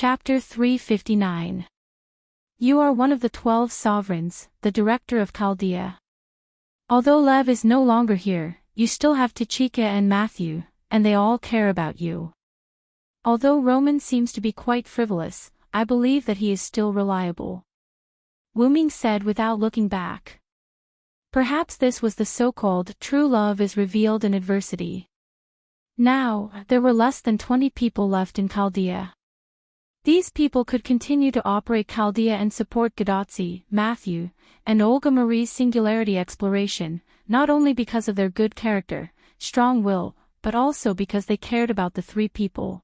Chapter 359. You are one of the 12 sovereigns, the director of Chaldea. Although Lev is no longer here, you still have Tachika and Matthew, and they all care about you. Although Roman seems to be quite frivolous, I believe that he is still reliable. Wu Ming said without looking back. Perhaps this was the so-called true love is revealed in adversity. Now, there were less than 20 people left in Chaldea. These people could continue to operate Chaldea and support Gadotsi, Matthew, and Olga Marie's singularity exploration, not only because of their good character, strong will, but also because they cared about the three people.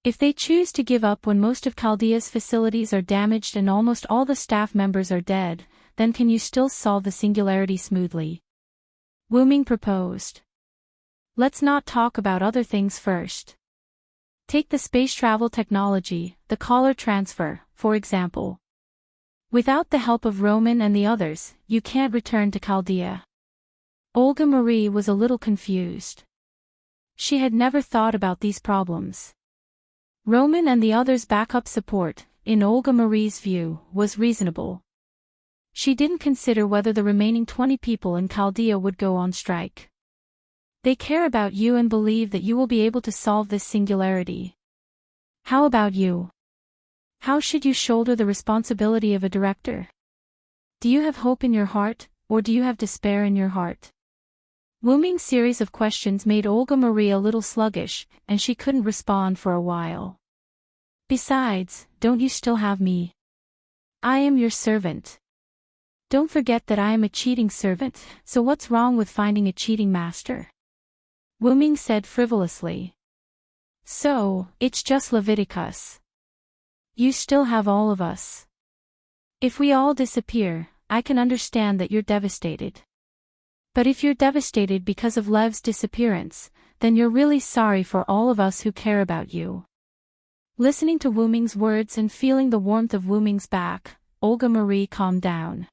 If they choose to give up when most of Chaldea's facilities are damaged and almost all the staff members are dead, then can you still solve the singularity smoothly? Wu Ming proposed. Let's not talk about other things first. Take the space travel technology, the collar transfer, for example. Without the help of Roman and the others, you can't return to Chaldea. Olga Marie was a little confused. She had never thought about these problems. Roman and the others' backup support, in Olga Marie's view, was reasonable. She didn't consider whether the remaining 20 people in Chaldea would go on strike. They care about you and believe that you will be able to solve this singularity. How about you? How should you shoulder the responsibility of a director? Do you have hope in your heart, or do you have despair in your heart? Wu Ming's series of questions made Olga Marie a little sluggish, and she couldn't respond for a while. Besides, don't you still have me? I am your servant. Don't forget that I am a cheating servant, so what's wrong with finding a cheating master? Wu Ming said frivolously. So, it's just Leviticus. You still have all of us. If we all disappear, I can understand that you're devastated. But if you're devastated because of Lev's disappearance, then you're really sorry for all of us who care about you. Listening to Wu Ming's words and feeling the warmth of Wu Ming's back, Olga Marie calmed down.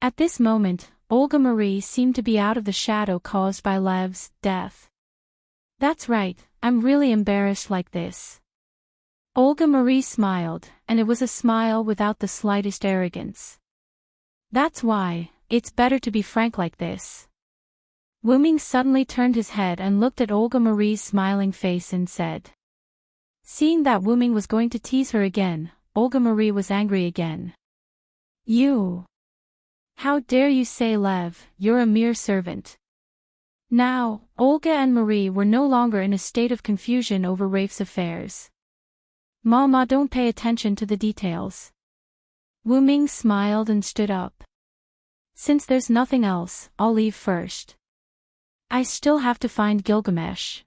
At this moment, Olga Marie seemed to be out of the shadow caused by Lev's death. That's right, I'm really embarrassed like this. Olga Marie smiled, and it was a smile without the slightest arrogance. That's why, it's better to be frank like this. Wu Ming suddenly turned his head and looked at Olga Marie's smiling face and said. Seeing that Wu Ming was going to tease her again, Olga Marie was angry again. You! How dare you say Lev, you're a mere servant. Now, Olga and Marie were no longer in a state of confusion over Rafe's affairs. Mama, don't pay attention to the details. Wu Ming smiled and stood up. Since there's nothing else, I'll leave first. I still have to find Gilgamesh.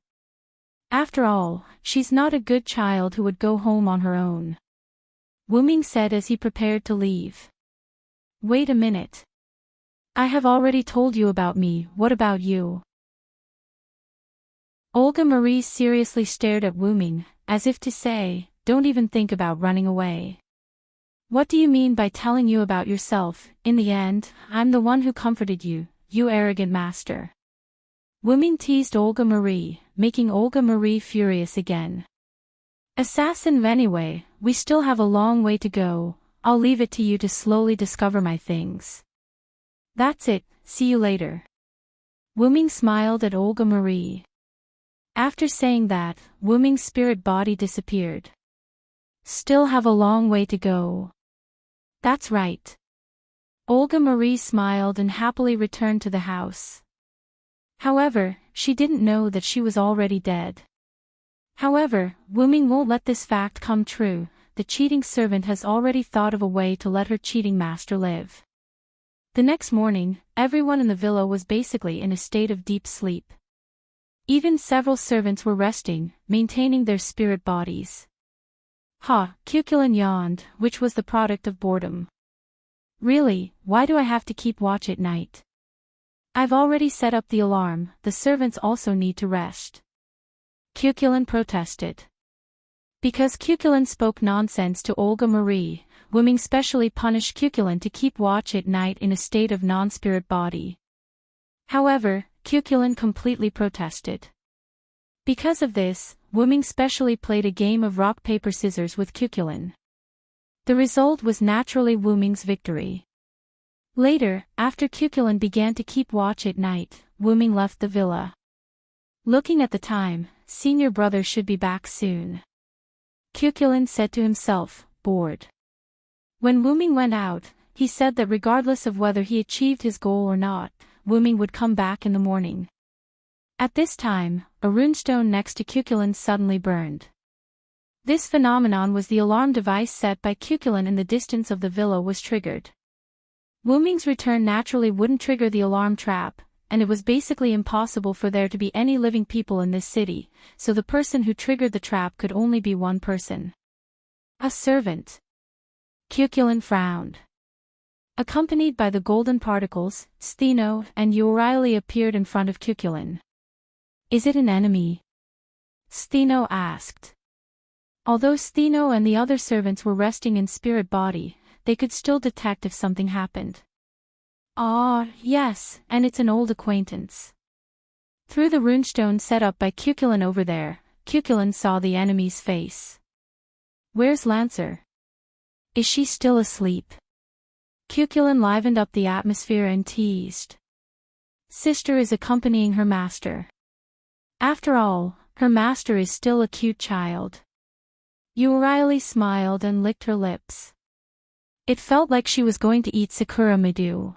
After all, she's not a good child who would go home on her own. Wu Ming said as he prepared to leave. Wait a minute. I have already told you about me, what about you? Olga Marie seriously stared at Wu Ming, as if to say, don't even think about running away. What do you mean by telling you about yourself? In the end, I'm the one who comforted you, you arrogant master. Wu Ming teased Olga Marie, making Olga Marie furious again. Assassin anyway, we still have a long way to go. I'll leave it to you to slowly discover my things. That's it, see you later. Wu Ming smiled at Olga Marie. After saying that, Wu Ming's spirit body disappeared. Still have a long way to go. That's right. Olga Marie smiled and happily returned to the house. However, she didn't know that she was already dead. However, Wu Ming won't let this fact come true. The cheating servant has already thought of a way to let her cheating master live. The next morning, everyone in the villa was basically in a state of deep sleep. Even several servants were resting, maintaining their spirit bodies. Cuculin yawned, which was the product of boredom. Really, why do I have to keep watch at night? I've already set up the alarm, the servants also need to rest. Cuculin protested. Because Cuculin spoke nonsense to Olga Marie, Wu Ming specially punished Cuculin to keep watch at night in a state of non-spirit body. However, Cuculin completely protested. Because of this, Wuming specially played a game of rock-paper-scissors with Cuchulainn. The result was naturally Wuming's victory. Later, after Cuchulainn began to keep watch at night, Wuming left the villa. Looking at the time, senior brother should be back soon. Cuchulainn said to himself, bored. When Wuming went out, he said that regardless of whether he achieved his goal or not, Wuming would come back in the morning. At this time, a runestone next to Cuchulainn suddenly burned. This phenomenon was the alarm device set by Cuchulainn in the distance of the villa was triggered. Wuming's return naturally wouldn't trigger the alarm trap, and it was basically impossible for there to be any living people in this city, so the person who triggered the trap could only be one person. A servant. Cuchulainn frowned. Accompanied by the golden particles, Stheno and Euryale appeared in front of Cuchulainn. Is it an enemy? Stheno asked. Although Stheno and the other servants were resting in spirit body, they could still detect if something happened. Ah, yes, and it's an old acquaintance. Through the runestone set up by Cuchulainn over there, Cuchulainn saw the enemy's face. Where's Lancer? Is she still asleep? Cuchulainn livened up the atmosphere and teased. Sister is accompanying her master. After all, her master is still a cute child. Euryale smiled and licked her lips. It felt like she was going to eat Sakura Midu.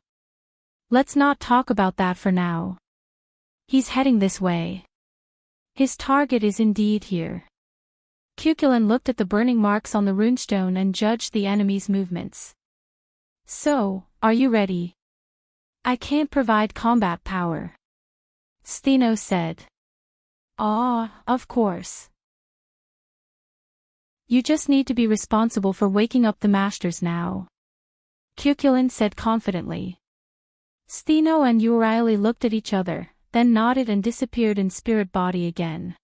Let's not talk about that for now. He's heading this way. His target is indeed here. Cuchulainn looked at the burning marks on the runestone and judged the enemy's movements. So, are you ready? I can't provide combat power. Stheno said. Ah, of course. You just need to be responsible for waking up the masters now. Cuchulainn said confidently. Stheno and Euryale looked at each other, then nodded and disappeared in spirit body again.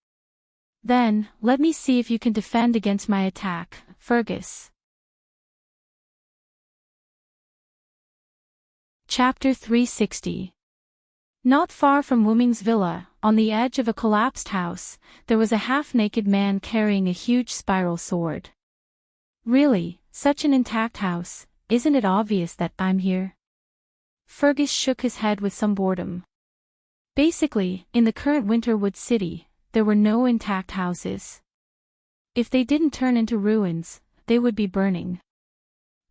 Then, let me see if you can defend against my attack, Fergus. Chapter 360. Not far from Wuming's villa, on the edge of a collapsed house, there was a half-naked man carrying a huge spiral sword. Really, such an intact house, isn't it obvious that I'm here? Fergus shook his head with some boredom. Basically, in the current Winterwood city, there were no intact houses. If they didn't turn into ruins, they would be burning.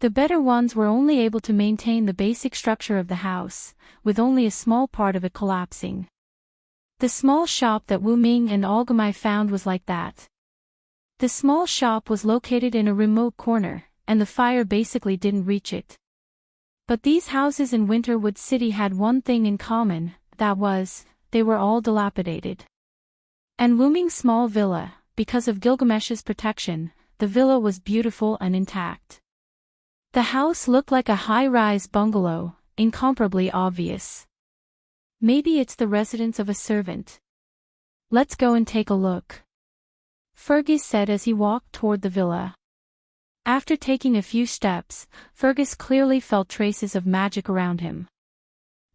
The better ones were only able to maintain the basic structure of the house, with only a small part of it collapsing. The small shop that Wuming and Olgamai found was like that. The small shop was located in a remote corner, and the fire basically didn't reach it. But these houses in Winterwood City had one thing in common, that was, they were all dilapidated. And Wuming's small villa, because of Gilgamesh's protection, the villa was beautiful and intact. The house looked like a high-rise bungalow, incomparably obvious. Maybe it's the residence of a servant. Let's go and take a look. Fergus said as he walked toward the villa. After taking a few steps, Fergus clearly felt traces of magic around him.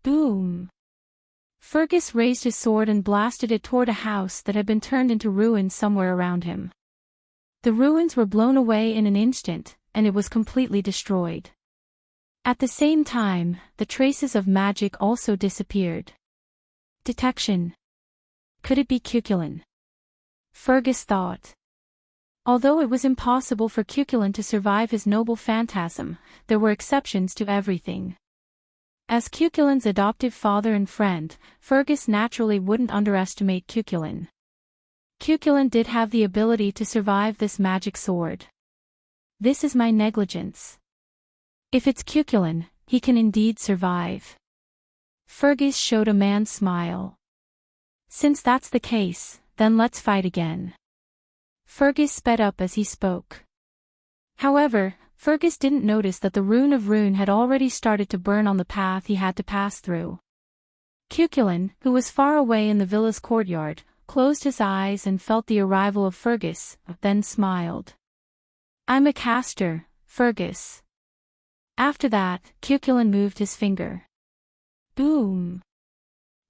Boom! Fergus raised his sword and blasted it toward a house that had been turned into ruins somewhere around him. The ruins were blown away in an instant, and it was completely destroyed. At the same time, the traces of magic also disappeared. Detection. Could it be Cuchulainn? Fergus thought. Although it was impossible for Cuchulainn to survive his noble phantasm, there were exceptions to everything. As Cuchulainn's adoptive father and friend, Fergus naturally wouldn't underestimate Cuchulainn. Cuchulainn did have the ability to survive this magic sword. This is my negligence. If it's Cuchulainn, he can indeed survive. Fergus showed a man's smile. Since that's the case, then let's fight again. Fergus sped up as he spoke. However, Fergus didn't notice that the rune of Rune had already started to burn on the path he had to pass through. Cuchulainn, who was far away in the villa's courtyard, closed his eyes and felt the arrival of Fergus, then smiled. I'm a caster, Fergus. After that, Cuchulainn moved his finger. Boom!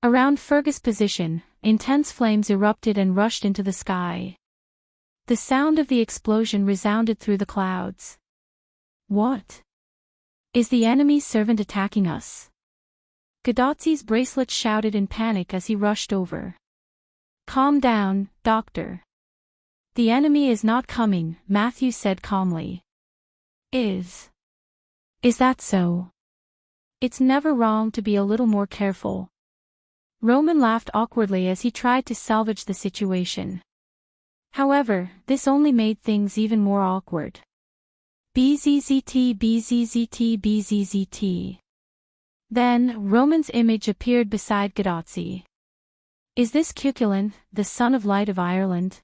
Around Fergus' position, intense flames erupted and rushed into the sky. The sound of the explosion resounded through the clouds. What? Is the enemy servant attacking us? Gadotzi's bracelet shouted in panic as he rushed over. Calm down, Doctor. The enemy is not coming, Matthew said calmly. Is that so? It's never wrong to be a little more careful. Roman laughed awkwardly as he tried to salvage the situation. However, this only made things even more awkward. BZZT BZZT BZZT. Then, Roman's image appeared beside Gadotzi. Is this Cuchulainn, the son of Light of Ireland?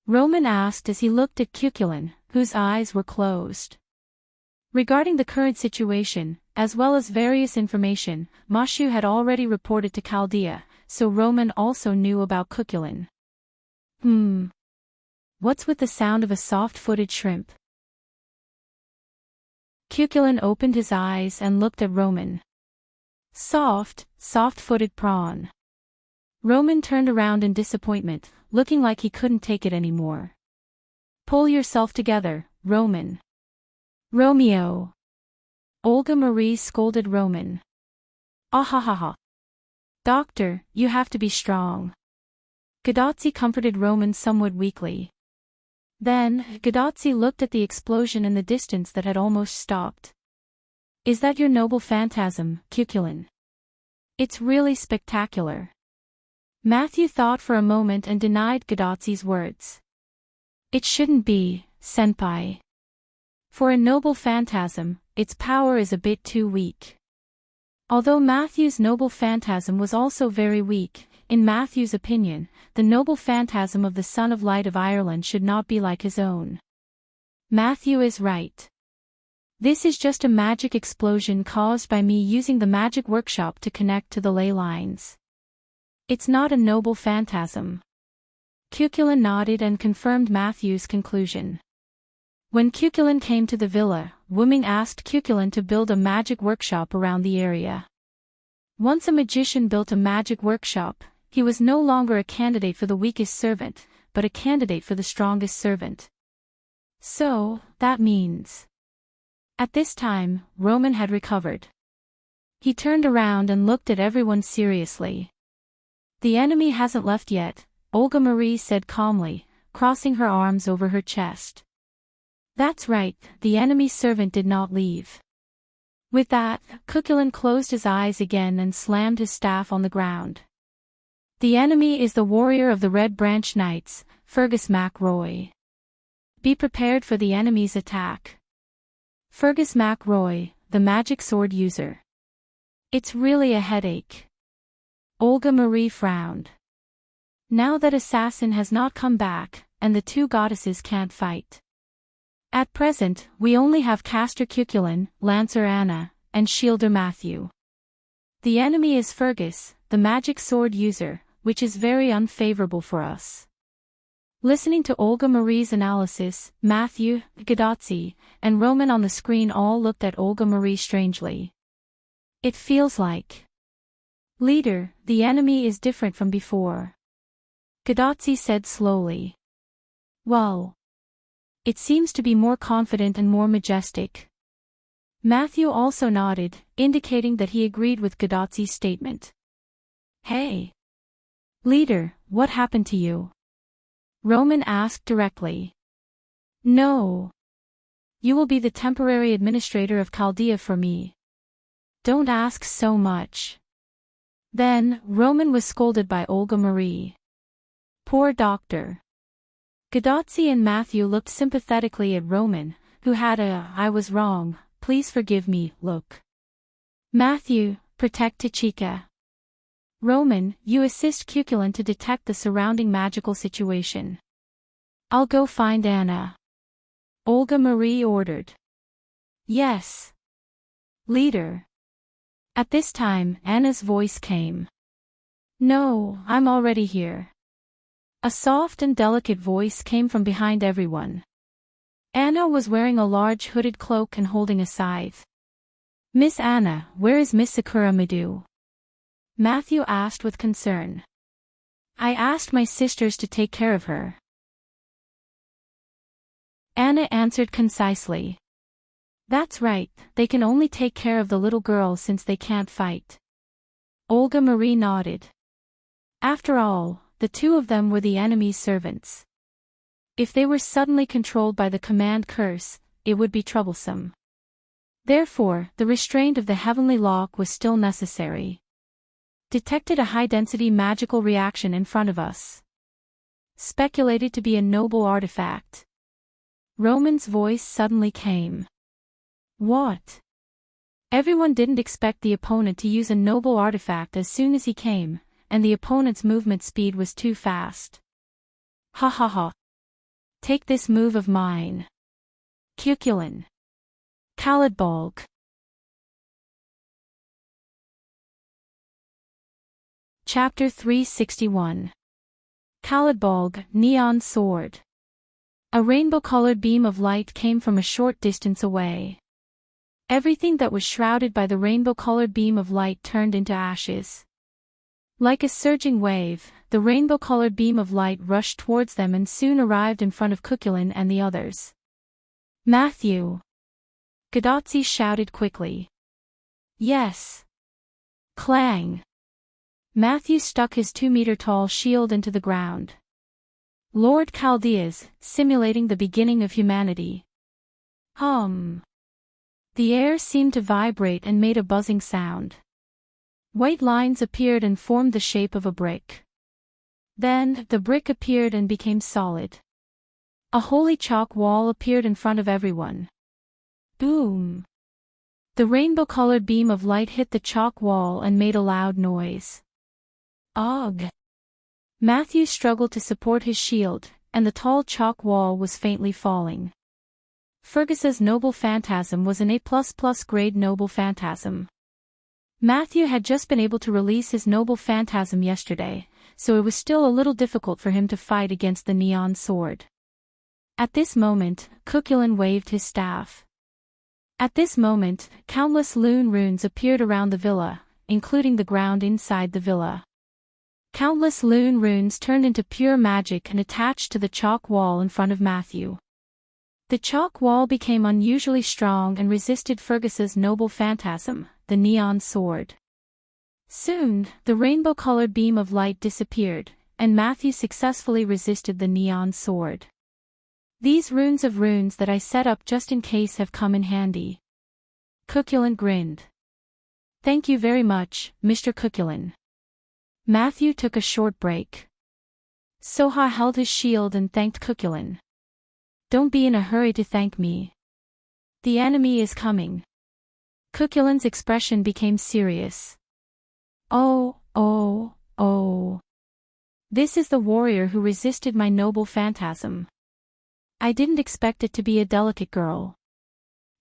Roman asked as he looked at Cuchulainn, whose eyes were closed. Regarding the current situation, as well as various information, Mashu had already reported to Chaldea, so Roman also knew about Cuchulainn. What's with the sound of a soft-footed shrimp? Cuchulainn opened his eyes and looked at Roman. Soft-footed prawn. Roman turned around in disappointment, looking like he couldn't take it anymore. Pull yourself together, Roman. Romeo. Olga Marie scolded Roman. Ahahaha. Doctor, you have to be strong. Gadotzi comforted Roman somewhat weakly. Then, Gadotzi looked at the explosion in the distance that had almost stopped. Is that your noble phantasm, Cuchulainn? It's really spectacular. Matthew thought for a moment and denied Gadotzi's words. It shouldn't be, senpai. For a noble phantasm, its power is a bit too weak. Although Matthew's noble phantasm was also very weak, in Matthew's opinion, the noble phantasm of the Son of Light of Ireland should not be like his own. Matthew is right. This is just a magic explosion caused by me using the magic workshop to connect to the ley lines. It's not a noble phantasm. Cuchulainn nodded and confirmed Matthew's conclusion. When Cuchulainn came to the villa, Wuming asked Cuchulainn to build a magic workshop around the area. Once a magician built a magic workshop, he was no longer a candidate for the weakest servant, but a candidate for the strongest servant. So, that means... At this time, Roman had recovered. He turned around and looked at everyone seriously. The enemy hasn't left yet, Olga Marie said calmly, crossing her arms over her chest. That's right, the enemy servant did not leave. With that, Cuchulainn closed his eyes again and slammed his staff on the ground. The enemy is the warrior of the Red Branch Knights, Fergus MacRoy. Be prepared for the enemy's attack. Fergus MacRoy, the magic sword user. It's really a headache. Olga Marie frowned. Now that Assassin has not come back, and the two goddesses can't fight. At present, we only have Caster Cuchulainn, Lancer Anna, and Shielder Matthew. The enemy is Fergus, the magic sword user, which is very unfavorable for us. Listening to Olga Marie's analysis, Matthew, Gadotzi, and Roman on the screen all looked at Olga Marie strangely. It feels like... Leader, the enemy is different from before. Gadotzi said slowly. Well... It seems to be more confident and more majestic. Matthew also nodded, indicating that he agreed with Gadotzi's statement. Hey! Leader, what happened to you? Roman asked directly. No. You will be the temporary administrator of Chaldea for me. Don't ask so much. Then, Roman was scolded by Olga Marie. Poor doctor. Gadotzi and Matthew looked sympathetically at Roman, who had a "I was wrong, please forgive me" look. Matthew, protect Tachika. Roman, you assist Cuchulainn to detect the surrounding magical situation. I'll go find Anna. Olga Marie ordered. Yes. Leader. At this time, Anna's voice came. No, I'm already here. A soft and delicate voice came from behind everyone. Anna was wearing a large hooded cloak and holding a scythe. Miss Anna, where is Miss Sakura Madu? Matthew asked with concern. I asked my sisters to take care of her. Anna answered concisely. That's right, they can only take care of the little girl since they can't fight. Olga Marie nodded. After all, the two of them were the enemy's servants. If they were suddenly controlled by the command curse, it would be troublesome. Therefore, the restraint of the heavenly lock was still necessary. Detected a high-density magical reaction in front of us. Speculated to be a noble artifact. Roman's voice suddenly came. What? Everyone didn't expect the opponent to use a noble artifact as soon as he came, and the opponent's movement speed was too fast. Ha ha ha. Take this move of mine. Cuchulainn. Caladbolg. Chapter 361. Caladbolg, Neon Sword. A rainbow-colored beam of light came from a short distance away. Everything that was shrouded by the rainbow-colored beam of light turned into ashes. Like a surging wave, the rainbow-colored beam of light rushed towards them and soon arrived in front of Cuchulainn and the others. Matthew! Gadotzi shouted quickly. Yes! Clang! Matthew stuck his 2-meter-tall shield into the ground. Lord Chaldeas, simulating the beginning of humanity. Hum! The air seemed to vibrate and made a buzzing sound. White lines appeared and formed the shape of a brick. Then, the brick appeared and became solid. A holy chalk wall appeared in front of everyone. Boom! The rainbow-colored beam of light hit the chalk wall and made a loud noise. Ugh! Matthew struggled to support his shield, and the tall chalk wall was faintly falling. Fergus's noble phantasm was an A++ grade noble phantasm. Matthew had just been able to release his noble phantasm yesterday, so it was still a little difficult for him to fight against the neon sword. At this moment, Cuchulainn waved his staff. At this moment, countless lune runes appeared around the villa, including the ground inside the villa. Countless lune runes turned into pure magic and attached to the chalk wall in front of Matthew. The chalk wall became unusually strong and resisted Fergus's noble phantasm, the neon sword. Soon, the rainbow-colored beam of light disappeared, and Matthew successfully resisted the neon sword. These runes of runes that I set up just in case have come in handy. Cuchulainn grinned. Thank you very much, Mr. Cuchulainn. Matthew took a short break. Soha held his shield and thanked Cuchulainn. Don't be in a hurry to thank me. The enemy is coming. Cuchulainn's expression became serious. Oh. This is the warrior who resisted my noble phantasm. I didn't expect it to be a delicate girl.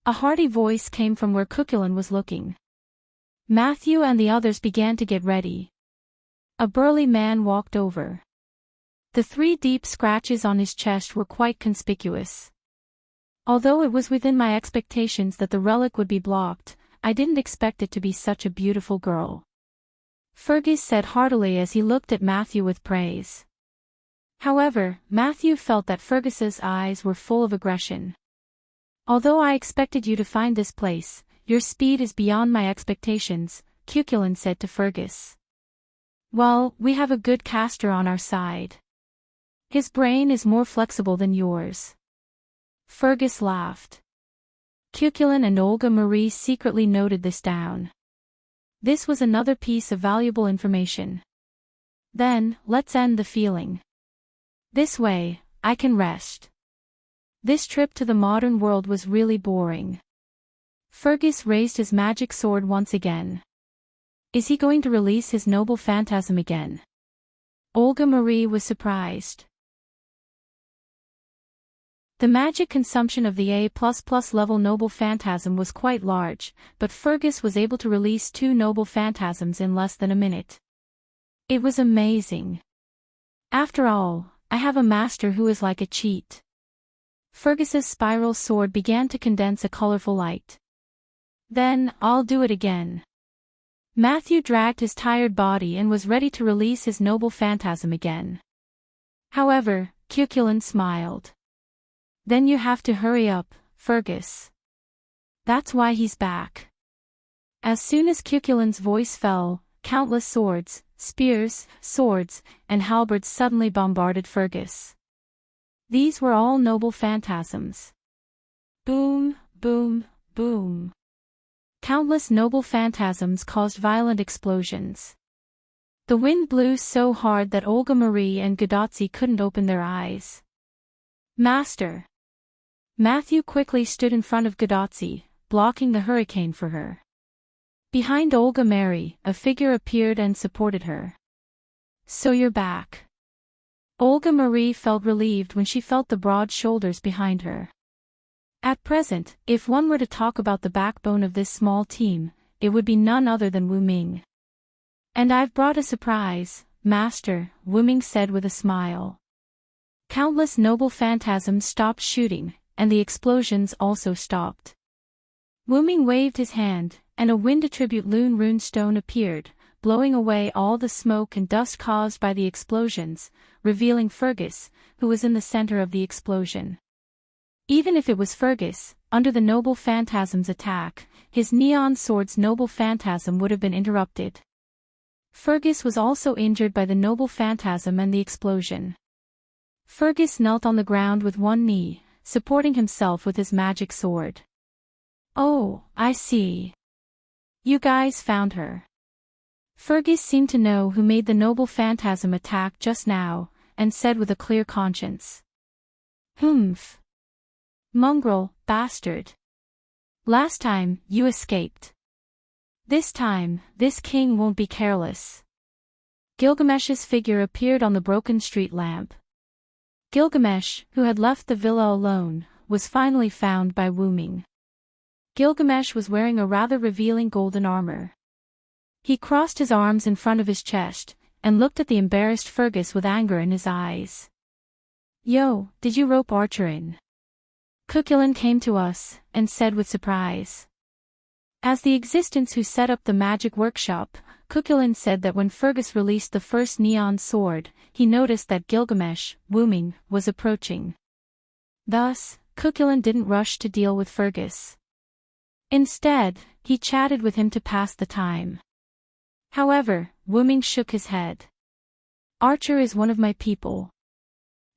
A hearty voice came from where Cuchulainn was looking. Matthew and the others began to get ready. A burly man walked over. The 3 deep scratches on his chest were quite conspicuous. Although it was within my expectations that the relic would be blocked, I didn't expect it to be such a beautiful girl. Fergus said heartily as he looked at Matthew with praise. However, Matthew felt that Fergus's eyes were full of aggression. Although I expected you to find this place, your speed is beyond my expectations, Cuchulainn said to Fergus. Well, we have a good caster on our side. His brain is more flexible than yours. Fergus laughed. Cuchulainn and Olga Marie secretly noted this down. This was another piece of valuable information. Then, let's end the feeling. This way, I can rest. This trip to the modern world was really boring. Fergus raised his magic sword once again. Is he going to release his noble phantasm again? Olga Marie was surprised. The magic consumption of the A++ level noble phantasm was quite large, but Fergus was able to release 2 noble phantasms in less than a minute. It was amazing. After all, I have a master who is like a cheat. Fergus's spiral sword began to condense a colorful light. Then, I'll do it again. Matthew dragged his tired body and was ready to release his noble phantasm again. However, Cuchulainn smiled. Then you have to hurry up, Fergus. That's why he's back. As soon as Cuchulain's voice fell, countless swords, spears, swords, and halberds suddenly bombarded Fergus. These were all noble phantasms. Boom, boom, boom. Countless noble phantasms caused violent explosions. The wind blew so hard that Olga Marie and Godotzi couldn't open their eyes. Master! Matthew quickly stood in front of Godotzi, blocking the hurricane for her. Behind Olga Mary, a figure appeared and supported her. So you're back. Olga Marie felt relieved when she felt the broad shoulders behind her. At present, if one were to talk about the backbone of this small team, it would be none other than Wu Ming. And I've brought a surprise, Master, Wu Ming said with a smile. Countless noble phantasms stopped shooting, and the explosions also stopped. Wu Ming waved his hand, and a wind attribute rune stone appeared, blowing away all the smoke and dust caused by the explosions, revealing Fergus, who was in the center of the explosion. Even if it was Fergus, under the noble phantasm's attack, his neon sword's noble phantasm would have been interrupted. Fergus was also injured by the noble phantasm and the explosion. Fergus knelt on the ground with one knee, supporting himself with his magic sword. Oh, I see. You guys found her. Fergus seemed to know who made the noble phantasm attack just now, and said with a clear conscience. Humph. Mongrel, bastard. Last time, you escaped. This time, this king won't be careless. Gilgamesh's figure appeared on the broken street lamp. Gilgamesh, who had left the villa alone, was finally found by Wu Ming. Gilgamesh was wearing a rather revealing golden armor. He crossed his arms in front of his chest, and looked at the embarrassed Fergus with anger in his eyes. Yo, did you rope Archer in? Cuchulain came to us, and said with surprise. As the existence who set up the magic workshop, Cuchulain said that when Fergus released the first neon sword, he noticed that Gilgamesh, Wu Ming, was approaching. Thus, Cuchulain didn't rush to deal with Fergus. Instead, he chatted with him to pass the time. However, Wu Ming shook his head. Archer is one of my people.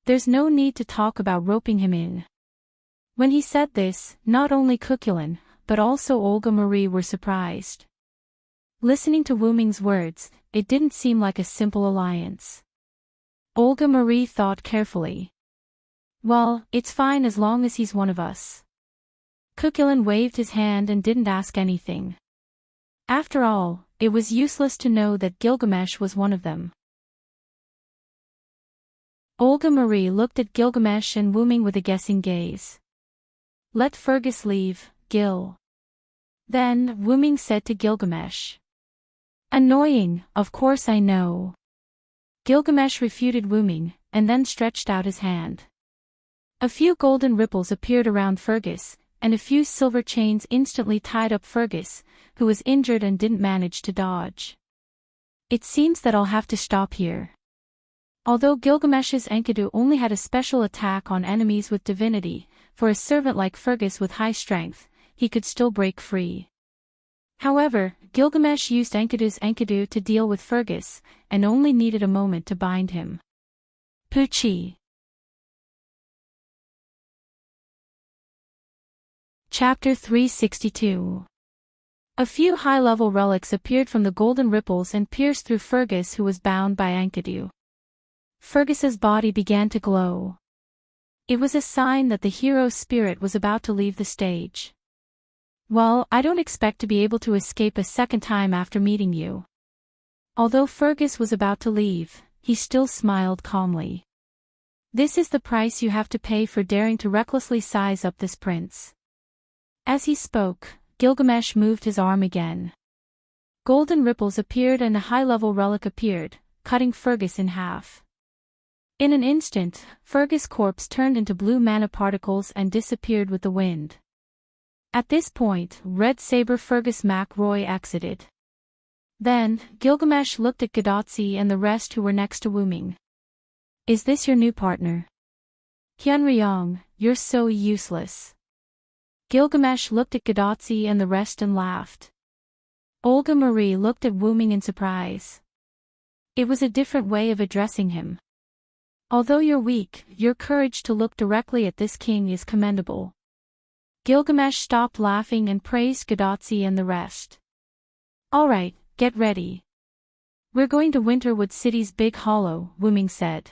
There's no need to talk about roping him in. When he said this, not only Cuchulain, but also Olga Marie were surprised. Listening to Wu Ming's words, it didn't seem like a simple alliance. Olga Marie thought carefully. Well, it's fine as long as he's one of us. Cuchulain waved his hand and didn't ask anything. After all, it was useless to know that Gilgamesh was one of them. Olga Marie looked at Gilgamesh and Wu Ming with a guessing gaze. Let Fergus leave, Gil. Then, Wu Ming said to Gilgamesh. Annoying, of course I know. Gilgamesh refuted Wu Ming, and then stretched out his hand. A few golden ripples appeared around Fergus, and a few silver chains instantly tied up Fergus, who was injured and didn't manage to dodge. It seems that I'll have to stop here. Although Gilgamesh's Enkidu only had a special attack on enemies with divinity, for a servant like Fergus with high strength, he could still break free. However, Gilgamesh used Enkidu's Enkidu to deal with Fergus, and only needed a moment to bind him. Poochie. Chapter 362. A few high-level relics appeared from the golden ripples and pierced through Fergus, who was bound by Enkidu. Fergus's body began to glow. It was a sign that the hero's spirit was about to leave the stage. Well, I don't expect to be able to escape a second time after meeting you. Although Fergus was about to leave, he still smiled calmly. This is the price you have to pay for daring to recklessly size up this prince. As he spoke, Gilgamesh moved his arm again. Golden ripples appeared and a high-level relic appeared, cutting Fergus in half. In an instant, Fergus' corpse turned into blue mana particles and disappeared with the wind. At this point, Red Saber Fergus McRoy exited. Then, Gilgamesh looked at Godotzi and the rest who were next to Wu Ming. Is this your new partner? Hyunryong, you're so useless." Gilgamesh looked at Gadotsi and the rest and laughed. Olga Marie looked at Wuming in surprise. It was a different way of addressing him. "Although you're weak, your courage to look directly at this king is commendable." Gilgamesh stopped laughing and praised Gadotsi and the rest. "All right, get ready. We're going to Winterwood City's big hollow," Wuming said.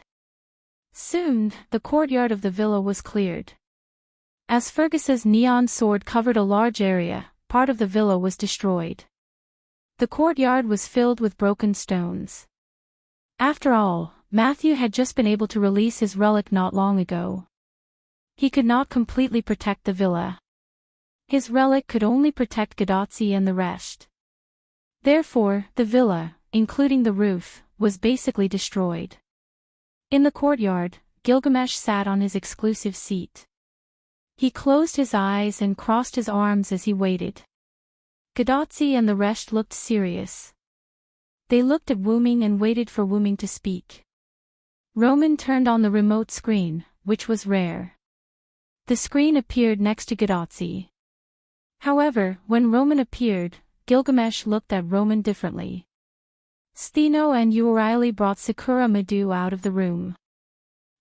Soon, the courtyard of the villa was cleared. As Fergus's neon sword covered a large area, part of the villa was destroyed. The courtyard was filled with broken stones. After all, Matthew had just been able to release his relic not long ago. He could not completely protect the villa. His relic could only protect Gadotsi and the rest. Therefore, the villa, including the roof, was basically destroyed. In the courtyard, Gilgamesh sat on his exclusive seat. He closed his eyes and crossed his arms as he waited. Gadotsi and the rest looked serious. They looked at Wuming and waited for Wuming to speak. Roman turned on the remote screen, which was rare. The screen appeared next to Gadotsi. However, when Roman appeared, Gilgamesh looked at Roman differently. Stheno and Urieli brought Sakura Madu out of the room.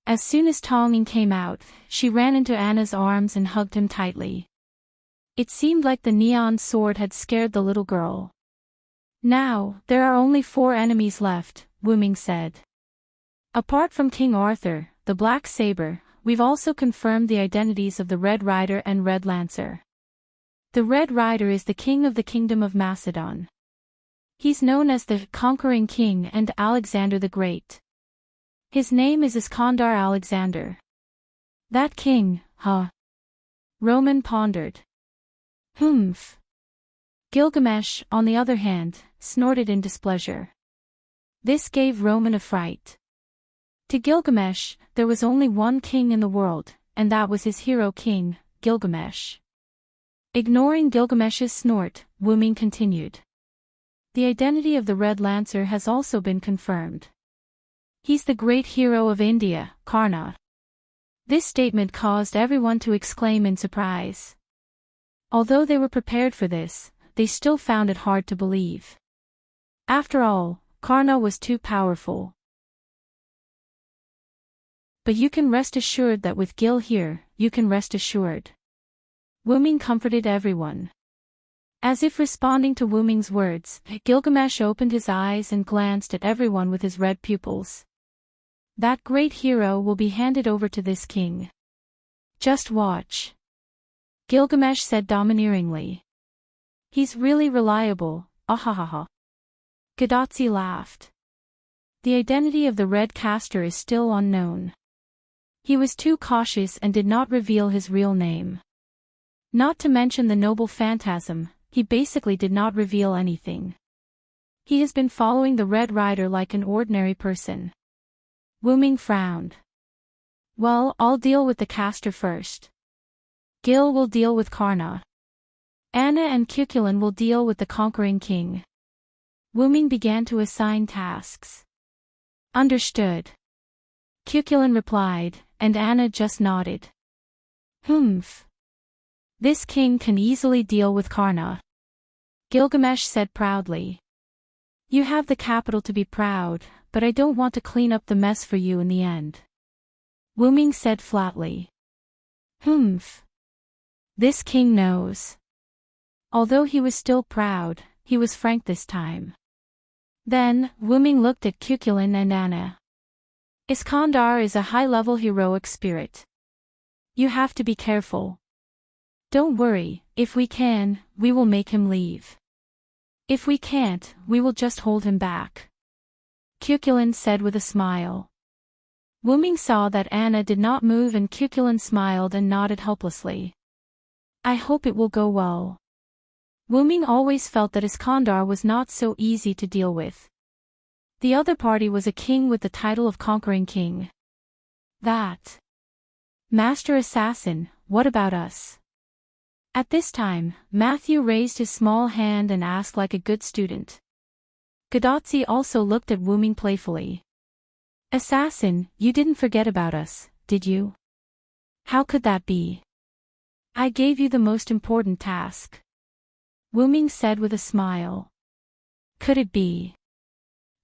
As soon as Tonging came out, she ran into Anna's arms and hugged him tightly. It seemed like the neon sword had scared the little girl. "Now, there are only 4 enemies left," Wuming said. "Apart from King Arthur, the Black Saber, we've also confirmed the identities of the Red Rider and Red Lancer. The Red Rider is the king of the Kingdom of Macedon. He's known as the Conquering King and Alexander the Great. His name is Iskandar Alexander." "That king, huh?" Roman pondered. "Humph." Gilgamesh, on the other hand, snorted in displeasure. This gave Roman a fright. To Gilgamesh, there was only one king in the world, and that was his hero king, Gilgamesh. Ignoring Gilgamesh's snort, Wuming continued. "The identity of the Red Lancer has also been confirmed. He's the great hero of India, Karna." This statement caused everyone to exclaim in surprise. Although they were prepared for this, they still found it hard to believe. After all, Karna was too powerful. "But you can rest assured that with Gil here, you can rest assured." Wuming comforted everyone. As if responding to Wuming's words, Gilgamesh opened his eyes and glanced at everyone with his red pupils. "That great hero will be handed over to this king. Just watch," Gilgamesh said domineeringly. "He's really reliable, ahahaha." Gadotsi laughed. "The identity of the Red Caster is still unknown. He was too cautious and did not reveal his real name. Not to mention the noble phantasm, he basically did not reveal anything. He has been following the Red Rider like an ordinary person." Wuming frowned. "Well, I'll deal with the caster first. Gil will deal with Karna. Anna and Cuchulain will deal with the Conquering King." Wuming began to assign tasks. "Understood," Cuchulain replied, and Anna just nodded. "Humph. This king can easily deal with Karna," Gilgamesh said proudly. "You have the capital to be proud, but I don't want to clean up the mess for you in the end," Wuming said flatly. "Humph. This king knows." Although he was still proud, he was frank this time. Then, Wuming looked at Cuchulain and Anna. "Iskandar is a high-level heroic spirit. You have to be careful. Don't worry, if we can, we will make him leave. If we can't, we will just hold him back," Cuchulain said with a smile. Wuming saw that Anna did not move and Cuchulain smiled and nodded helplessly. "I hope it will go well." Wuming always felt that Iskandar was not so easy to deal with. The other party was a king with the title of Conquering King. That. "Master Assassin, what about us?" At this time, Matthew raised his small hand and asked like a good student. Gadotsi also looked at Wuming playfully. "Assassin, you didn't forget about us, did you?" How could that be? I gave you the most important task. Wu Ming said with a smile. Could it be?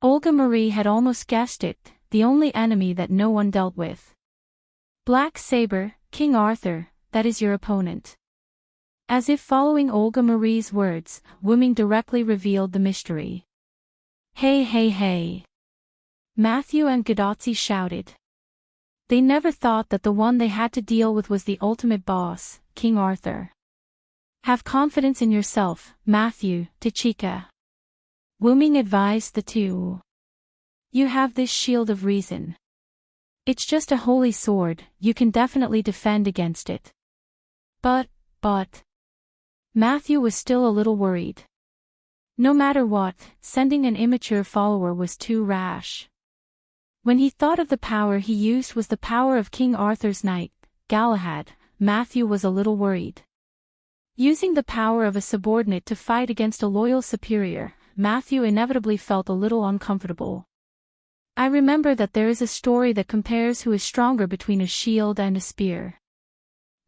Olga Marie had almost guessed it, the only enemy that no one dealt with. Black Saber, King Arthur, that is your opponent. As if following Olga Marie's words, Wu Ming directly revealed the mystery. Hey hey hey! Matthew and Gadotsi shouted. They never thought that the one they had to deal with was the ultimate boss, King Arthur. Have confidence in yourself, Matthew, Tachika. Wu Ming advised the two. You have this shield of reason. It's just a holy sword, you can definitely defend against it. But. Matthew was still a little worried. No matter what, sending an immature follower was too rash. When he thought of the power he used was the power of King Arthur's knight, Galahad, Matthew was a little worried. Using the power of a subordinate to fight against a loyal superior, Matthew inevitably felt a little uncomfortable. I remember that there is a story that compares who is stronger between a shield and a spear.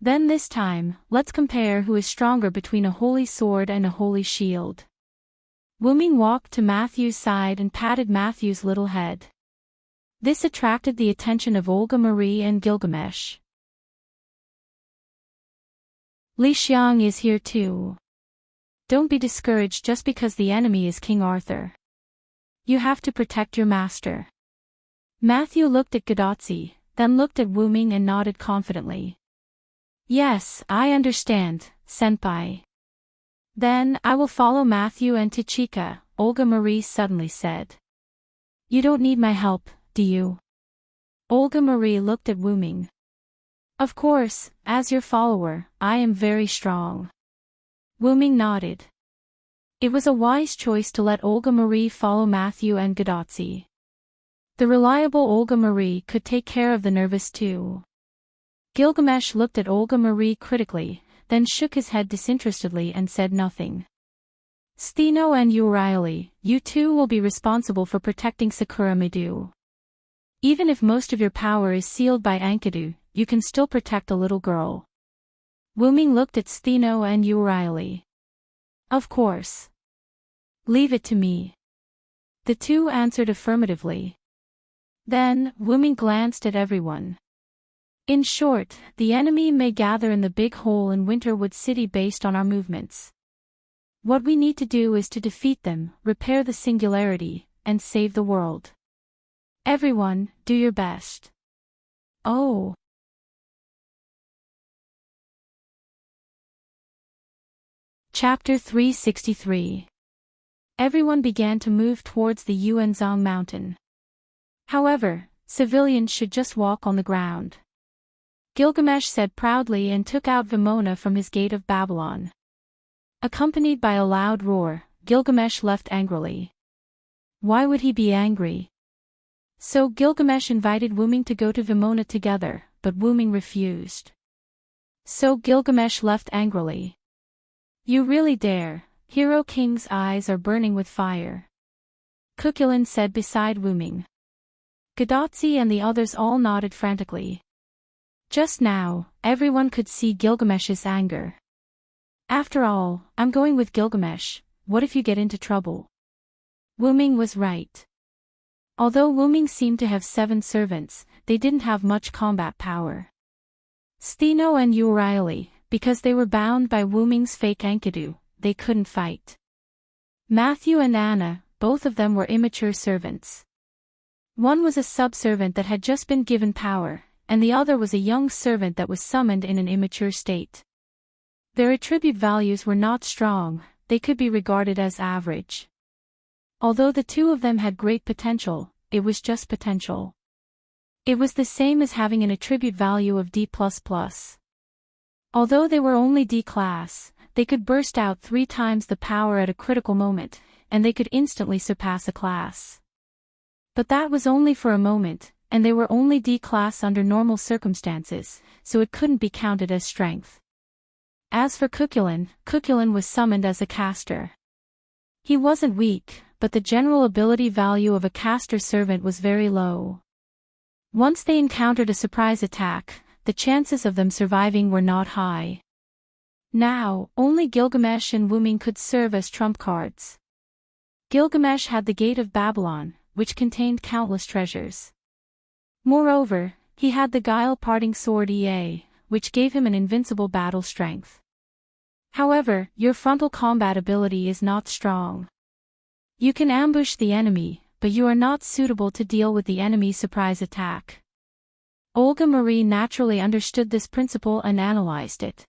Then this time, let's compare who is stronger between a holy sword and a holy shield. Wu Ming walked to Matthew's side and patted Matthew's little head. This attracted the attention of Olga Marie and Gilgamesh. Li Xiang is here too. Don't be discouraged just because the enemy is King Arthur. You have to protect your master. Matthew looked at Gadotsi, then looked at Wu Ming and nodded confidently. Yes, I understand, senpai. Then, I will follow Matthew and Tachika, Olga Marie suddenly said. You don't need my help, do you? Olga Marie looked at Wu Ming. Of course, as your follower, I am very strong. Wu Ming nodded. It was a wise choice to let Olga Marie follow Matthew and Gadotsi. The reliable Olga Marie could take care of the nervous too. Gilgamesh looked at Olga Marie critically, then shook his head disinterestedly and said nothing. Steno and Urieli, you two will be responsible for protecting Sakura Midu. Even if most of your power is sealed by Enkidu, you can still protect a little girl. Wu Ming looked at Steno and Urieli. Of course. Leave it to me. The two answered affirmatively. Then, Wu Ming glanced at everyone. In short, the enemy may gather in the big hole in Winterwood City based on our movements. What we need to do is to defeat them, repair the singularity, and save the world. Everyone, do your best. Oh. Chapter 363. Everyone began to move towards the Yuanzhong mountain. However, civilians should just walk on the ground. Gilgamesh said proudly and took out Vimona from his gate of Babylon. Accompanied by a loud roar, Gilgamesh left angrily. Why would he be angry? So Gilgamesh invited Wu Ming to go to Vimona together, but Wu Ming refused. So Gilgamesh left angrily. You really dare, Hero King's eyes are burning with fire. Cuchulain said beside Wu Ming. Gadotsi and the others all nodded frantically. Just now, everyone could see Gilgamesh's anger. After all, I'm going with Gilgamesh, what if you get into trouble? Wu Ming was right. Although Wu Ming seemed to have 7 servants, they didn't have much combat power. Steno and Urieli, because they were bound by Wu Ming's fake Enkidu, they couldn't fight. Matthew and Anna, both of them were immature servants. One was a subservient that had just been given power, and the other was a young servant that was summoned in an immature state. Their attribute values were not strong, they could be regarded as average. Although the two of them had great potential, it was just potential. It was the same as having an attribute value of D++. Although they were only D class, they could burst out 3 times the power at a critical moment, and they could instantly surpass a class. But that was only for a moment, and they were only D class under normal circumstances, so it couldn't be counted as strength. As for Cuchulain was summoned as a caster. He wasn't weak, but the general ability value of a caster servant was very low. Once they encountered a surprise attack, the chances of them surviving were not high. Now, only Gilgamesh and Wu Ming could serve as trump cards. Gilgamesh had the Gate of Babylon, which contained countless treasures. Moreover, he had the guile-parting sword Ea, which gave him an invincible battle strength. However, your frontal combat ability is not strong. You can ambush the enemy, but you are not suitable to deal with the enemy's surprise attack. Olga Marie naturally understood this principle and analyzed it.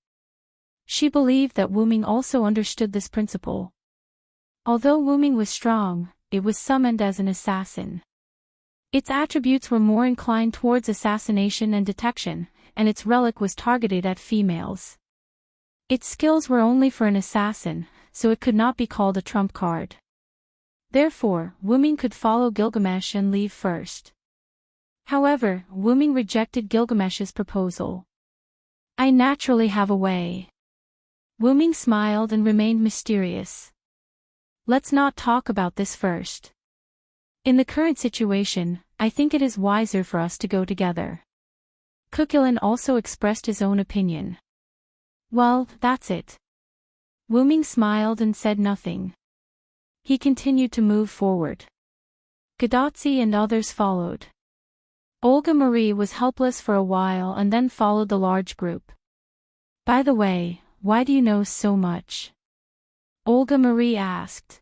She believed that Wu Ming also understood this principle. Although Wu Ming was strong, it was summoned as an assassin. Its attributes were more inclined towards assassination and detection, and its relic was targeted at females. Its skills were only for an assassin, so it could not be called a trump card. Therefore, Wu Ming could follow Gilgamesh and leave first. However, Wu Ming rejected Gilgamesh's proposal. I naturally have a way. Wu Ming smiled and remained mysterious. Let's not talk about this first. In the current situation, I think it is wiser for us to go together. Cuchulainn also expressed his own opinion. Well, that's it. Wu Ming smiled and said nothing. He continued to move forward. Gadotzi and others followed. Olga Marie was helpless for a while and then followed the large group. By the way, why do you know so much? Olga Marie asked.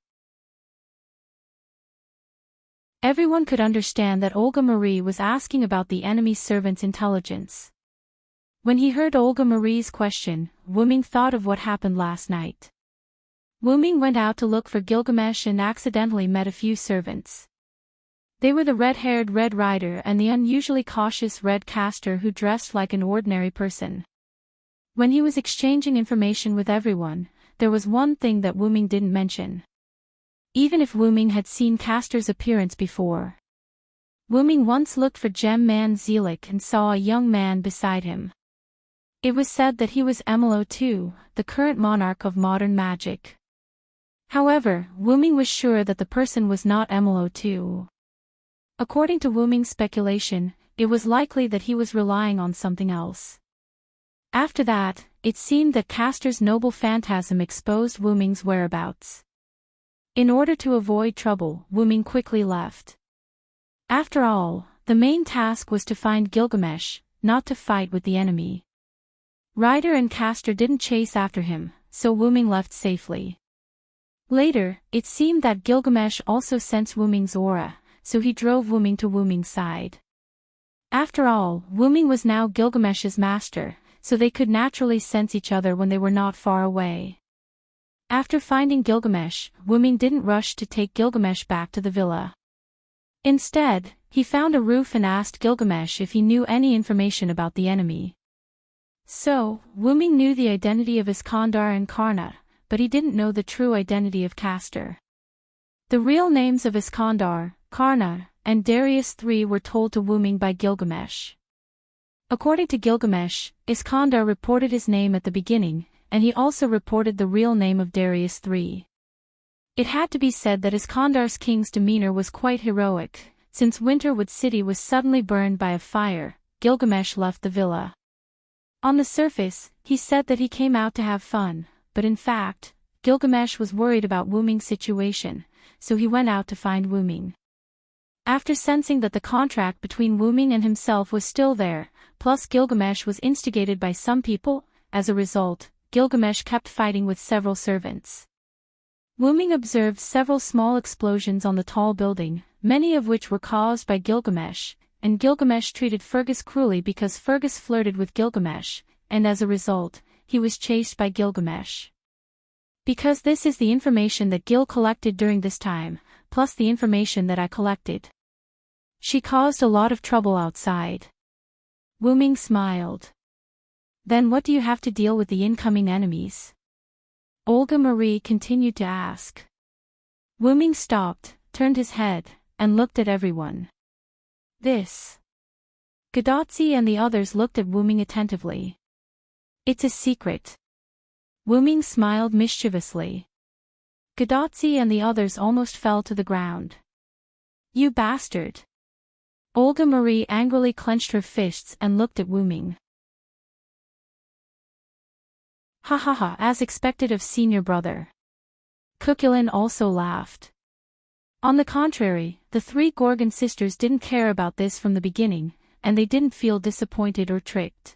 Everyone could understand that Olga Marie was asking about the enemy's servant's intelligence. When he heard Olga Marie's question, Wu Ming thought of what happened last night. Wu Ming went out to look for Gilgamesh and accidentally met a few servants. They were the red-haired Red Rider and the unusually cautious Red Caster who dressed like an ordinary person. When he was exchanging information with everyone, there was one thing that Wu Ming didn't mention. Even if Wu Ming had seen Caster's appearance before. Wu Ming once looked for Gem Man Zelik and saw a young man beside him. It was said that he was Emilo II, the current monarch of modern magic. However, Wu Ming was sure that the person was not Emilo II. According to Wu Ming's speculation, it was likely that he was relying on something else. After that, it seemed that Caster's noble phantasm exposed Wu Ming's whereabouts. In order to avoid trouble, Wu Ming quickly left. After all, the main task was to find Gilgamesh, not to fight with the enemy. Rider and Caster didn't chase after him, so Wu Ming left safely. Later, it seemed that Gilgamesh also sensed Wu Ming's aura, so he drove Wu Ming to Wu Ming's side. After all, Wu Ming was now Gilgamesh's master, so they could naturally sense each other when they were not far away. After finding Gilgamesh, Wu Ming didn't rush to take Gilgamesh back to the villa. Instead, he found a roof and asked Gilgamesh if he knew any information about the enemy. So, Wu Ming knew the identity of Iskandar and Karna, but he didn't know the true identity of Caster. The real names of Iskandar, Karna, and Darius III were told to Wu Ming by Gilgamesh. According to Gilgamesh, Iskandar reported his name at the beginning, and he also reported the real name of Darius III. It had to be said that Iskandar's king's demeanor was quite heroic. Since Winterwood City was suddenly burned by a fire, Gilgamesh left the villa. On the surface, he said that he came out to have fun, but in fact, Gilgamesh was worried about Wu Ming's situation, so he went out to find Wu Ming. After sensing that the contract between Wu Ming and himself was still there, plus Gilgamesh was instigated by some people, as a result, Gilgamesh kept fighting with several servants. Wu Ming observed several small explosions on the tall building, many of which were caused by Gilgamesh, and Gilgamesh treated Fergus cruelly because Fergus flirted with Gilgamesh, and as a result, he was chased by Gilgamesh. Because this is the information that Gil collected during this time, plus the information that I collected. She caused a lot of trouble outside. Wu Ming smiled. Then what do you have to deal with the incoming enemies? Olga Marie continued to ask. Wu Ming stopped, turned his head, and looked at everyone. This. Gadotzi and the others looked at Wu Ming attentively. It's a secret. Wu Ming smiled mischievously. Gadotzi and the others almost fell to the ground. You bastard. Olga Marie angrily clenched her fists and looked at Wu Ming. Ha ha ha, as expected of senior brother. Cuchulainn also laughed. On the contrary, the three Gorgon sisters didn't care about this from the beginning, and they didn't feel disappointed or tricked.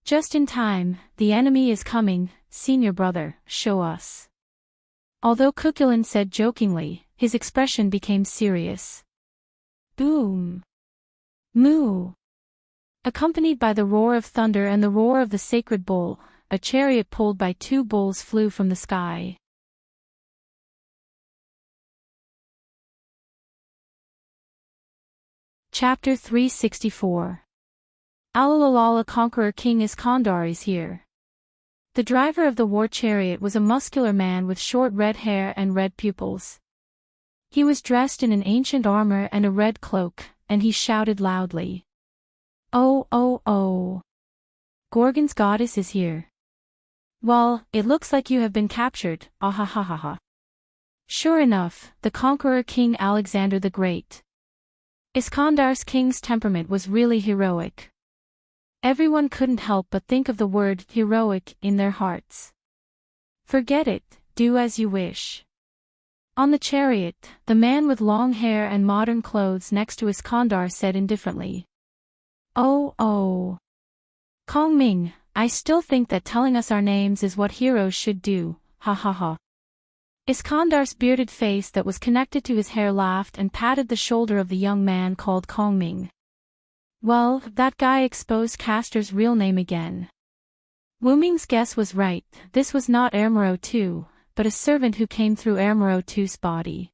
Just in time, the enemy is coming, senior brother, show us. Although Cuchulainn said jokingly, his expression became serious. Boom! Moo! Accompanied by the roar of thunder and the roar of the sacred bull, a chariot pulled by two bulls flew from the sky. Chapter 364. Alalala, Conqueror King Iskandar is here. The driver of the war chariot was a muscular man with short red hair and red pupils. He was dressed in an ancient armor and a red cloak, and he shouted loudly. Oh oh oh! Gorgon's goddess is here. Well, it looks like you have been captured, ah ha ha ha ha. Sure enough, the conqueror King Alexander the Great. Iskandar's king's temperament was really heroic. Everyone couldn't help but think of the word heroic in their hearts. Forget it, do as you wish. On the chariot, the man with long hair and modern clothes next to Iskandar said indifferently. Oh oh! Kong Ming, I still think that telling us our names is what heroes should do, ha ha ha. Iskandar's bearded face that was connected to his hair laughed and patted the shoulder of the young man called Kong Ming. Well, that guy exposed Castor's real name again. Wu Ming's guess was right, this was not Ermero II, but a servant who came through Ermero II's body.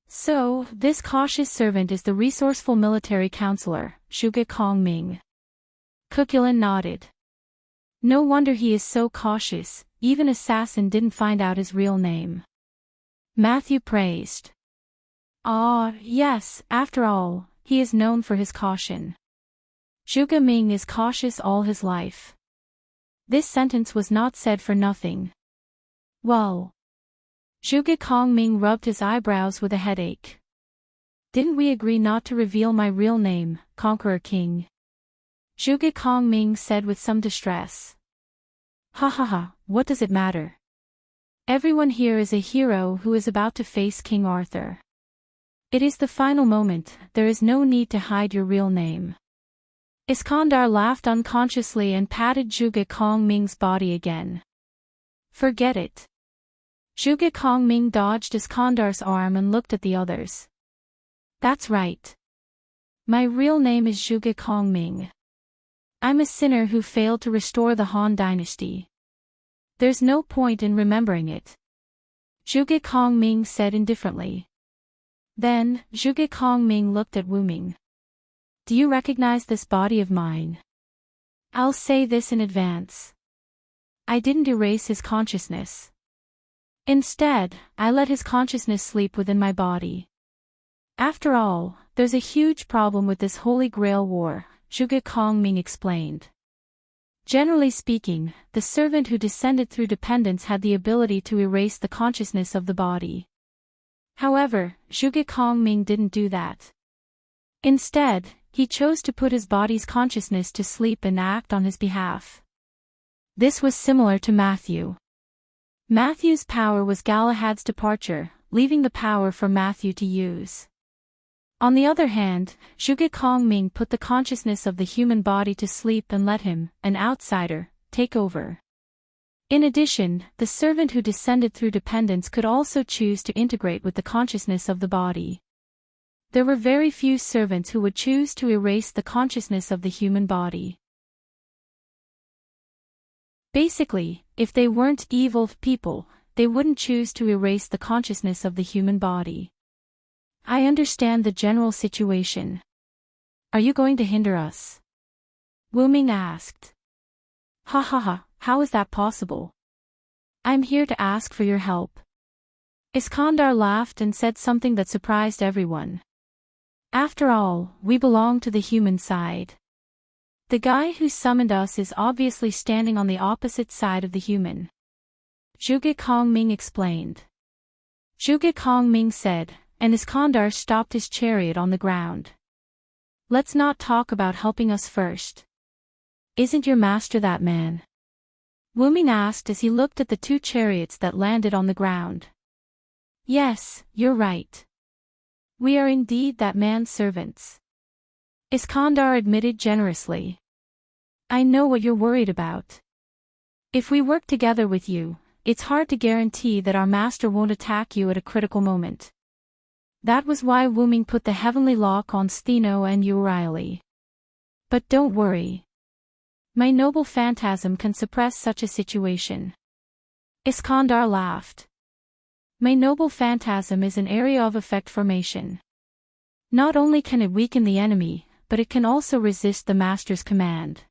So, this cautious servant is the resourceful military counselor, Zhuge Kong Ming. Cuchulainn nodded. No wonder he is so cautious, even Assassin didn't find out his real name. Matthew praised. Ah, yes, after all, he is known for his caution. Zhuge Ming is cautious all his life. This sentence was not said for nothing. Well. Zhuge Kong Ming rubbed his eyebrows with a headache. Didn't we agree not to reveal my real name, Conqueror King? Zhuge Kong Ming said with some distress. Ha ha ha, what does it matter? Everyone here is a hero who is about to face King Arthur. It is the final moment, there is no need to hide your real name. Iskandar laughed unconsciously and patted Zhuge Kong Ming's body again. Forget it. Zhuge Kong Ming dodged Iskandar's arm and looked at the others. That's right. My real name is Zhuge Kong Ming. I'm a sinner who failed to restore the Han dynasty. There's no point in remembering it. Zhuge Kong Ming said indifferently. Then, Zhuge Kong Ming looked at Wu Ming. Do you recognize this body of mine? I'll say this in advance. I didn't erase his consciousness. Instead, I let his consciousness sleep within my body. After all, there's a huge problem with this Holy Grail war, Zhuge Kong Ming explained. Generally speaking, the servant who descended through dependence had the ability to erase the consciousness of the body. However, Zhuge Kong Ming didn't do that. Instead, he chose to put his body's consciousness to sleep and act on his behalf. This was similar to Matthew. Matthew's power was Galahad's departure, leaving the power for Matthew to use. On the other hand, Zhuge Kong Ming put the consciousness of the human body to sleep and let him, an outsider, take over. In addition, the servant who descended through dependence could also choose to integrate with the consciousness of the body. There were very few servants who would choose to erase the consciousness of the human body. Basically, if they weren't evil people, they wouldn't choose to erase the consciousness of the human body. I understand the general situation. Are you going to hinder us? Wu Ming asked. Ha ha ha, how is that possible? I'm here to ask for your help. Iskandar laughed and said something that surprised everyone. After all, we belong to the human side. The guy who summoned us is obviously standing on the opposite side of the human. Zhuge Kong Ming explained. Zhuge Kong Ming said, and Iskandar stopped his chariot on the ground. Let's not talk about helping us first. Isn't your master that man? Wu Ming asked as he looked at the two chariots that landed on the ground. Yes, you're right. We are indeed that man's servants. Iskandar admitted generously. I know what you're worried about. If we work together with you, it's hard to guarantee that our master won't attack you at a critical moment. That was why Wu Ming put the heavenly lock on Stheno and Urieli. But don't worry. My noble phantasm can suppress such a situation. Iskandar laughed. My noble phantasm is an area of effect formation. Not only can it weaken the enemy, but it can also resist the master's command.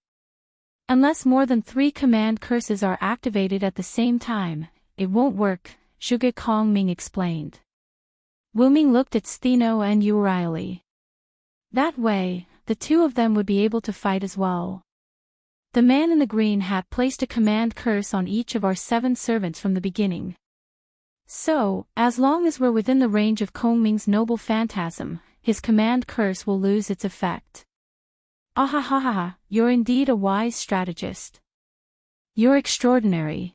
Unless more than 3 command curses are activated at the same time, it won't work, Zhuge Kongming explained. Wu Ming looked at Stheno and Urieli. That way, the two of them would be able to fight as well. The man in the green hat placed a command curse on each of our 7 servants from the beginning. So, as long as we're within the range of Kongming's noble phantasm, his command curse will lose its effect. Ahahaha, you're indeed a wise strategist. You're extraordinary.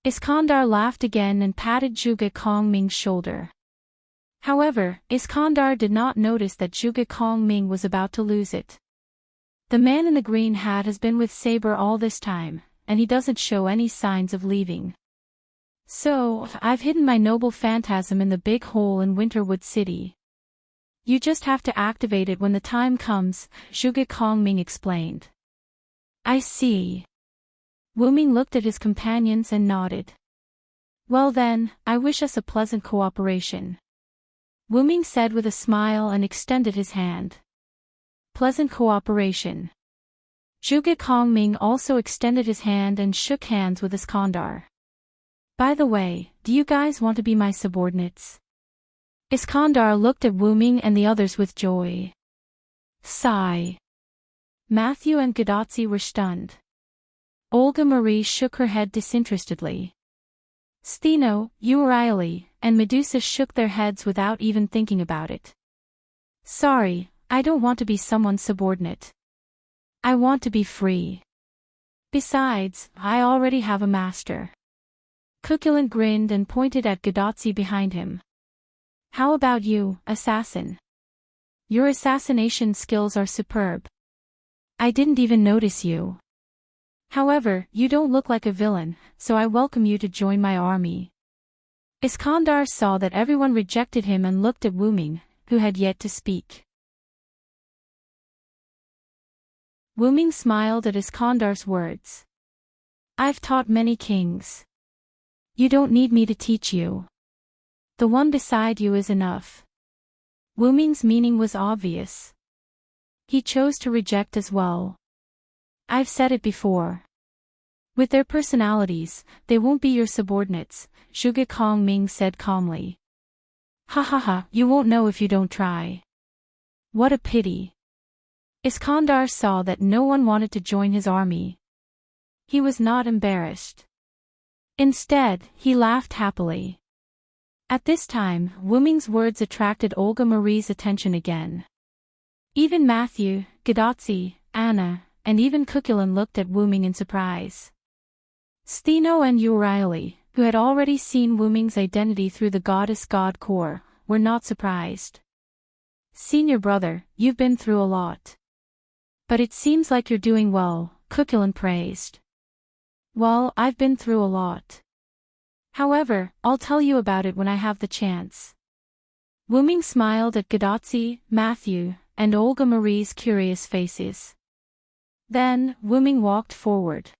Iskandar laughed again and patted Zhuge Kongming's shoulder. However, Iskandar did not notice that Zhuge Kongming was about to lose it. The man in the green hat has been with Saber all this time, and he doesn't show any signs of leaving. So, I've hidden my noble phantasm in the big hole in Winterwood City. You just have to activate it when the time comes, Zhuge Kongming explained. I see. Wu Ming looked at his companions and nodded. Well then, I wish us a pleasant cooperation. Wu Ming said with a smile and extended his hand. Pleasant cooperation. Zhuge Kongming also extended his hand and shook hands with Iskandar. By the way, do you guys want to be my subordinates? Iskandar looked at Wu Ming and the others with joy. Sigh. Matthew and Gadotzi were stunned. Olga Marie shook her head disinterestedly. Stheno, Urieli, and Medusa shook their heads without even thinking about it. Sorry, I don't want to be someone's subordinate. I want to be free. Besides, I already have a master. Cuculent grinned and pointed at Gadotzi behind him. How about you, assassin? Your assassination skills are superb. I didn't even notice you. However, you don't look like a villain, so I welcome you to join my army. Iskandar saw that everyone rejected him and looked at Wu Ming, who had yet to speak. Wu Ming smiled at Iskandar's words. I've taught many kings. You don't need me to teach you. The one beside you is enough. Wu Ming's meaning was obvious. He chose to reject as well. I've said it before. With their personalities, they won't be your subordinates, Zhuge Kongming said calmly. Ha ha ha, you won't know if you don't try. What a pity. Iskandar saw that no one wanted to join his army. He was not embarrassed. Instead, he laughed happily. At this time, Wu Ming's words attracted Olga Marie's attention again. Even Matthew, Gadotzi, Anna, and even Cuculin looked at Wu Ming in surprise. Stheno and Urieli, who had already seen Wu Ming's identity through the goddess god core, were not surprised. Senior brother, you've been through a lot. But it seems like you're doing well, Cuculin praised. Well, I've been through a lot. However, I'll tell you about it when I have the chance. Wu Ming smiled at Gadotzi, Matthew, and Olga Marie's curious faces. Then, Wu Ming walked forward.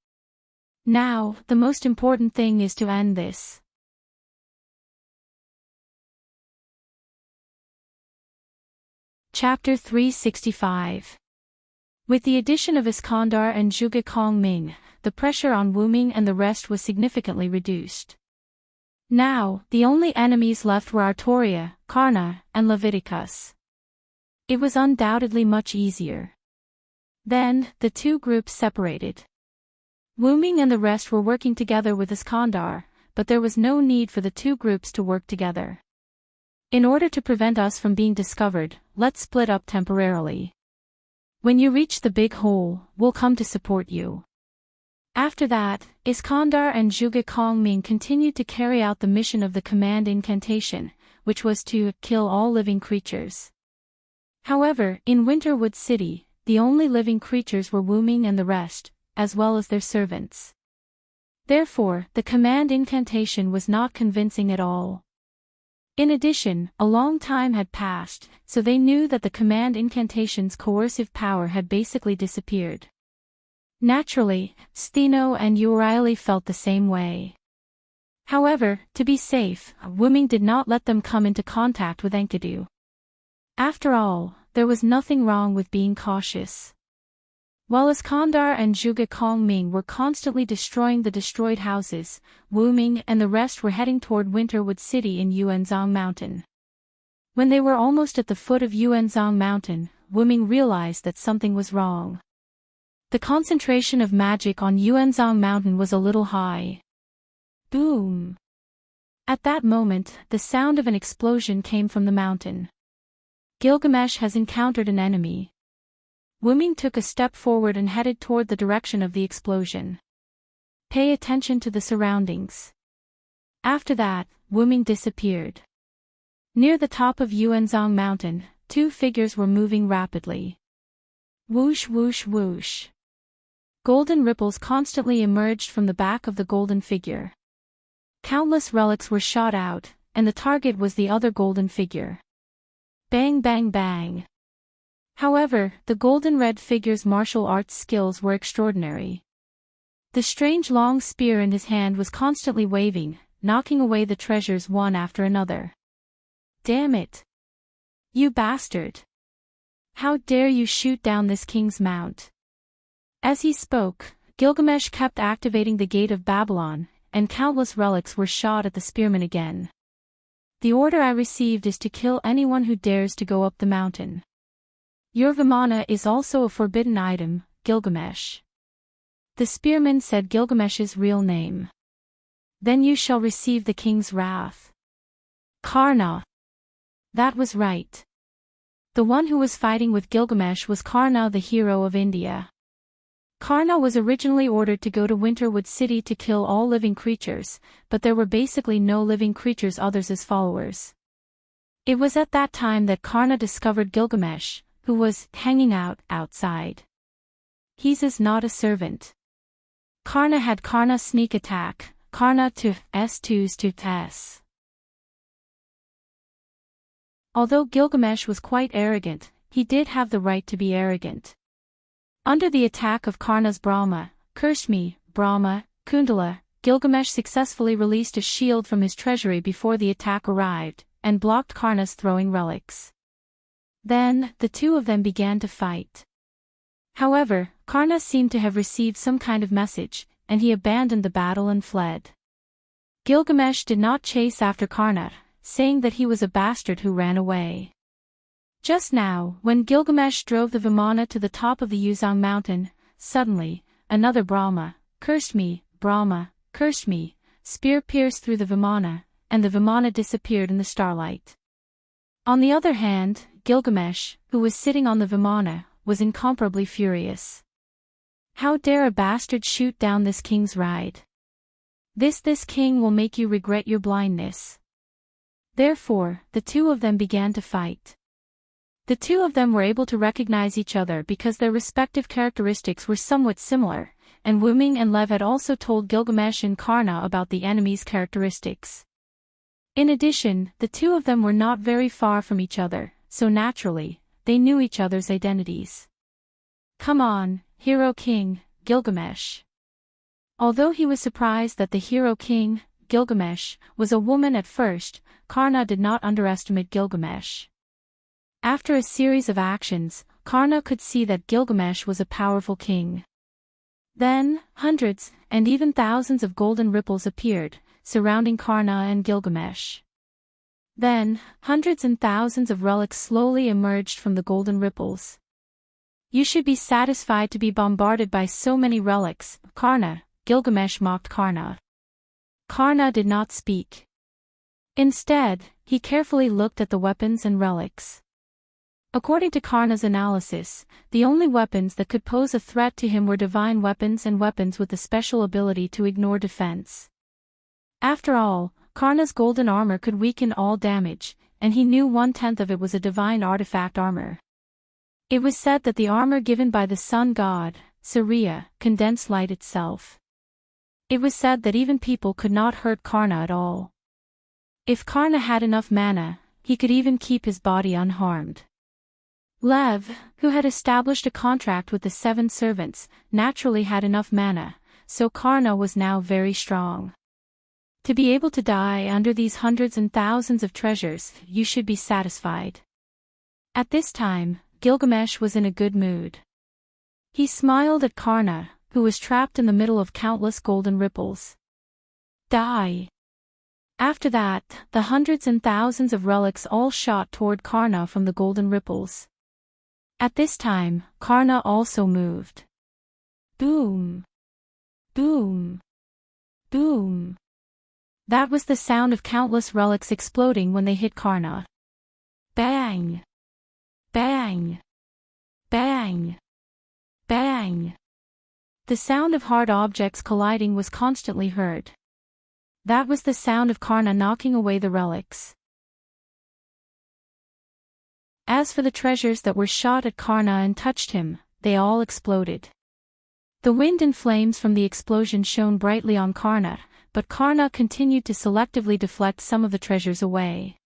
Now, the most important thing is to end this. Chapter 365. With the addition of Iskandar and Zhuge Kongming, the pressure on Wu Ming and the rest was significantly reduced. Now, the only enemies left were Artoria, Karna, and Leviticus. It was undoubtedly much easier. Then, the two groups separated. Wu Ming and the rest were working together with Iskandar, but there was no need for the two groups to work together. In order to prevent us from being discovered, let's split up temporarily. When you reach the big hole, we'll come to support you. After that, Iskandar and Zhuge Kongming continued to carry out the mission of the command incantation, which was to kill all living creatures. However, in Winterwood City, the only living creatures were Wu Ming and the rest, as well as their servants. Therefore, the command incantation was not convincing at all. In addition, a long time had passed, so they knew that the command incantation's coercive power had basically disappeared. Naturally, Stheno and Urieli felt the same way. However, to be safe, Wu Ming did not let them come into contact with Enkidu. After all, there was nothing wrong with being cautious. While Iskandar and Zhuge Kongming were constantly destroying the destroyed houses, Wu Ming and the rest were heading toward Winterwood City in Yuanzhong Mountain. When they were almost at the foot of Yuanzhong Mountain, Wu Ming realized that something was wrong. The concentration of magic on Yuanzhong Mountain was a little high. Boom! At that moment, the sound of an explosion came from the mountain. Gilgamesh has encountered an enemy. Wu Ming took a step forward and headed toward the direction of the explosion. Pay attention to the surroundings. After that, Wu Ming disappeared. Near the top of Yuanzhong Mountain, two figures were moving rapidly. Whoosh whoosh whoosh. Golden ripples constantly emerged from the back of the golden figure. Countless relics were shot out, and the target was the other golden figure. Bang bang bang. However, the golden red figure's martial arts skills were extraordinary. The strange long spear in his hand was constantly waving, knocking away the treasures one after another. Damn it! You bastard! How dare you shoot down this king's mount? As he spoke, Gilgamesh kept activating the gate of Babylon, and countless relics were shot at the spearman again. The order I received is to kill anyone who dares to go up the mountain. Your Vimana is also a forbidden item, Gilgamesh. The spearman said Gilgamesh's real name. Then you shall receive the king's wrath. Karna. That was right. The one who was fighting with Gilgamesh was Karna, the hero of India. Karna was originally ordered to go to Winterwood City to kill all living creatures, but there were basically no living creatures others as followers. It was at that time that Karna discovered Gilgamesh, who was hanging out outside. He's not a servant. Karna had Karna sneak attack, Karna to S2s to S. Although Gilgamesh was quite arrogant, he did have the right to be arrogant. Under the attack of Karna's Brahma, Kurshmi, Brahma, Kundala, Gilgamesh successfully released a shield from his treasury before the attack arrived, and blocked Karna's throwing relics. Then, the two of them began to fight. However, Karna seemed to have received some kind of message, and he abandoned the battle and fled. Gilgamesh did not chase after Karna, saying that he was a bastard who ran away. Just now, when Gilgamesh drove the Vimana to the top of the Yuanzhong Mountain, suddenly, another Brahma, cursed me, Brahma, cursed me, spear pierced through the Vimana, and the Vimana disappeared in the starlight. On the other hand, Gilgamesh, who was sitting on the Vimana, was incomparably furious. How dare a bastard shoot down this king's ride? This king will make you regret your blindness. Therefore, the two of them began to fight. The two of them were able to recognize each other because their respective characteristics were somewhat similar, and Wu Ming and Lev had also told Gilgamesh and Karna about the enemy's characteristics. In addition, the two of them were not very far from each other, so naturally, they knew each other's identities. Come on, Hero King, Gilgamesh. Although he was surprised that the Hero King, Gilgamesh, was a woman at first, Karna did not underestimate Gilgamesh. After a series of actions, Karna could see that Gilgamesh was a powerful king. Then, hundreds, and even thousands of golden ripples appeared, surrounding Karna and Gilgamesh. Then, hundreds and thousands of relics slowly emerged from the golden ripples. You should be satisfied to be bombarded by so many relics, Karna, Gilgamesh mocked Karna. Karna did not speak. Instead, he carefully looked at the weapons and relics. According to Karna's analysis, the only weapons that could pose a threat to him were divine weapons and weapons with the special ability to ignore defense. After all, Karna's golden armor could weaken all damage, and he knew 1/10 of it was a divine artifact armor. It was said that the armor given by the sun god, Surya, condensed light itself. It was said that even people could not hurt Karna at all. If Karna had enough mana, he could even keep his body unharmed. Lev, who had established a contract with the 7 servants, naturally had enough mana, so Karna was now very strong. To be able to die under these hundreds and thousands of treasures, you should be satisfied. At this time, Gilgamesh was in a good mood. He smiled at Karna, who was trapped in the middle of countless golden ripples. Die! After that, the hundreds and thousands of relics all shot toward Karna from the golden ripples. At this time, Karna also moved. Boom! Boom! Boom! That was the sound of countless relics exploding when they hit Karna. Bang! Bang! Bang! Bang! The sound of hard objects colliding was constantly heard. That was the sound of Karna knocking away the relics. As for the treasures that were shot at Karna and touched him, they all exploded. The wind and flames from the explosion shone brightly on Karna, but Karna continued to selectively deflect some of the treasures away.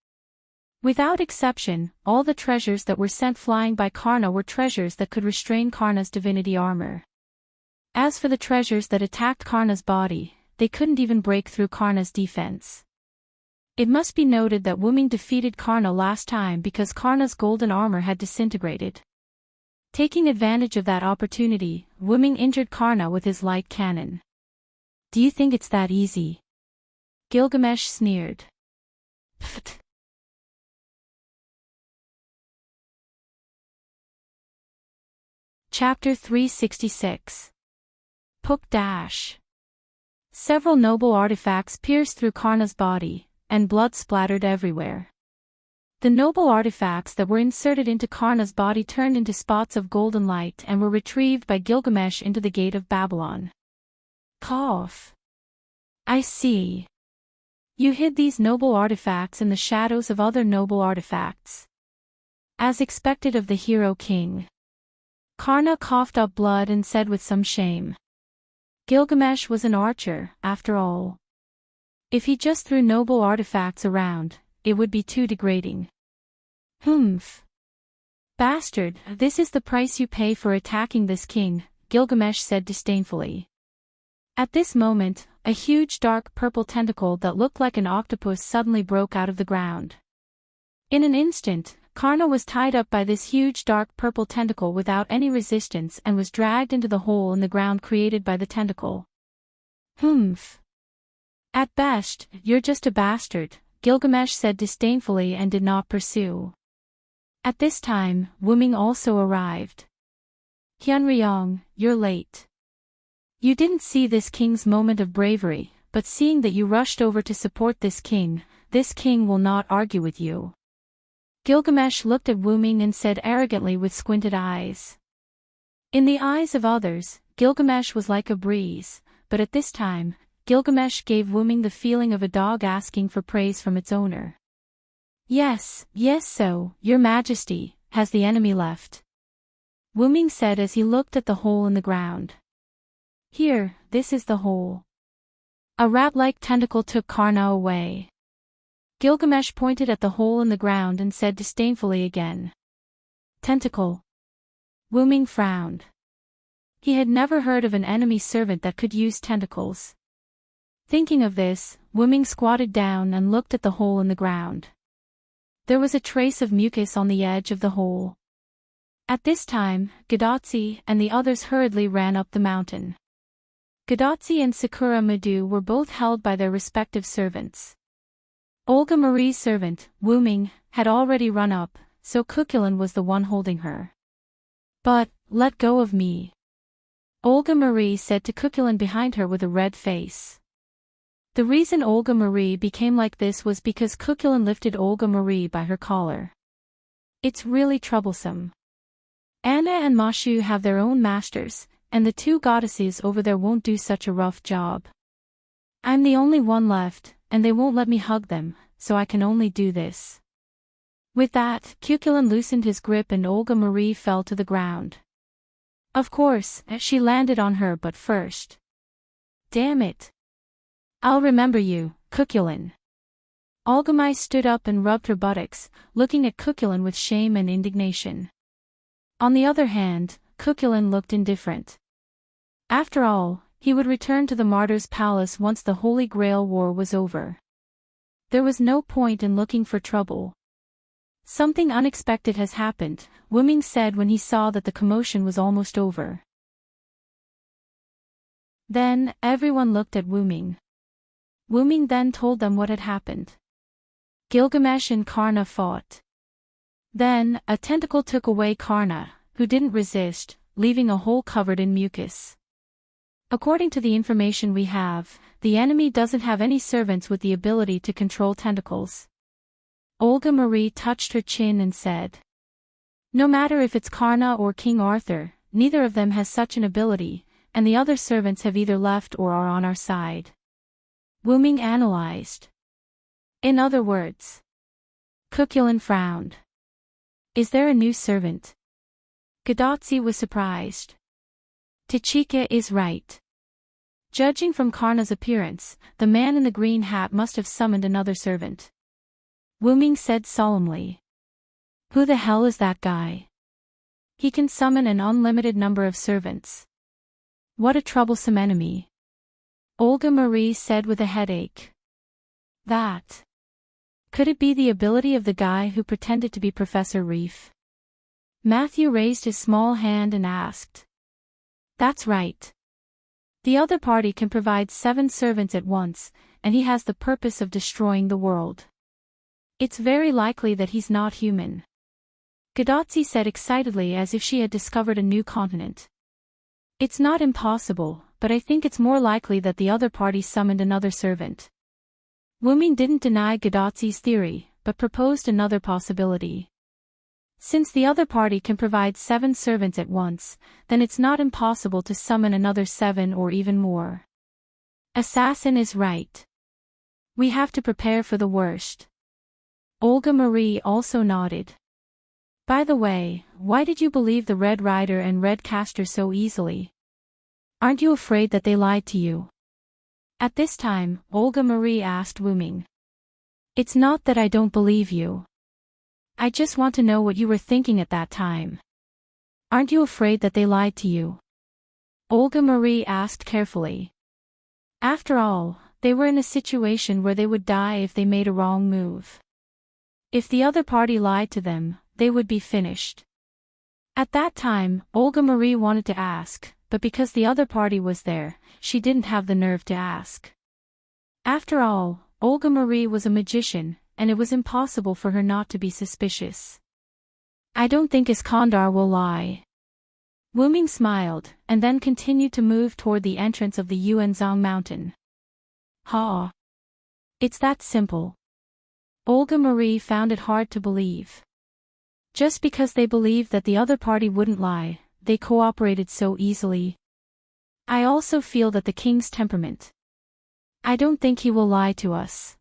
Without exception, all the treasures that were sent flying by Karna were treasures that could restrain Karna's divinity armor. As for the treasures that attacked Karna's body, they couldn't even break through Karna's defense. It must be noted that Wuming defeated Karna last time because Karna's golden armor had disintegrated. Taking advantage of that opportunity, Wuming injured Karna with his light cannon. Do you think it's that easy? Gilgamesh sneered. Pfft. Chapter 366. Puk Dash. Several noble artifacts pierced through Karna's body, and blood splattered everywhere. The noble artifacts that were inserted into Karna's body turned into spots of golden light and were retrieved by Gilgamesh into the gate of Babylon. Cough. I see. You hid these noble artifacts in the shadows of other noble artifacts. As expected of the hero king. Karna coughed up blood and said with some shame. Gilgamesh was an archer, after all. If he just threw noble artifacts around, it would be too degrading. Humph. Bastard, this is the price you pay for attacking this king, Gilgamesh said disdainfully. At this moment, a huge dark purple tentacle that looked like an octopus suddenly broke out of the ground. In an instant, Karna was tied up by this huge dark purple tentacle without any resistance and was dragged into the hole in the ground created by the tentacle. Humph. At best, you're just a bastard, Gilgamesh said disdainfully and did not pursue. At this time, Wuming also arrived. Hyunryong, you're late. You didn't see this king's moment of bravery, but seeing that you rushed over to support this king will not argue with you. Gilgamesh looked at Wuming and said arrogantly with squinted eyes. In the eyes of others, Gilgamesh was like a breeze, but at this time, Gilgamesh gave Wuming the feeling of a dog asking for praise from its owner. Yes, so, your majesty, has the enemy left? Wuming said as he looked at the hole in the ground. Here, this is the hole. A rat-like tentacle took Karna away. Gilgamesh pointed at the hole in the ground and said disdainfully again. Tentacle. Wuming frowned. He had never heard of an enemy servant that could use tentacles. Thinking of this, Wuming squatted down and looked at the hole in the ground. There was a trace of mucus on the edge of the hole. At this time, Gadotsi and the others hurriedly ran up the mountain. Gadotsi and Sakura Madu were both held by their respective servants. Olga Marie's servant, Wuming, had already run up, so Cuchulain was the one holding her. But, let go of me. Olga Marie said to Cuchulain behind her with a red face. The reason Olga Marie became like this was because Cuchulain lifted Olga Marie by her collar. It's really troublesome. Anna and Mashu have their own masters, and the two goddesses over there won't do such a rough job. I'm the only one left, and they won't let me hug them, so I can only do this. With that, Cuchulain loosened his grip and Olga Marie fell to the ground. Of course, she landed on her but first. Damn it. I'll remember you, Cuchulain. Olgamai stood up and rubbed her buttocks, looking at Cuchulain with shame and indignation. On the other hand, Cuchulain looked indifferent. After all, he would return to the Martyr's Palace once the Holy Grail War was over. There was no point in looking for trouble. Something unexpected has happened, Wuming said when he saw that the commotion was almost over. Then, everyone looked at Wuming. Wuming then told them what had happened. Gilgamesh and Karna fought. Then, a tentacle took away Karna, who didn't resist, leaving a hole covered in mucus. According to the information we have, the enemy doesn't have any servants with the ability to control tentacles. Olga Marie touched her chin and said, no matter if it's Karna or King Arthur, neither of them has such an ability, and the other servants have either left or are on our side. Wuming analyzed. In other words. Cuchulain frowned. Is there a new servant? Gadotsi was surprised. Tachika is right. Judging from Karna's appearance, the man in the green hat must have summoned another servant. Wuming said solemnly. Who the hell is that guy? He can summon an unlimited number of servants. What a troublesome enemy. Olga Marie said with a headache. That. Could it be the ability of the guy who pretended to be Professor Reef? Matthew raised his small hand and asked. That's right. The other party can provide 7 servants at once, and he has the purpose of destroying the world. It's very likely that he's not human. Gadotsi said excitedly as if she had discovered a new continent. It's not impossible, but I think it's more likely that the other party summoned another servant. Wuming didn't deny Gadotsi's theory, but proposed another possibility. Since the other party can provide 7 servants at once, then it's not impossible to summon another 7 or even more. Assassin is right. We have to prepare for the worst. Olga Marie also nodded. By the way, why did you believe the Red Rider and Red Caster so easily? Aren't you afraid that they lied to you? At this time, Olga Marie asked Wuming. It's not that I don't believe you. I just want to know what you were thinking at that time. Aren't you afraid that they lied to you? Olga Marie asked carefully. After all, they were in a situation where they would die if they made a wrong move. If the other party lied to them, they would be finished. At that time, Olga Marie wanted to ask, but because the other party was there, she didn't have the nerve to ask. After all, Olga Marie was a magician, and it was impossible for her not to be suspicious. I don't think Iskandar will lie. Wuming smiled, and then continued to move toward the entrance of the Yuanzhang mountain. Ha! It's that simple. Olga Marie found it hard to believe. Just because they believed that the other party wouldn't lie, they cooperated so easily. I also feel that the king's temperament. I don't think he will lie to us.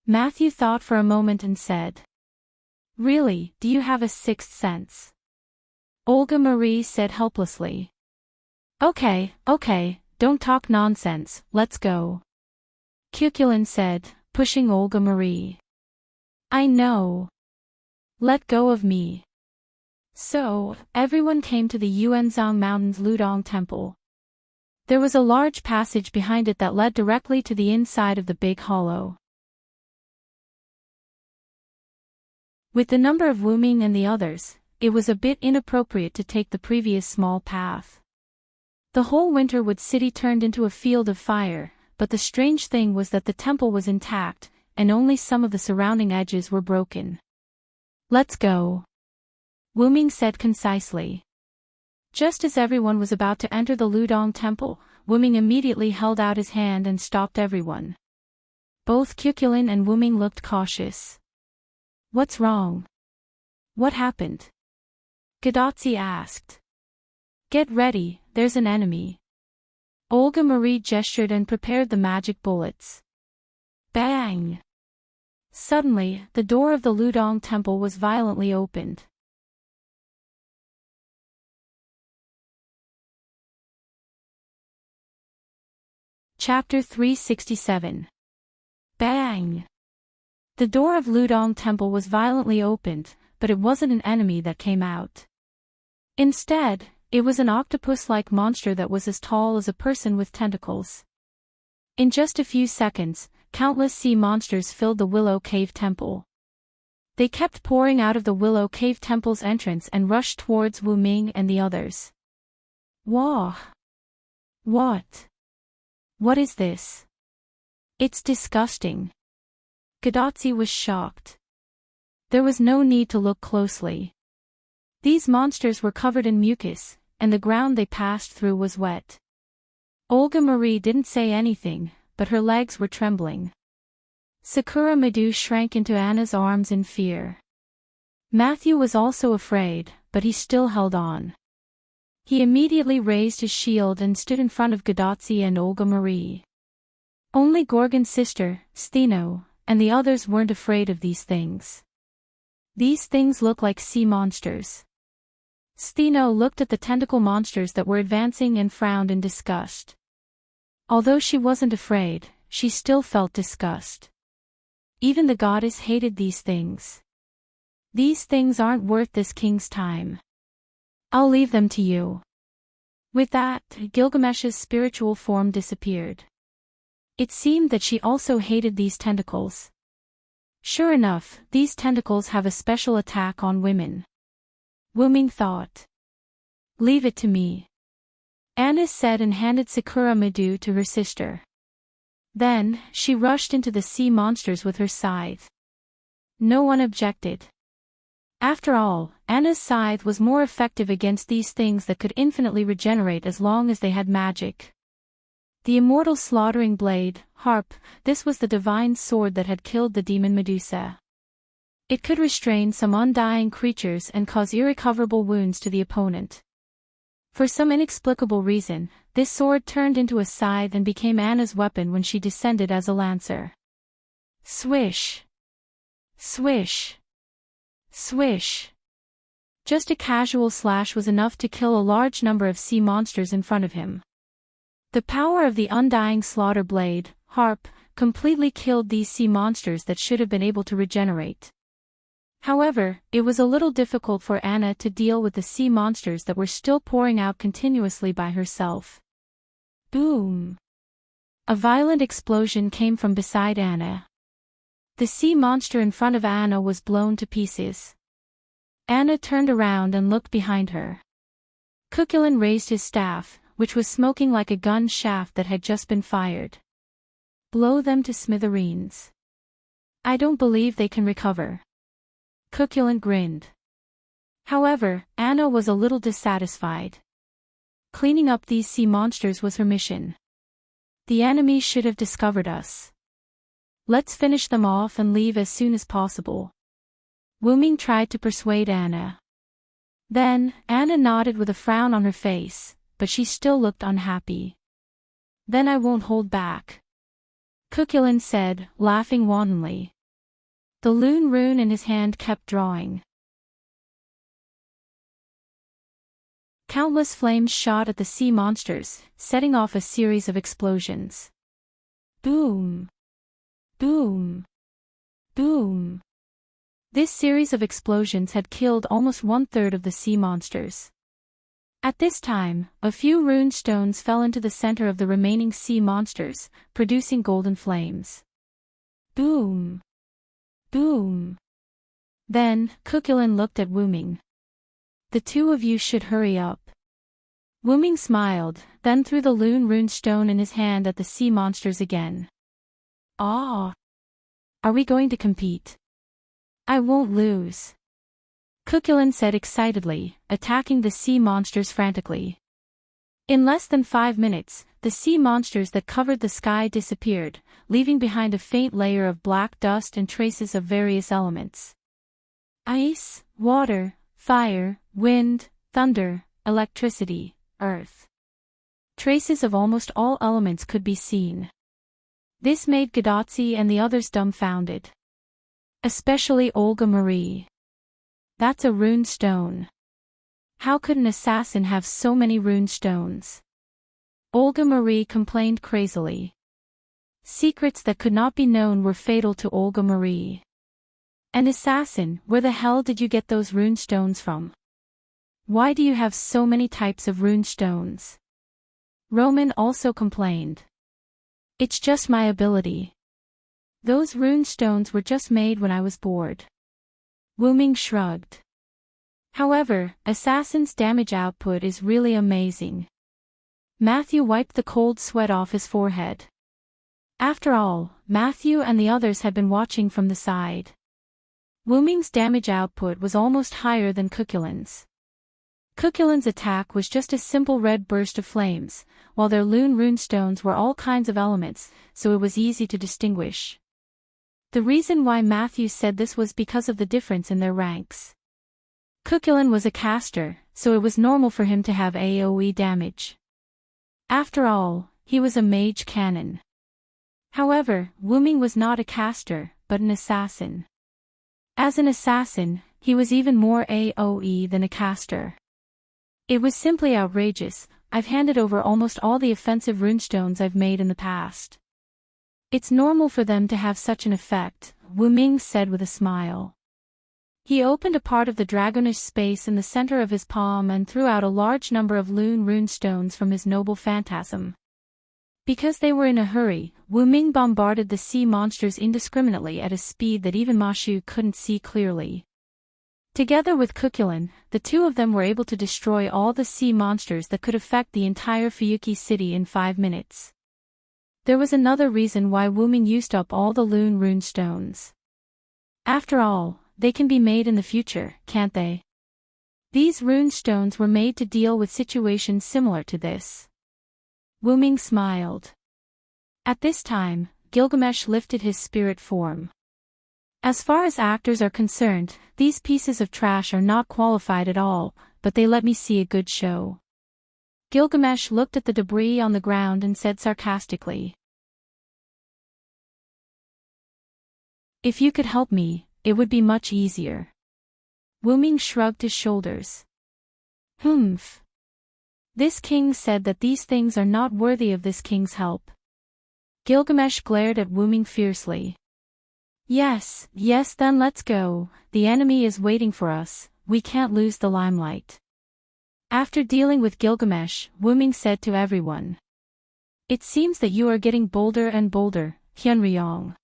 Matthew thought for a moment and said. Really, do you have a sixth sense? Olga Marie said helplessly. Okay, don't talk nonsense, let's go. Cuchulain said, pushing Olga Marie. I know. Let go of me. So, everyone came to the Yuanzhang Mountain's Ludong Temple. There was a large passage behind it that led directly to the inside of the big hollow. With the number of Wuming and the others, it was a bit inappropriate to take the previous small path. The whole Winterwood city turned into a field of fire, but the strange thing was that the temple was intact, and only some of the surrounding edges were broken. Let's go. Wuming said concisely. Just as everyone was about to enter the Ludong temple, Wuming immediately held out his hand and stopped everyone. Both Cuchulain and Wuming looked cautious. What's wrong? What happened? Gadotsi asked. Get ready, there's an enemy. Olga Marie gestured and prepared the magic bullets. Bang! Suddenly, the door of the Ludong temple was violently opened. Chapter 367. Bang! The door of Ludong temple was violently opened, but it wasn't an enemy that came out. Instead, it was an octopus-like monster that was as tall as a person with tentacles. In just a few seconds, countless sea monsters filled the Willow Cave Temple. They kept pouring out of the Willow Cave Temple's entrance and rushed towards Wu Ming and the others. Whoa! What? What is this? It's disgusting. Gadotsi was shocked. There was no need to look closely. These monsters were covered in mucus, and the ground they passed through was wet. Olga Marie didn't say anything, but her legs were trembling. Sakura Madu shrank into Anna's arms in fear. Matthew was also afraid, but he still held on. He immediately raised his shield and stood in front of Gadotsi and Olga Marie. Only Gorgon's sister, Stheno, and the others weren't afraid of these things. These things look like sea monsters. Stheno looked at the tentacle monsters that were advancing and frowned in disgust. Although she wasn't afraid, she still felt disgust. Even the goddess hated these things. These things aren't worth this king's time. I'll leave them to you. With that, Gilgamesh's spiritual form disappeared. It seemed that she also hated these tentacles. Sure enough, these tentacles have a special attack on women. Wu Ming thought. Leave it to me. Anna said and handed Sakura Madu to her sister. Then, she rushed into the sea monsters with her scythe. No one objected. After all, Anna's scythe was more effective against these things that could infinitely regenerate as long as they had magic. The immortal slaughtering blade, Harp, this was the divine sword that had killed the demon Medusa. It could restrain some undying creatures and cause irrecoverable wounds to the opponent. For some inexplicable reason, this sword turned into a scythe and became Anna's weapon when she descended as a lancer. Swish! Swish! Swish! Just a casual slash was enough to kill a large number of sea monsters in front of him. The power of the undying slaughter blade, Harp, completely killed these sea monsters that should have been able to regenerate. However, it was a little difficult for Anna to deal with the sea monsters that were still pouring out continuously by herself. Boom! A violent explosion came from beside Anna. The sea monster in front of Anna was blown to pieces. Anna turned around and looked behind her. Cuchulainn raised his staff, which was smoking like a gun shaft that had just been fired. Blow them to smithereens. I don't believe they can recover. Cuchulainn grinned. However, Anna was a little dissatisfied. Cleaning up these sea monsters was her mission. The enemy should have discovered us. Let's finish them off and leave as soon as possible. Wu Ming tried to persuade Anna. Then, Anna nodded with a frown on her face, but she still looked unhappy. Then I won't hold back. Cuchulainn said, laughing wantonly. The Lune rune in his hand kept drawing. Countless flames shot at the sea monsters, setting off a series of explosions. Boom! Boom! Boom! This series of explosions had killed almost 1/3 of the sea monsters. At this time, a few rune stones fell into the center of the remaining sea monsters, producing golden flames. Boom! Boom! Then, Cuchulainn looked at Wu Ming. The two of you should hurry up. Wu Ming smiled, then threw the Lune rune stone in his hand at the sea monsters again. Ah! Are we going to compete? I won't lose. Cuchulainn said excitedly, attacking the sea monsters frantically. In less than 5 minutes, the sea monsters that covered the sky disappeared, leaving behind a faint layer of black dust and traces of various elements. Ice, water, fire, wind, thunder, electricity, earth. Traces of almost all elements could be seen. This made Gadotsi and the others dumbfounded. Especially Olga Marie. That's a rune stone. How could an assassin have so many rune stones? Olga Marie complained crazily. Secrets that could not be known were fatal to Olga Marie. An assassin, where the hell did you get those rune stones from? Why do you have so many types of rune stones? Roman also complained. It's just my ability. Those rune stones were just made when I was bored. Wu Ming shrugged. However, assassin's damage output is really amazing. Matthew wiped the cold sweat off his forehead. After all, Matthew and the others had been watching from the side. Wu Ming's damage output was almost higher than Cuculin's. Cuculin's attack was just a simple red burst of flames, while their rune stones were all kinds of elements, so it was easy to distinguish. The reason why Matthew said this was because of the difference in their ranks. Cuculin was a caster, so it was normal for him to have AoE damage. After all, he was a mage cannon. However, Wu Ming was not a caster, but an assassin. As an assassin, he was even more AoE than a caster. It was simply outrageous. I've handed over almost all the offensive runestones I've made in the past. It's normal for them to have such an effect, Wu Ming said with a smile. He opened a part of the dragonish space in the center of his palm and threw out a large number of runestones from his noble phantasm. Because they were in a hurry, Wu Ming bombarded the sea monsters indiscriminately at a speed that even Ma Shu couldn't see clearly. Together with Cuculin, the two of them were able to destroy all the sea monsters that could affect the entire Fuyuki city in 5 minutes. There was another reason why Wu Ming used up all the runestones. After all, they can be made in the future, can't they? These runestones were made to deal with situations similar to this. Wu Ming smiled. At this time, Gilgamesh lifted his spirit form. As far as actors are concerned, these pieces of trash are not qualified at all, but they let me see a good show. Gilgamesh looked at the debris on the ground and said sarcastically. If you could help me, it would be much easier. Wu Ming shrugged his shoulders. Humph. This king said that these things are not worthy of this king's help. Gilgamesh glared at Wu Ming fiercely. Yes, then let's go, the enemy is waiting for us, we can't lose the limelight. After dealing with Gilgamesh, Wu Ming said to everyone. It seems that you are getting bolder and bolder, Hyunryong.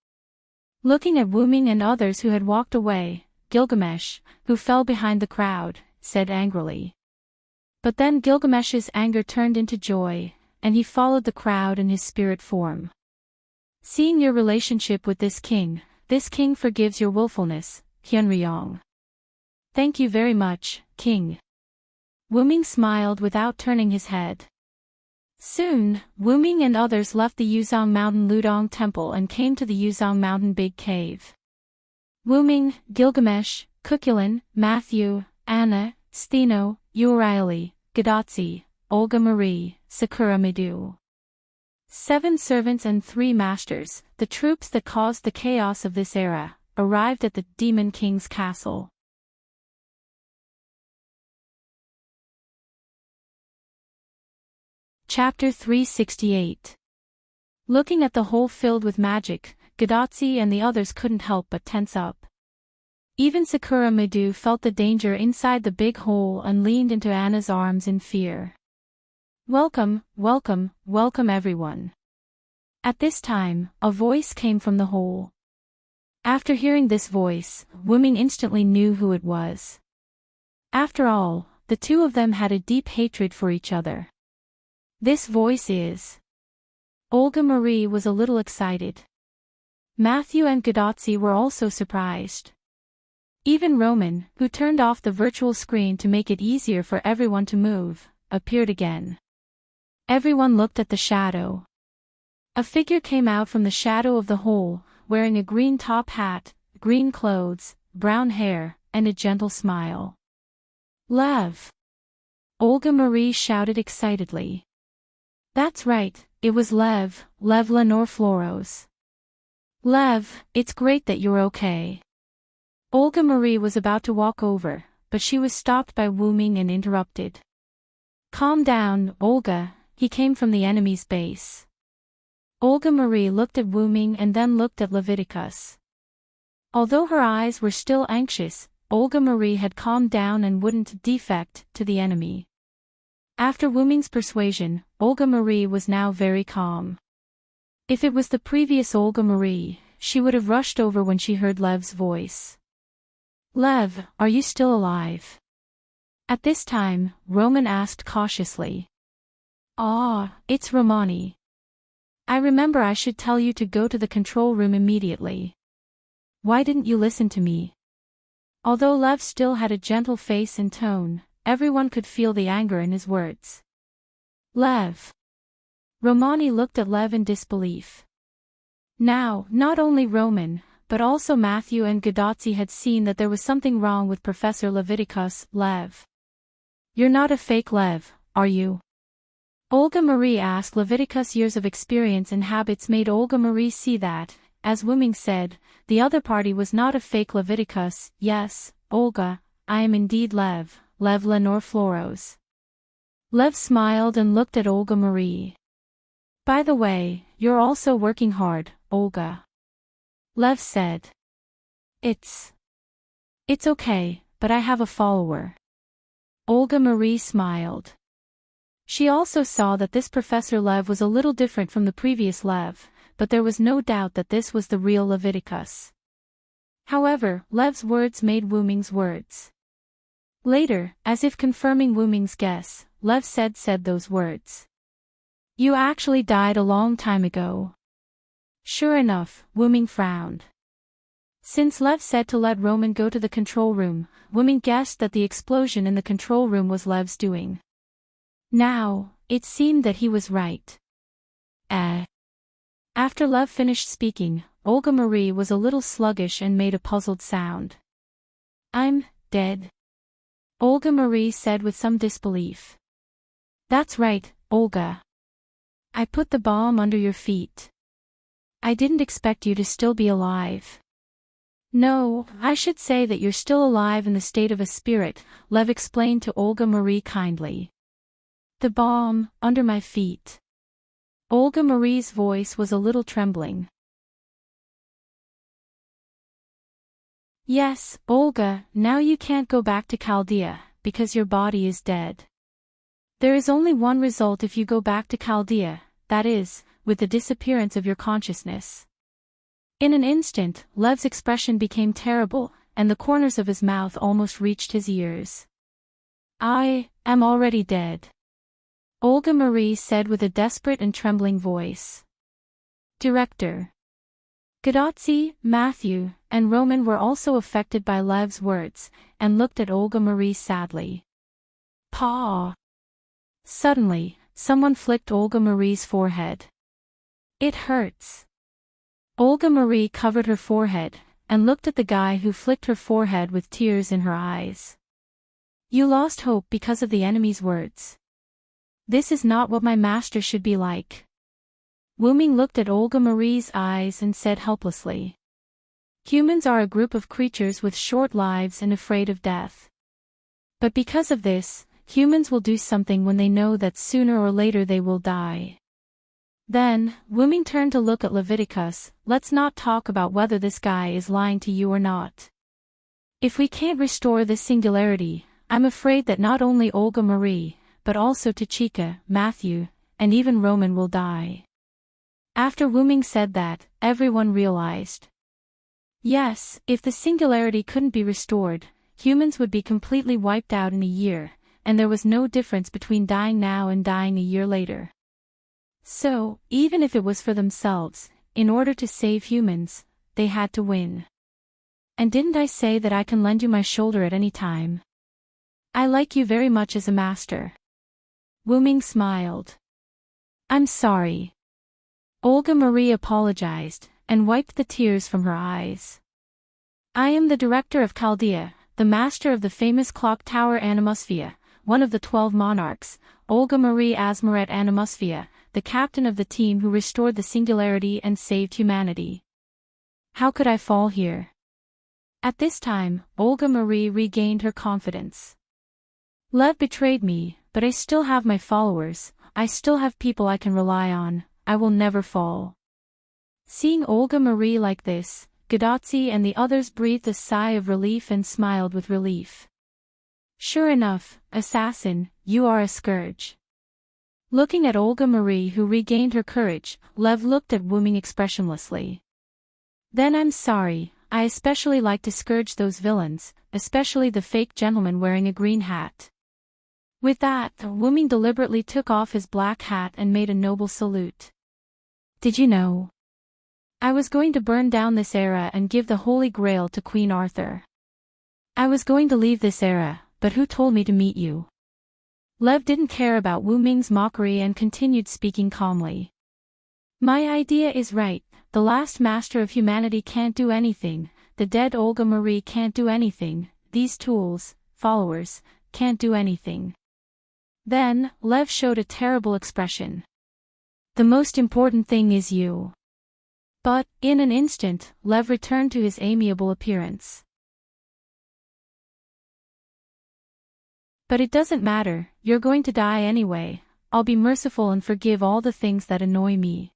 Looking at Wu Ming and others who had walked away, Gilgamesh, who fell behind the crowd, said angrily. But then Gilgamesh's anger turned into joy, and he followed the crowd in his spirit form. Seeing your relationship with this king forgives your willfulness, Hyunryong. Thank you very much, king. Wu Ming smiled without turning his head. Soon, Wu Ming and others left the Yuzhong Mountain Ludong Temple and came to the Yuzhong Mountain Big Cave. Wu Ming, Gilgamesh, Cuculin, Matthew, Anna, Steno, Urieli, Gadotsi, Olga Marie, Sakura Midu. 7 servants and 3 masters, the troops that caused the chaos of this era, arrived at the Demon King's castle. Chapter 368. Looking at the hole filled with magic, Gadotsi and the others couldn't help but tense up. Even Sakura Midu felt the danger inside the big hole and leaned into Anna's arms in fear. Welcome, welcome, welcome everyone. At this time, a voice came from the hole. After hearing this voice, Wu Ming instantly knew who it was. After all, the two of them had a deep hatred for each other. This voice is... Olga Marie was a little excited. Matthew and Gadotsi were also surprised. Even Roman, who turned off the virtual screen to make it easier for everyone to move, appeared again. Everyone looked at the shadow. A figure came out from the shadow of the hole, wearing a green top hat, green clothes, brown hair, and a gentle smile. Lev! Olga Marie shouted excitedly. That's right, it was Lev, Lev Lenore Floros. Lev, it's great that you're okay. Olga Marie was about to walk over, but she was stopped by Wu Ming and interrupted. Calm down, Olga, he came from the enemy's base. Olga Marie looked at Wu Ming and then looked at Leviticus. Although her eyes were still anxious, Olga Marie had calmed down and wouldn't defect to the enemy. After Wu Ming's persuasion, Olga Marie was now very calm. If it was the previous Olga Marie, she would have rushed over when she heard Lev's voice. Lev, are you still alive? At this time, Roman asked cautiously. Ah, it's Romani. I remember I should tell you to go to the control room immediately. Why didn't you listen to me? Although Lev still had a gentle face and tone, everyone could feel the anger in his words. Lev. Romani looked at Lev in disbelief. Now, not only Roman, but also Matthew and Gadotsi had seen that there was something wrong with Professor Leviticus. Lev. You're not a fake Lev, are you? Olga Marie asked. Leviticus' years of experience and habits made Olga Marie see that, as Wu Ming said, the other party was not a fake Leviticus. Yes, Olga, I am indeed Lev, Lev Lenore Floros. Lev smiled and looked at Olga Marie. By the way, you're also working hard, Olga. Lev said. It's okay, but I have a follower. Olga Marie smiled. She also saw that this Professor Lev was a little different from the previous Lev, but there was no doubt that this was the real Leviticus. However, Lev's words made Wu Ming's words. Later, as if confirming Wu Ming's guess, Lev said those words. You actually died a long time ago. Sure enough, Wu Ming frowned. Since Lev said to let Roman go to the control room, Wu Ming guessed that the explosion in the control room was Lev's doing. Now, it seemed that he was right. After Lev finished speaking, Olga Marie was a little sluggish and made a puzzled sound. I'm dead. Olga Marie said with some disbelief. That's right, Olga. I put the bomb under your feet. I didn't expect you to still be alive. No, I should say that you're still alive in the state of a spirit, Lev explained to Olga Marie kindly. The bomb, under my feet. Olga Marie's voice was a little trembling. Yes, Olga, now you can't go back to Chaldea, because your body is dead. There is only one result if you go back to Chaldea, that is, with the disappearance of your consciousness. In an instant, Lev's expression became terrible, and the corners of his mouth almost reached his ears. I am already dead. Olga Marie said with a desperate and trembling voice. Director. Gadotsi, Matthew, and Roman were also affected by Lev's words, and looked at Olga Marie sadly. Pa! Suddenly, someone flicked Olga Marie's forehead. It hurts. Olga Marie covered her forehead, and looked at the guy who flicked her forehead with tears in her eyes. You lost hope because of the enemy's words. This is not what my master should be like. Wu Ming looked at Olga Marie's eyes and said helplessly. Humans are a group of creatures with short lives and afraid of death. But because of this, humans will do something when they know that sooner or later they will die. Then, Wu Ming turned to look at Leviticus. Let's not talk about whether this guy is lying to you or not. If we can't restore this singularity, I'm afraid that not only Olga Marie, but also Tachika, Matthew, and even Roman will die. After Wu Ming said that, everyone realized. Yes, if the singularity couldn't be restored, humans would be completely wiped out in a year, and there was no difference between dying now and dying a year later. So, even if it was for themselves, in order to save humans, they had to win. And didn't I say that I can lend you my shoulder at any time? I like you very much as a master. Wu Ming smiled. I'm sorry. Olga Marie apologized, and wiped the tears from her eyes. I am the director of Chaldea, the master of the famous clock tower Animosphia, one of the 12 monarchs, Olga Marie Asmaret Animosphia, the captain of the team who restored the singularity and saved humanity. How could I fall here? At this time, Olga Marie regained her confidence. Lev betrayed me, but I still have my followers, I still have people I can rely on, I will never fall. Seeing Olga Marie like this, Gadotsi and the others breathed a sigh of relief and smiled with relief. Sure enough, assassin, you are a scourge. Looking at Olga Marie who regained her courage, Lev looked at Wu Ming expressionlessly. Then I'm sorry, I especially like to scourge those villains, especially the fake gentleman wearing a green hat. With that, Wu Ming deliberately took off his black hat and made a noble salute. Did you know? I was going to burn down this era and give the Holy Grail to Queen Arthur. I was going to leave this era, but who told me to meet you? Lev didn't care about Wu Ming's mockery and continued speaking calmly. My idea is right, the last master of humanity can't do anything, the dead Olga Marie can't do anything, these tools, followers, can't do anything. Then, Lev showed a terrible expression. The most important thing is you. But, in an instant, Lev returned to his amiable appearance. But it doesn't matter, you're going to die anyway, I'll be merciful and forgive all the things that annoy me.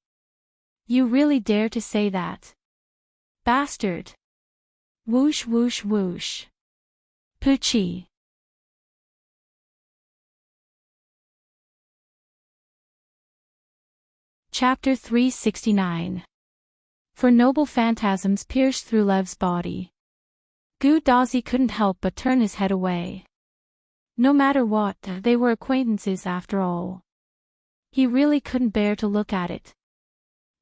You really dare to say that? Bastard! Whoosh whoosh whoosh. Poochie. Chapter 369. For noble phantasms pierced through Lev's body. Gu Dazi couldn't help but turn his head away. No matter what, they were acquaintances after all. He really couldn't bear to look at it.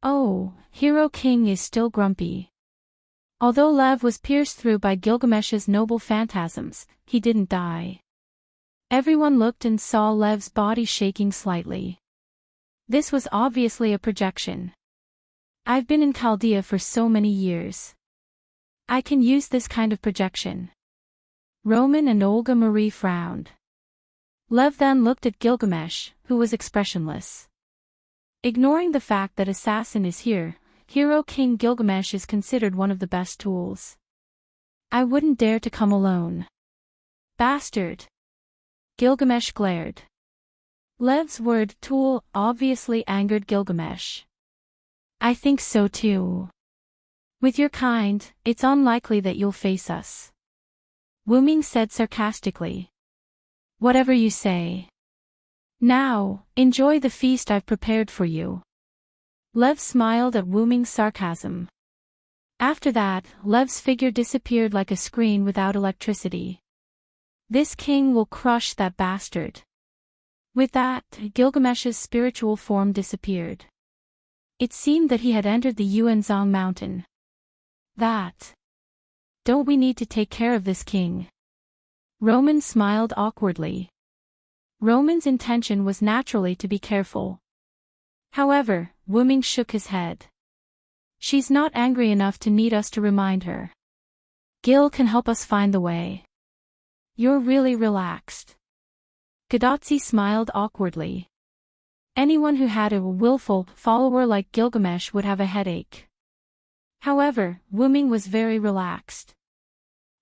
Oh, Hero King is still grumpy. Although Lev was pierced through by Gilgamesh's noble phantasms, he didn't die. Everyone looked and saw Lev's body shaking slightly. This was obviously a projection. I've been in Chaldea for so many years. I can use this kind of projection. Roman and Olga Marie frowned. Lev then looked at Gilgamesh, who was expressionless. Ignoring the fact that Assassin is here, Hero King Gilgamesh is considered one of the best tools. I wouldn't dare to come alone. Bastard! Gilgamesh glared. Lev's word tool obviously angered Gilgamesh. I think so too. With your kind, it's unlikely that you'll face us. Wu Ming said sarcastically. Whatever you say. Now, enjoy the feast I've prepared for you. Lev smiled at Wu Ming's sarcasm. After that, Lev's figure disappeared like a screen without electricity. This king will crush that bastard. With that, Gilgamesh's spiritual form disappeared. It seemed that he had entered the Yuanzhong mountain. That. Don't we need to take care of this king? Roman smiled awkwardly. Roman's intention was naturally to be careful. However, Wu Ming shook his head. She's not angry enough to need us to remind her. Gil can help us find the way. You're really relaxed. Gadotsi smiled awkwardly. Anyone who had a willful follower like Gilgamesh would have a headache. However, Wu Ming was very relaxed.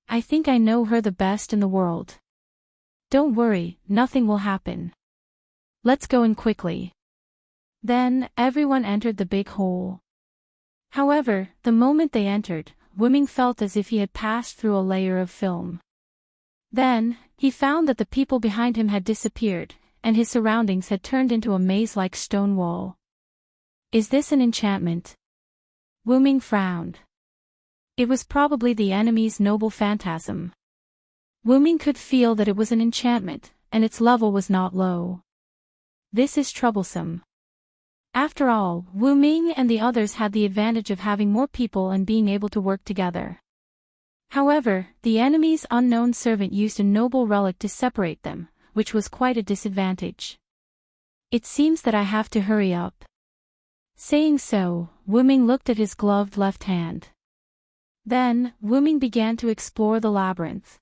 I think I know her the best in the world. Don't worry, nothing will happen. Let's go in quickly. Then, everyone entered the big hole. However, the moment they entered, Wu Ming felt as if he had passed through a layer of film. Then, he found that the people behind him had disappeared, and his surroundings had turned into a maze-like stone wall. Is this an enchantment? Wu Ming frowned. It was probably the enemy's noble phantasm. Wu Ming could feel that it was an enchantment, and its level was not low. This is troublesome. After all, Wu Ming and the others had the advantage of having more people and being able to work together. However, the enemy's unknown servant used a noble relic to separate them, which was quite a disadvantage. It seems that I have to hurry up. Saying so, Wu Ming looked at his gloved left hand. Then, Wu Ming began to explore the labyrinth.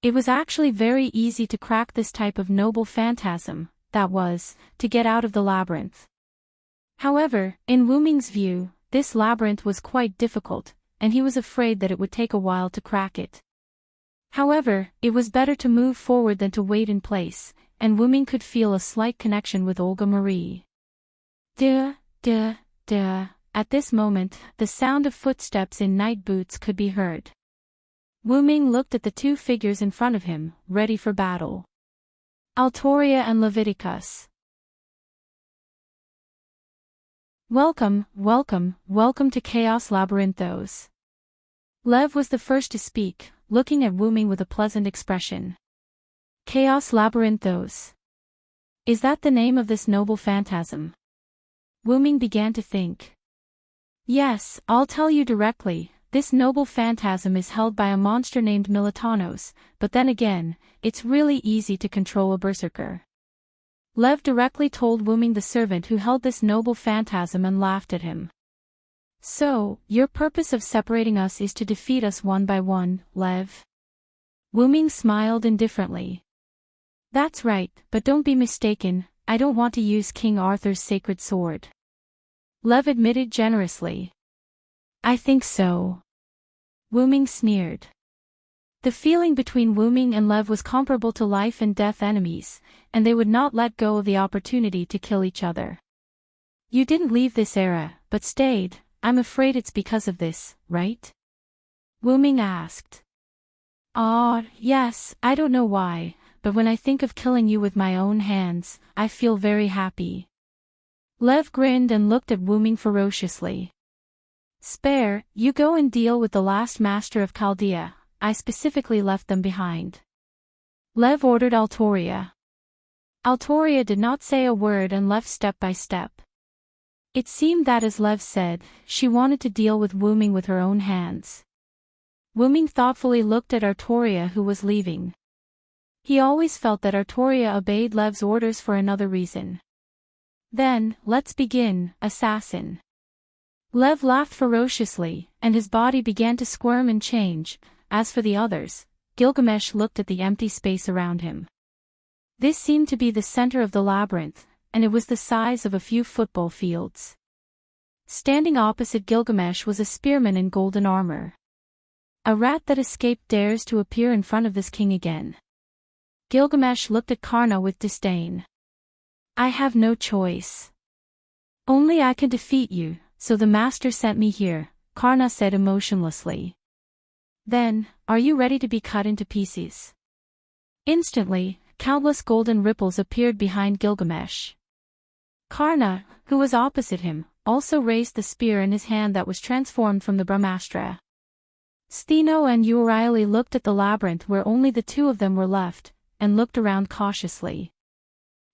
It was actually very easy to crack this type of noble phantasm, that was, to get out of the labyrinth. However, in Wu Ming's view, this labyrinth was quite difficult, and he was afraid that it would take a while to crack it. However, it was better to move forward than to wait in place, and Wu Ming could feel a slight connection with Olga Marie. Duh, duh, duh. At this moment, the sound of footsteps in night boots could be heard. Wu Ming looked at the two figures in front of him, ready for battle. Altoria and Leviticus. Welcome, welcome, welcome to Chaos Labyrinthos. Lev was the first to speak, looking at Wu Ming with a pleasant expression. Chaos Labyrinthos. Is that the name of this noble phantasm? Wu Ming began to think. Yes, I'll tell you directly, this noble phantasm is held by a monster named Militanos, but then again, it's really easy to control a berserker. Lev directly told Wu Ming the servant who held this noble phantasm and laughed at him. So, your purpose of separating us is to defeat us one by one, Lev? Wu Ming smiled indifferently. That's right, but don't be mistaken, I don't want to use King Arthur's sacred sword. Lev admitted generously. I think so. Wu Ming sneered. The feeling between Wu Ming and Lev was comparable to life and death enemies, and they would not let go of the opportunity to kill each other. You didn't leave this era, but stayed. I'm afraid it's because of this, right? Wu Ming asked. Yes, I don't know why, but when I think of killing you with my own hands, I feel very happy. Lev grinned and looked at Wu Ming ferociously. Spare, you go and deal with the last master of Chaldea, I specifically left them behind. Lev ordered Altoria. Altoria did not say a word and left step by step. It seemed that as Lev said, she wanted to deal with Wu Ming with her own hands. Wu Ming thoughtfully looked at Artoria who was leaving. He always felt that Artoria obeyed Lev's orders for another reason. Then, let's begin, assassin. Lev laughed ferociously, and his body began to squirm and change. As for the others, Gilgamesh looked at the empty space around him. This seemed to be the center of the labyrinth, and it was the size of a few football fields. Standing opposite Gilgamesh was a spearman in golden armor. A rat that escaped dares to appear in front of this king again. Gilgamesh looked at Karna with disdain. I have no choice. Only I can defeat you, so the master sent me here, Karna said emotionlessly. Then, are you ready to be cut into pieces? Instantly, countless golden ripples appeared behind Gilgamesh. Karna, who was opposite him, also raised the spear in his hand that was transformed from the Brahmastra. Stheno and Urieli looked at the labyrinth where only the two of them were left, and looked around cautiously.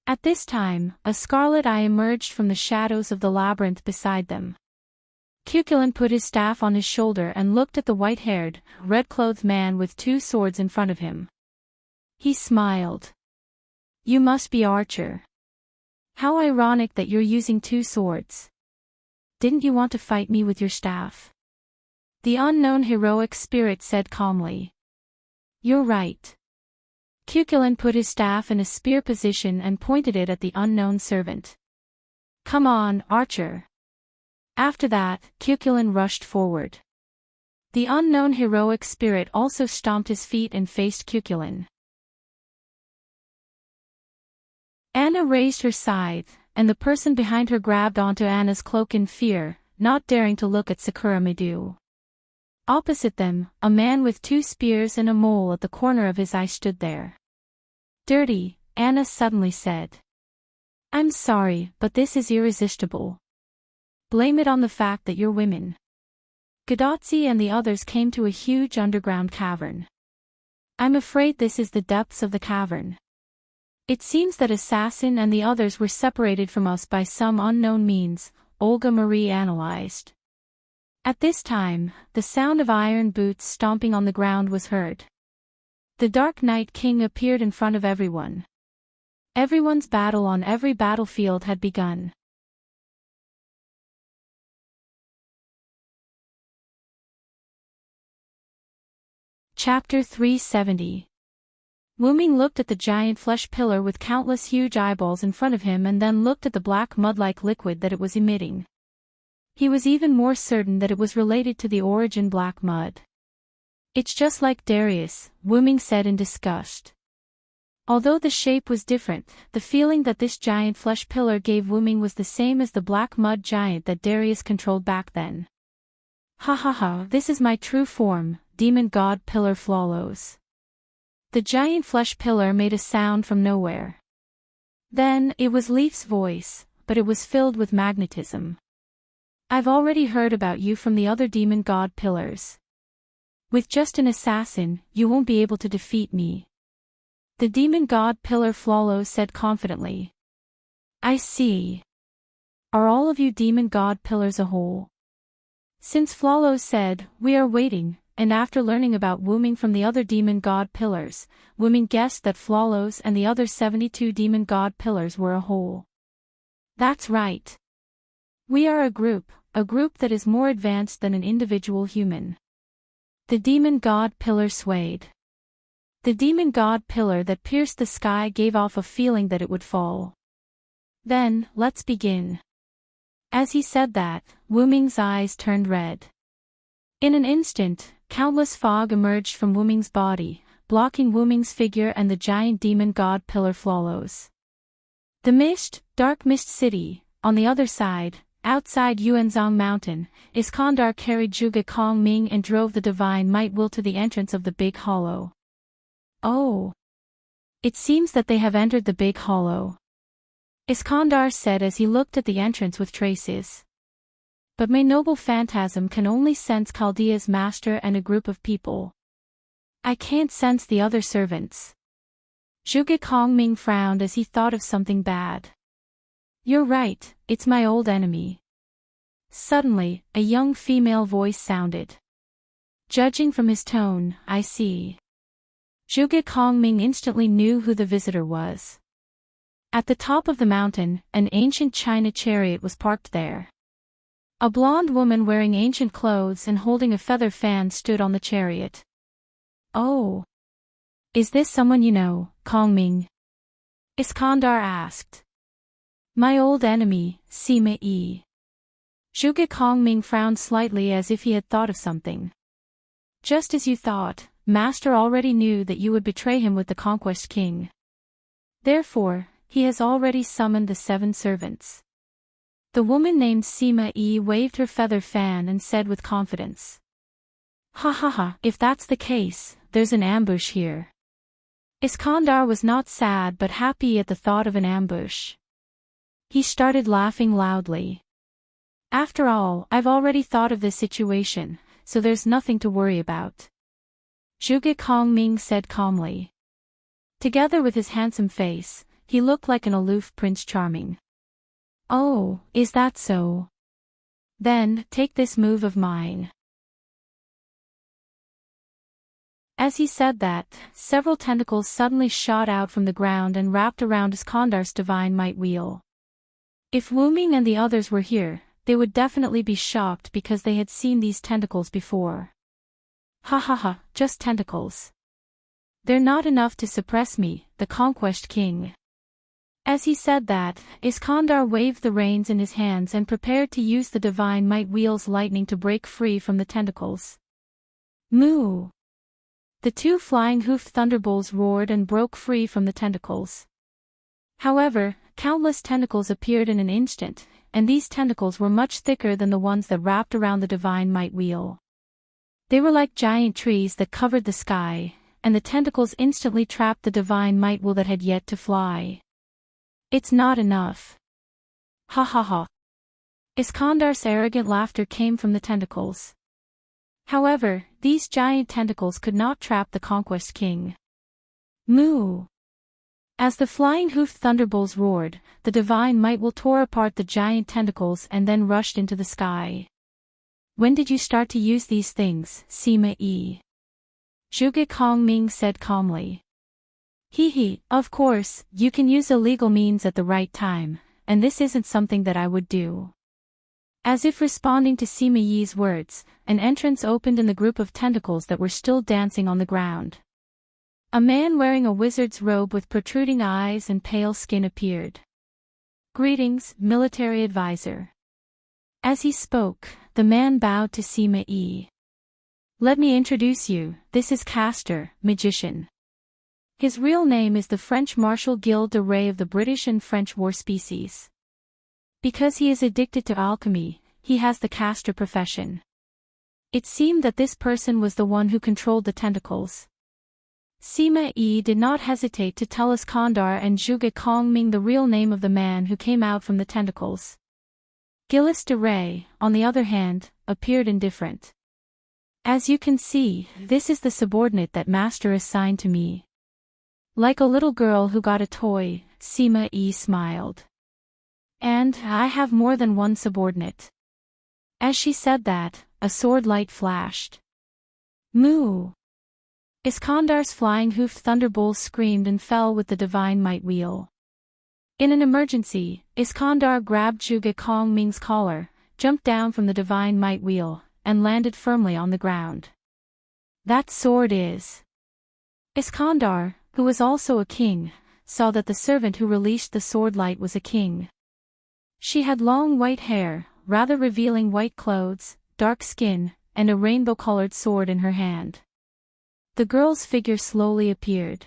At this time, a scarlet eye emerged from the shadows of the labyrinth beside them. Cuchulainn put his staff on his shoulder and looked at the white-haired, red-clothed man with two swords in front of him. He smiled. You must be Archer. How ironic that you're using two swords. Didn't you want to fight me with your staff? The unknown heroic spirit said calmly. You're right. Cuchulainn put his staff in a spear position and pointed it at the unknown servant. Come on, Archer. After that, Cuchulainn rushed forward. The unknown heroic spirit also stomped his feet and faced Cuchulainn. Anna raised her scythe, and the person behind her grabbed onto Anna's cloak in fear, not daring to look at Sakura Midu. Opposite them, a man with two spears and a mole at the corner of his eye stood there. Dirty, Anna suddenly said. I'm sorry, but this is irresistible. Blame it on the fact that you're women. Gadotzi and the others came to a huge underground cavern. I'm afraid this is the depths of the cavern. It seems that Assassin and the others were separated from us by some unknown means, Olga Marie analyzed. At this time, the sound of iron boots stomping on the ground was heard. The Dark Knight King appeared in front of everyone. Everyone's battle on every battlefield had begun. Chapter 370. Wuming looked at the giant flesh pillar with countless huge eyeballs in front of him and then looked at the black mud-like liquid that it was emitting. He was even more certain that it was related to the origin black mud. It's just like Darius, Wuming said in disgust. Although the shape was different, the feeling that this giant flesh pillar gave Wuming was the same as the black mud giant that Darius controlled back then. Ha ha ha, this is my true form, demon god pillar Flawless. The giant flesh pillar made a sound from nowhere. Then, it was Leaf's voice, but it was filled with magnetism. I've already heard about you from the other demon god pillars. With just an assassin, you won't be able to defeat me. The demon god pillar Flawless said confidently. I see. Are all of you demon god pillars a whole? Since Flawless said, we are waiting, and after learning about Wuming from the other demon god pillars, Wuming guessed that Flawless and the other 72 demon god pillars were a whole. That's right. We are a group that is more advanced than an individual human. The demon god pillar swayed. The demon god pillar that pierced the sky gave off a feeling that it would fall. Then, let's begin. As he said that, Wuming's eyes turned red. In an instant, countless fog emerged from Wuming's body, blocking Wuming's figure and the giant demon god pillar Flawless. The dark mist city, on the other side, outside Yuanzhong Mountain, Iskandar carried Zhuge Kongming and drove the divine might will to the entrance of the Big Hollow. Oh! It seems that they have entered the Big Hollow. Iskandar said as he looked at the entrance with traces. But my noble phantasm can only sense Chaldea's master and a group of people. I can't sense the other servants. Zhuge Kongming frowned as he thought of something bad. You're right, it's my old enemy. Suddenly, a young female voice sounded. Judging from his tone, I see. Zhuge Kongming instantly knew who the visitor was. At the top of the mountain, an ancient china chariot was parked there. A blonde woman wearing ancient clothes and holding a feather fan stood on the chariot. Oh! Is this someone you know, Kongming? Iskandar asked. My old enemy, Sima Yi. Zhuge Kongming frowned slightly as if he had thought of something. Just as you thought, Master already knew that you would betray him with the Conquest King. Therefore, he has already summoned the 7 servants. The woman named Sima Yi waved her feather fan and said with confidence. Ha ha ha, if that's the case, there's an ambush here. Iskandar was not sad but happy at the thought of an ambush. He started laughing loudly. After all, I've already thought of this situation, so there's nothing to worry about. Zhuge Kongming said calmly. Together with his handsome face, he looked like an aloof Prince Charming. Oh, is that so? Then, take this move of mine. As he said that, several tentacles suddenly shot out from the ground and wrapped around Iskandar's divine might wheel. If Wuming and the others were here, they would definitely be shocked because they had seen these tentacles before. Ha ha ha, just tentacles. They're not enough to suppress me, the Conquest King. As he said that, Iskandar waved the reins in his hands and prepared to use the divine might wheel's lightning to break free from the tentacles. Moo! The 2 flying-hoofed thunderbolts roared and broke free from the tentacles. However, countless tentacles appeared in an instant, and these tentacles were much thicker than the ones that wrapped around the divine might wheel. They were like giant trees that covered the sky, and the tentacles instantly trapped the divine might wheel that had yet to fly. It's not enough. Ha ha ha. Iskandar's arrogant laughter came from the tentacles. However, these giant tentacles could not trap the Conquest King. Moo! As the flying-hoofed thunderbolts roared, the divine might will tore apart the giant tentacles and then rushed into the sky. When did you start to use these things, Sima Yi? Zhuge Kongming said calmly. Hee, of course, you can use illegal means at the right time, and this isn't something that I would do. As if responding to Sima Yi's words, an entrance opened in the group of tentacles that were still dancing on the ground. A man wearing a wizard's robe with protruding eyes and pale skin appeared. "Greetings, military advisor." As he spoke, the man bowed to Sima Yi. "Let me introduce you, this is Castor, magician. His real name is the French Martial Guild de Ray of the British and French war species. Because he is addicted to alchemy, he has the Castor profession." It seemed that this person was the one who controlled the tentacles. Sima Yi did not hesitate to tell Iskandar and Zhuge Kongming the real name of the man who came out from the tentacles. Gilles de Ray, on the other hand, appeared indifferent. "As you can see, this is the subordinate that Master assigned to me." Like a little girl who got a toy, Sima Yi smiled. "And I have more than one subordinate." As she said that, a sword light flashed. "Moo!" Iskandar's flying-hoofed thunderbolts screamed and fell with the divine might wheel. In an emergency, Iskandar grabbed Zhuge Kongming's collar, jumped down from the divine might wheel, and landed firmly on the ground. "That sword is..." Iskandar, who was also a king, saw that the servant who released the sword light was a king. She had long white hair, rather revealing white clothes, dark skin, and a rainbow-colored sword in her hand. The girl's figure slowly appeared.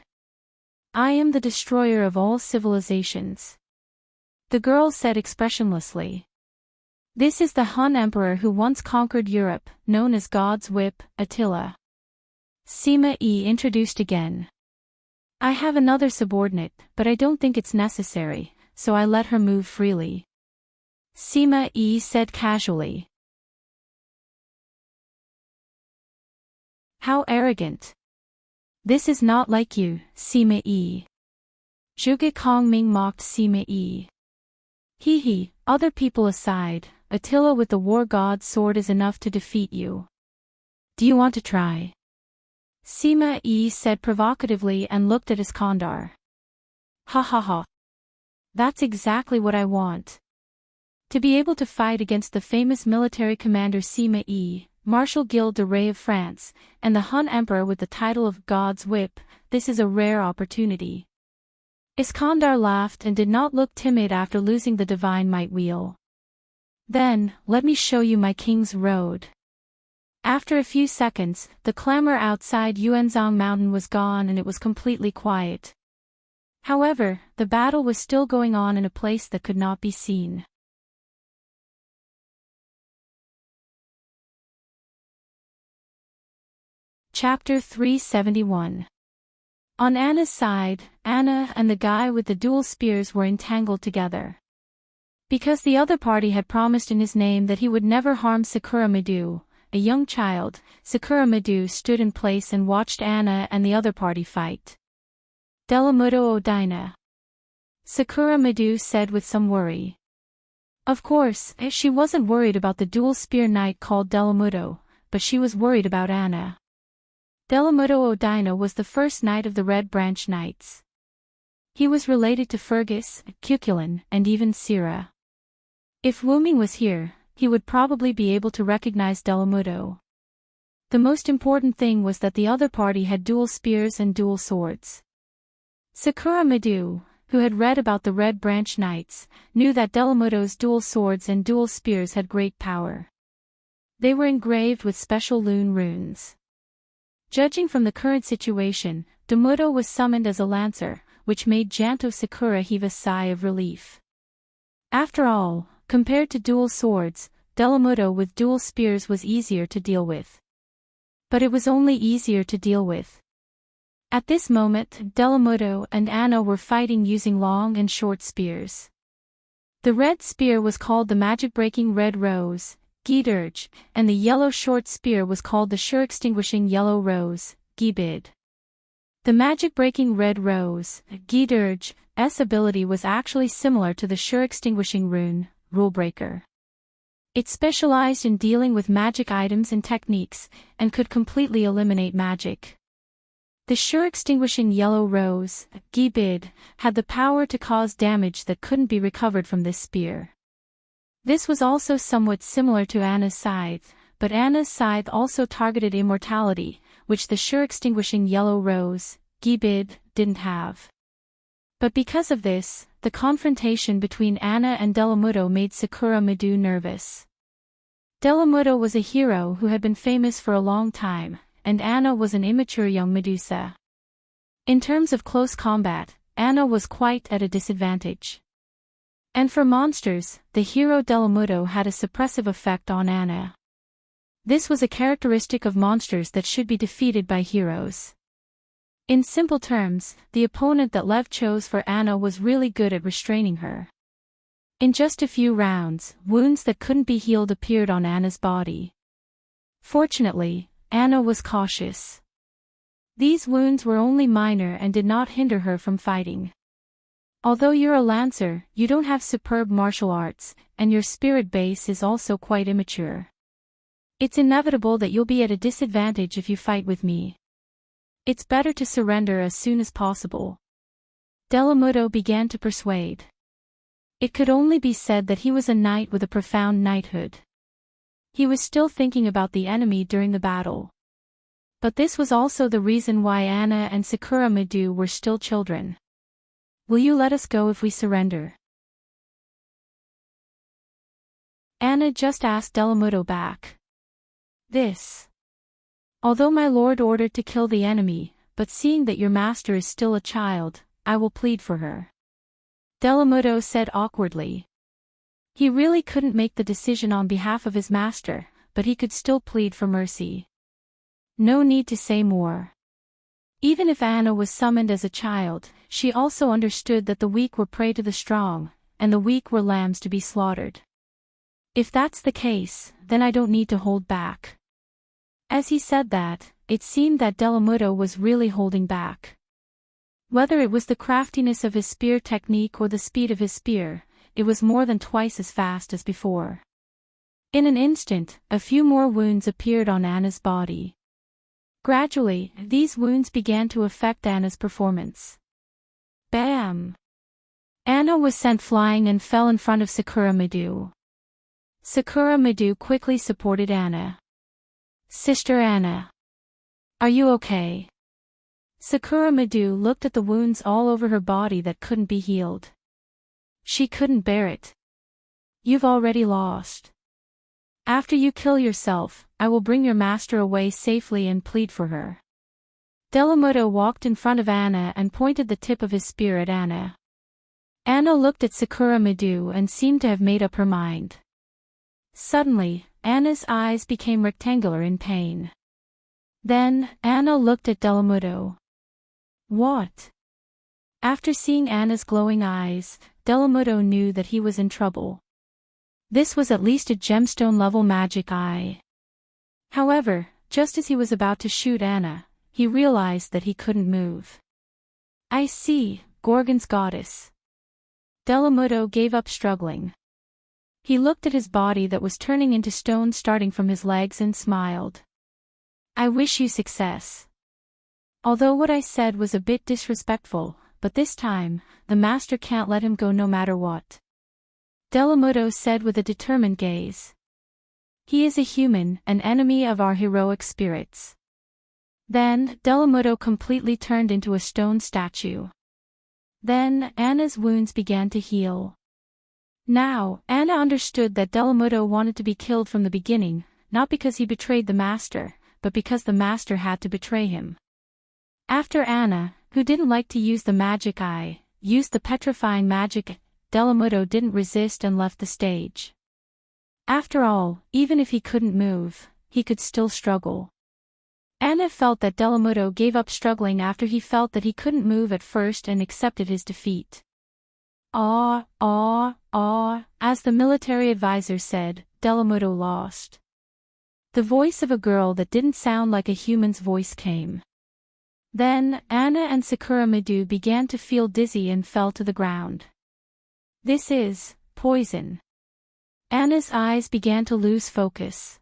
"I am the destroyer of all civilizations," the girl said expressionlessly. "This is the Hun emperor who once conquered Europe, known as God's Whip, Attila." Sima Yi introduced again. "I have another subordinate, but I don't think it's necessary, so I let her move freely," Sima Yi said casually. "How arrogant. This is not like you, Sima Yi." Zhuge Kongming mocked Sima Yi. "Hee, other people aside, Attila with the war god's sword is enough to defeat you. Do you want to try?" Sima Yi said provocatively and looked at Iskandar. "Ha ha ha. That's exactly what I want. To be able to fight against the famous military commander Sima Yi, Martial Guild de Ray of France, and the Hun Emperor with the title of God's Whip, this is a rare opportunity." Iskandar laughed and did not look timid after losing the divine might wheel. "Then, let me show you my king's road." After a few seconds, the clamor outside Yuanzhang Mountain was gone and it was completely quiet. However, the battle was still going on in a place that could not be seen. Chapter 371. On Anna's side, Anna and the guy with the dual spears were entangled together. Because the other party had promised in his name that he would never harm Sakura Midu, a young child, Sakura Midu stood in place and watched Anna and the other party fight. "Delamudo Odina," Sakura Midu said with some worry. Of course, she wasn't worried about the dual spear knight called Delamudo, but she was worried about Anna. Delamudo Odina was the first knight of the Red Branch Knights. He was related to Fergus, Cuchulain, and even Sira. If Wuming was here, he would probably be able to recognize Delamudo. The most important thing was that the other party had dual spears and dual swords. Sakura Midu, who had read about the Red Branch Knights, knew that Delamudo's dual swords and dual spears had great power. They were engraved with special runes. Judging from the current situation, Delamudo was summoned as a lancer, which made Janto Sakura heave a sigh of relief. After all, compared to dual swords, Delamudo with dual spears was easier to deal with. But it was only easier to deal with. At this moment, Delamudo and Anna were fighting using long and short spears. The red spear was called the magic-breaking Red Rose, Giderge, and the yellow short spear was called the sure-extinguishing Yellow Rose, Gibid. The magic-breaking Red Rose, Giderge's ability was actually similar to the sure-extinguishing rune, Rulebreaker. It specialized in dealing with magic items and techniques, and could completely eliminate magic. The sure-extinguishing Yellow Rose, Gibid, had the power to cause damage that couldn't be recovered from this spear. This was also somewhat similar to Anna's scythe, but Anna's scythe also targeted immortality, which the sure-extinguishing Yellow Rose, Gibid, didn't have. But because of this, the confrontation between Anna and Delamuto made Sakura Midu nervous. Delamuto was a hero who had been famous for a long time, and Anna was an immature young Medusa. In terms of close combat, Anna was quite at a disadvantage. And for monsters, the hero Delamuto had a suppressive effect on Anna. This was a characteristic of monsters that should be defeated by heroes. In simple terms, the opponent that Lev chose for Anna was really good at restraining her. In just a few rounds, wounds that couldn't be healed appeared on Anna's body. Fortunately, Anna was cautious. These wounds were only minor and did not hinder her from fighting. Although you're a lancer, you don't have superb martial arts, and your spirit base is also quite immature. It's inevitable that you'll be at a disadvantage if you fight with me. It's better to surrender as soon as possible. Delamuto began to persuade. It could only be said that he was a knight with a profound knighthood. He was still thinking about the enemy during the battle. But this was also the reason why Anna and Sakura Midu were still children. Will you let us go if we surrender? Anna just asked Delamuto back. This. Although my lord ordered to kill the enemy, but seeing that your master is still a child, I will plead for her. Delamuto said awkwardly. He really couldn't make the decision on behalf of his master, but he could still plead for mercy. No need to say more. Even if Anna was summoned as a child, she also understood that the weak were prey to the strong, and the weak were lambs to be slaughtered. If that's the case, then I don't need to hold back. As he said that, it seemed that Delamuto was really holding back. Whether it was the craftiness of his spear technique or the speed of his spear, it was more than twice as fast as before. In an instant, a few more wounds appeared on Anna's body. Gradually, these wounds began to affect Anna's performance. Bam! Anna was sent flying and fell in front of Sakura Midu. Sakura Midu quickly supported Anna. Sister Anna. Are you okay? Sakura Midu looked at the wounds all over her body that couldn't be healed. She couldn't bear it. You've already lost. After you kill yourself, I will bring your master away safely and plead for her. Delamuto walked in front of Anna and pointed the tip of his spear at Anna. Anna looked at Sakura Midu and seemed to have made up her mind. Suddenly, Anna's eyes became rectangular in pain. Then, Anna looked at Delamuto. What? After seeing Anna's glowing eyes, Delamuto knew that he was in trouble. This was at least a gemstone-level magic eye. However, just as he was about to shoot Anna, he realized that he couldn't move. I see, Gorgon's goddess. Delamuto gave up struggling. He looked at his body that was turning into stone starting from his legs and smiled. I wish you success. Although what I said was a bit disrespectful, but this time, the master can't let him go no matter what. Delamuto said with a determined gaze. He is a human, an enemy of our heroic spirits. Then, Delamuto completely turned into a stone statue. Then, Anna's wounds began to heal. Now, Anna understood that Delamuto wanted to be killed from the beginning, not because he betrayed the master, but because the master had to betray him. After Anna, who didn't like to use the magic eye, used the petrifying magic, Delamuto didn't resist and left the stage. After all, even if he couldn't move, he could still struggle. Anna felt that Delamuto gave up struggling after he felt that he couldn't move at first and accepted his defeat. As the military advisor said, Delamuto lost. The voice of a girl that didn't sound like a human's voice came. Then, Anna and Sakura Midu began to feel dizzy and fell to the ground. This is poison. Anna's eyes began to lose focus.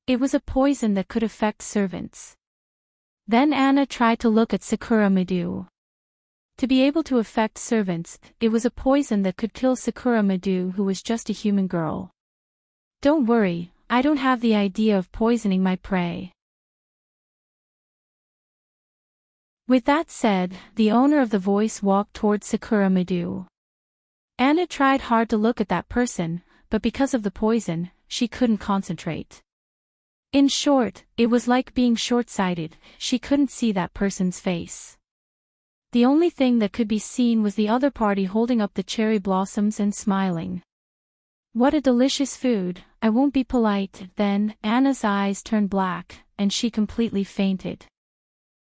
It was a poison that could affect servants. Then Anna tried to look at Sakura Midu. To be able to affect servants, it was a poison that could kill Sakura Midu, who was just a human girl. Don't worry, I don't have the idea of poisoning my prey. With that said, the owner of the voice walked towards Sakura Midu. Anna tried hard to look at that person, but because of the poison, she couldn't concentrate. In short, it was like being short-sighted, she couldn't see that person's face. The only thing that could be seen was the other party holding up the cherry blossoms and smiling. What a delicious food, I won't be polite. Then, Anna's eyes turned black, and she completely fainted.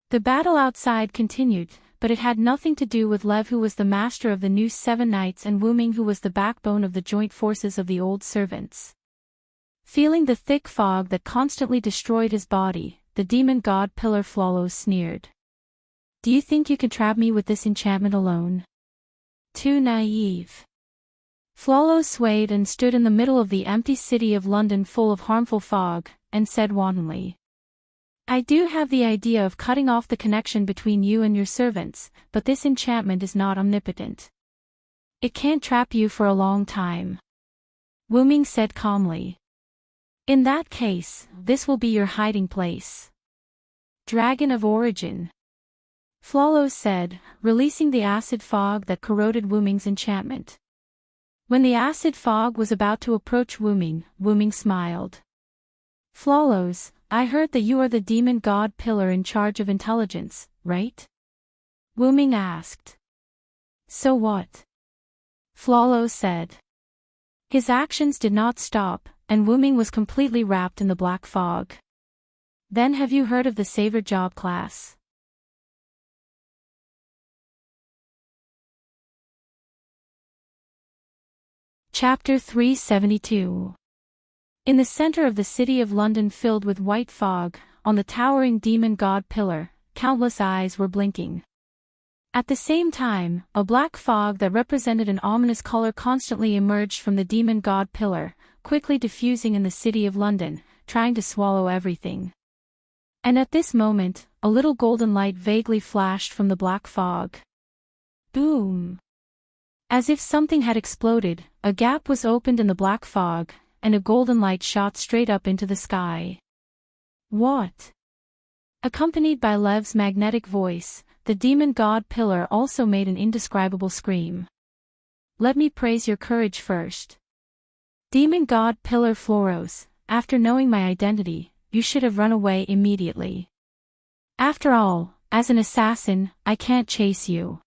The battle outside continued, but it had nothing to do with Lev, who was the master of the new 7 knights, and Wu Ming, who was the backbone of the joint forces of the old servants. Feeling the thick fog that constantly destroyed his body, the demon god Pillar Flawless sneered. Do you think you can trap me with this enchantment alone? Too naive. Flawless swayed and stood in the middle of the empty city of London full of harmful fog, and said wantonly. I do have the idea of cutting off the connection between you and your servants, but this enchantment is not omnipotent. It can't trap you for a long time. Wu Ming said calmly. In that case, this will be your hiding place. Dragon of Origin. Flawless said, releasing the acid fog that corroded Wu Ming's enchantment. When the acid fog was about to approach Wu Ming smiled. Flawless, I heard that you are the demon god Pillar in charge of intelligence, right? Wu Ming asked. So what? Flawless said. His actions did not stop, and Wu Ming was completely wrapped in the black fog. Then have you heard of the Saver job class? Chapter 372. In the center of the city of London filled with white fog, on the towering demon god Pillar, countless eyes were blinking. At the same time, a black fog that represented an ominous color constantly emerged from the demon god Pillar, quickly diffusing in the city of London, trying to swallow everything. And at this moment, a little golden light vaguely flashed from the black fog. Boom! As if something had exploded, a gap was opened in the black fog, and a golden light shot straight up into the sky. What? Accompanied by Lev's magnetic voice, the demon god Pillar also made an indescribable scream. Let me praise your courage first. Demon god Pillar Flawless, after knowing my identity, you should have run away immediately. After all, as an assassin, I can't chase you.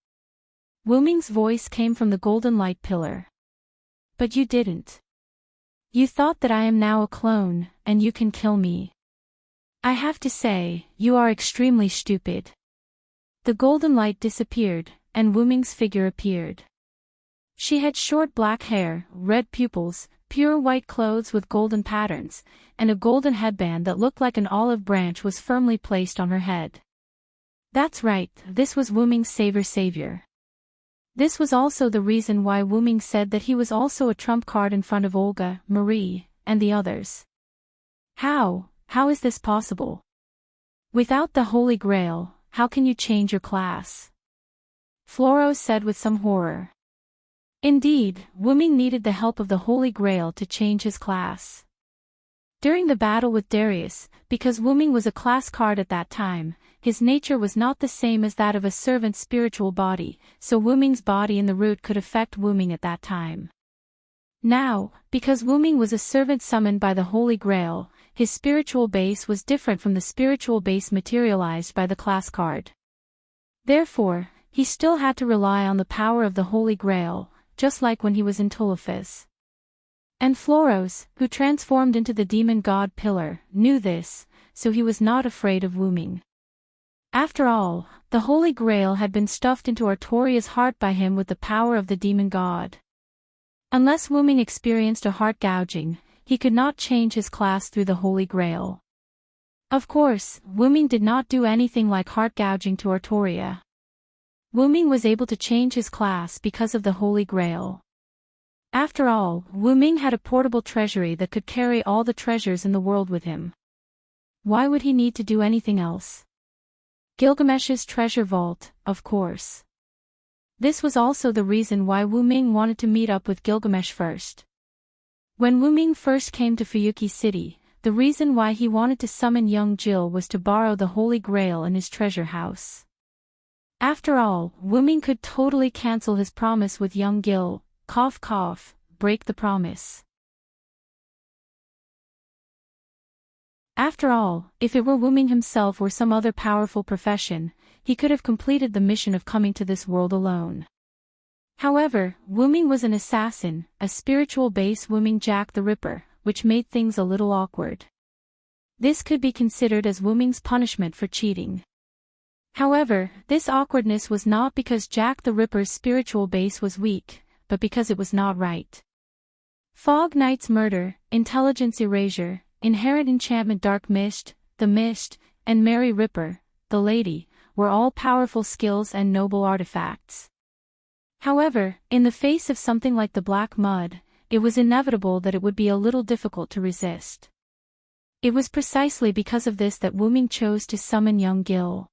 Wu Ming's voice came from the golden light pillar. But you didn't. You thought that I am now a clone, and you can kill me. I have to say, you are extremely stupid. The golden light disappeared, and Wu Ming's figure appeared. She had short black hair, red pupils, pure white clothes with golden patterns, and a golden headband that looked like an olive branch was firmly placed on her head. That's right, this was Wu Ming's savior. This was also the reason why Wu Ming said that he was also a trump card in front of Olga, Marie, and the others. How is this possible? Without the Holy Grail, how can you change your class? Floro said with some horror. Indeed, Wu Ming needed the help of the Holy Grail to change his class. During the battle with Darius, because Wu Ming was a class card at that time, his nature was not the same as that of a servant's spiritual body, so Wu Ming's body in the root could affect Wu Ming at that time. Now, because Wu Ming was a servant summoned by the Holy Grail, his spiritual base was different from the spiritual base materialized by the class card. Therefore, he still had to rely on the power of the Holy Grail, just like when he was in Tolofis. And Floros, who transformed into the demon god Pillar, knew this, so he was not afraid of Wu Ming. After all, the Holy Grail had been stuffed into Artoria's heart by him with the power of the demon god. Unless Wu Ming experienced a heart gouging, he could not change his class through the Holy Grail. Of course, Wu Ming did not do anything like heart gouging to Artoria. Wu Ming was able to change his class because of the Holy Grail. After all, Wu Ming had a portable treasury that could carry all the treasures in the world with him. Why would he need to do anything else? Gilgamesh's treasure vault, of course. This was also the reason why Wu Ming wanted to meet up with Gilgamesh first. When Wu Ming first came to Fuyuki City, the reason why he wanted to summon young Jill was to borrow the Holy Grail in his treasure house. After all, Wuming could totally cancel his promise with young Gil, cough cough, break the promise. After all, if it were Wuming himself or some other powerful profession, he could have completed the mission of coming to this world alone. However, Wuming was an assassin, a spiritual base Wuming Jack the Ripper, which made things a little awkward. This could be considered as Wuming's punishment for cheating. However, this awkwardness was not because Jack the Ripper's spiritual base was weak, but because it was not right. Fog Knight's murder, intelligence erasure, inherent enchantment dark mist, the mist, and Mary Ripper, the lady, were all powerful skills and noble artifacts. However, in the face of something like the Black Mud, it was inevitable that it would be a little difficult to resist. It was precisely because of this that Wuming chose to summon young Gil.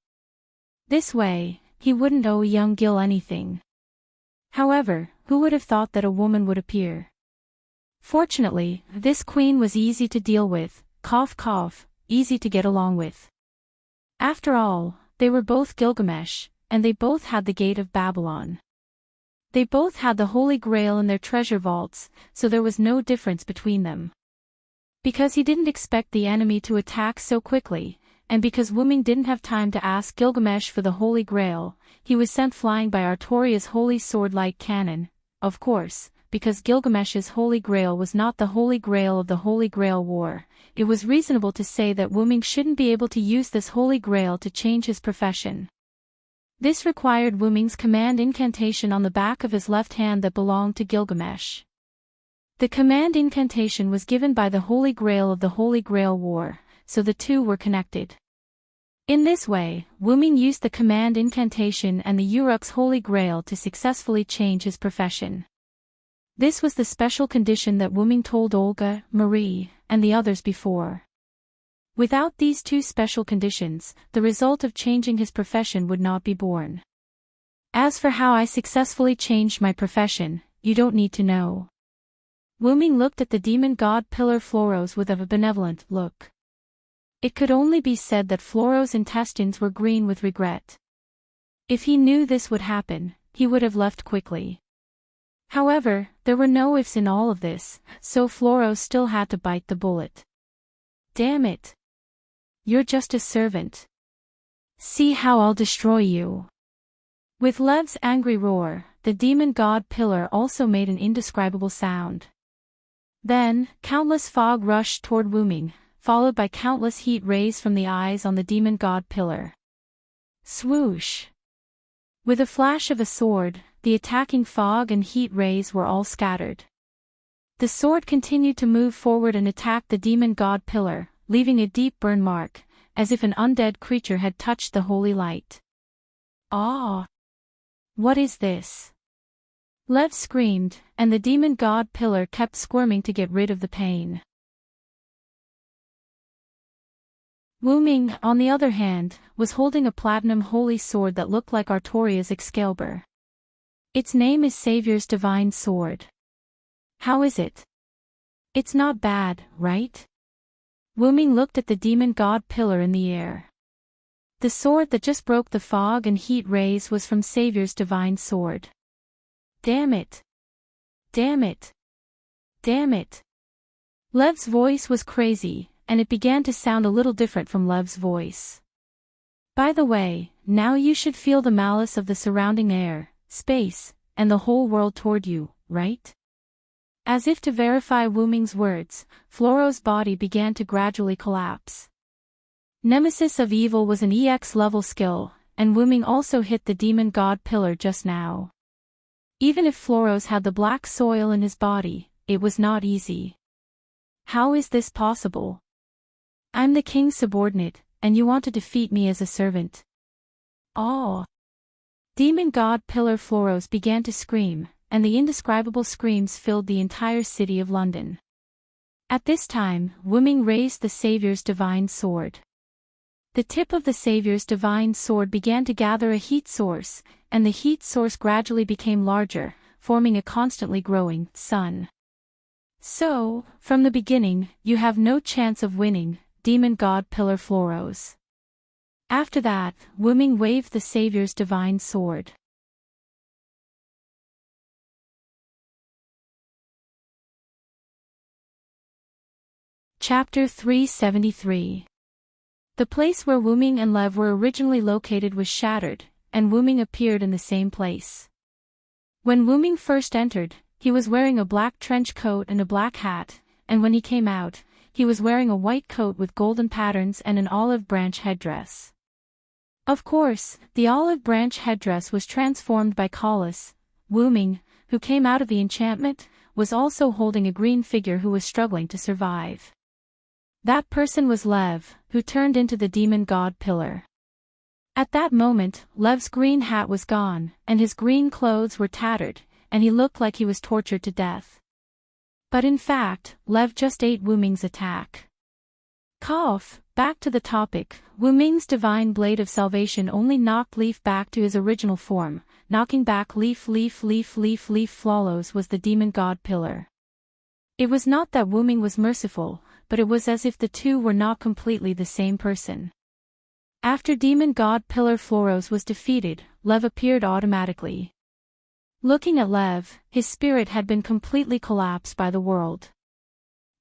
This way, he wouldn't owe young Gil anything. However, who would have thought that a woman would appear? Fortunately, this queen was easy to deal with, cough cough, easy to get along with. After all, they were both Gilgamesh, and they both had the Gate of Babylon. They both had the Holy Grail in their treasure vaults, so there was no difference between them. Because he didn't expect the enemy to attack so quickly, and because Wuming didn't have time to ask Gilgamesh for the Holy Grail, he was sent flying by Artoria's Holy Sword Light Cannon, of course, because Gilgamesh's Holy Grail was not the Holy Grail of the Holy Grail War. It was reasonable to say that Wuming shouldn't be able to use this Holy Grail to change his profession. This required Wuming's command incantation on the back of his left hand that belonged to Gilgamesh. The command incantation was given by the Holy Grail of the Holy Grail War, so the two were connected. In this way, Wuming used the command incantation and the Uruk's Holy Grail to successfully change his profession. This was the special condition that Wuming told Olga, Marie, and the others before. Without these two special conditions, the result of changing his profession would not be born. As for how I successfully changed my profession, you don't need to know. Wuming looked at the demon god pillar Floros with a benevolent look. It could only be said that Floros' intestines were green with regret. If he knew this would happen, he would have left quickly. However, there were no ifs in all of this, so Floros still had to bite the bullet. Damn it! You're just a servant. See how I'll destroy you. With Lev's angry roar, the demon god pillar also made an indescribable sound. Then, countless fog rushed toward Wuming, followed by countless heat rays from the eyes on the demon god pillar. Swoosh! With a flash of a sword, the attacking fog and heat rays were all scattered. The sword continued to move forward and attack the demon god pillar, leaving a deep burn mark, as if an undead creature had touched the holy light. Ah! What is this? Lev screamed, and the demon god pillar kept squirming to get rid of the pain. Wuming, on the other hand, was holding a platinum holy sword that looked like Artoria's Excalibur. Its name is Savior's Divine Sword. How is it? It's not bad, right? Wuming looked at the demon god pillar in the air. The sword that just broke the fog and heat rays was from Savior's Divine Sword. Damn it! Damn it! Damn it! Lev's voice was crazy, and it began to sound a little different from Lev's voice. By the way, now you should feel the malice of the surrounding air, space, and the whole world toward you, right? As if to verify Wuming's words, Floros' body began to gradually collapse. Nemesis of Evil was an EX level skill, and Wuming also hit the demon god pillar just now. Even if Floros had the black soil in his body, it was not easy. How is this possible? I'm the king's subordinate, and you want to defeat me as a servant. Oh! Demon god pillar Floros began to scream, and the indescribable screams filled the entire city of London. At this time, Wuming raised the Savior's divine sword. The tip of the Savior's divine sword began to gather a heat source, and the heat source gradually became larger, forming a constantly growing sun. So, from the beginning, you have no chance of winning, demon god pillar Floros. After that, Wuming waved the savior's divine sword. Chapter 373. The place where Wuming and Lev were originally located was shattered, and Wuming appeared in the same place. When Wuming first entered, he was wearing a black trench coat and a black hat, and when he came out, he was wearing a white coat with golden patterns and an olive branch headdress. Of course, the olive branch headdress was transformed by Kalas. Wuming, who came out of the enchantment, was also holding a green figure who was struggling to survive. That person was Lev, who turned into the demon god pillar. At that moment, Lev's green hat was gone, and his green clothes were tattered, and he looked like he was tortured to death. But in fact, Lev just ate Wuming's attack. Back to the topic, Wuming's divine blade of salvation only knocked Leaf back to his original form. Knocking back Leaf Flawless was the demon god pillar. It was not that Wuming was merciful, but it was as if the two were not completely the same person. After demon god pillar Floros was defeated, Lev appeared automatically. Looking at Lev, his spirit had been completely collapsed by the world.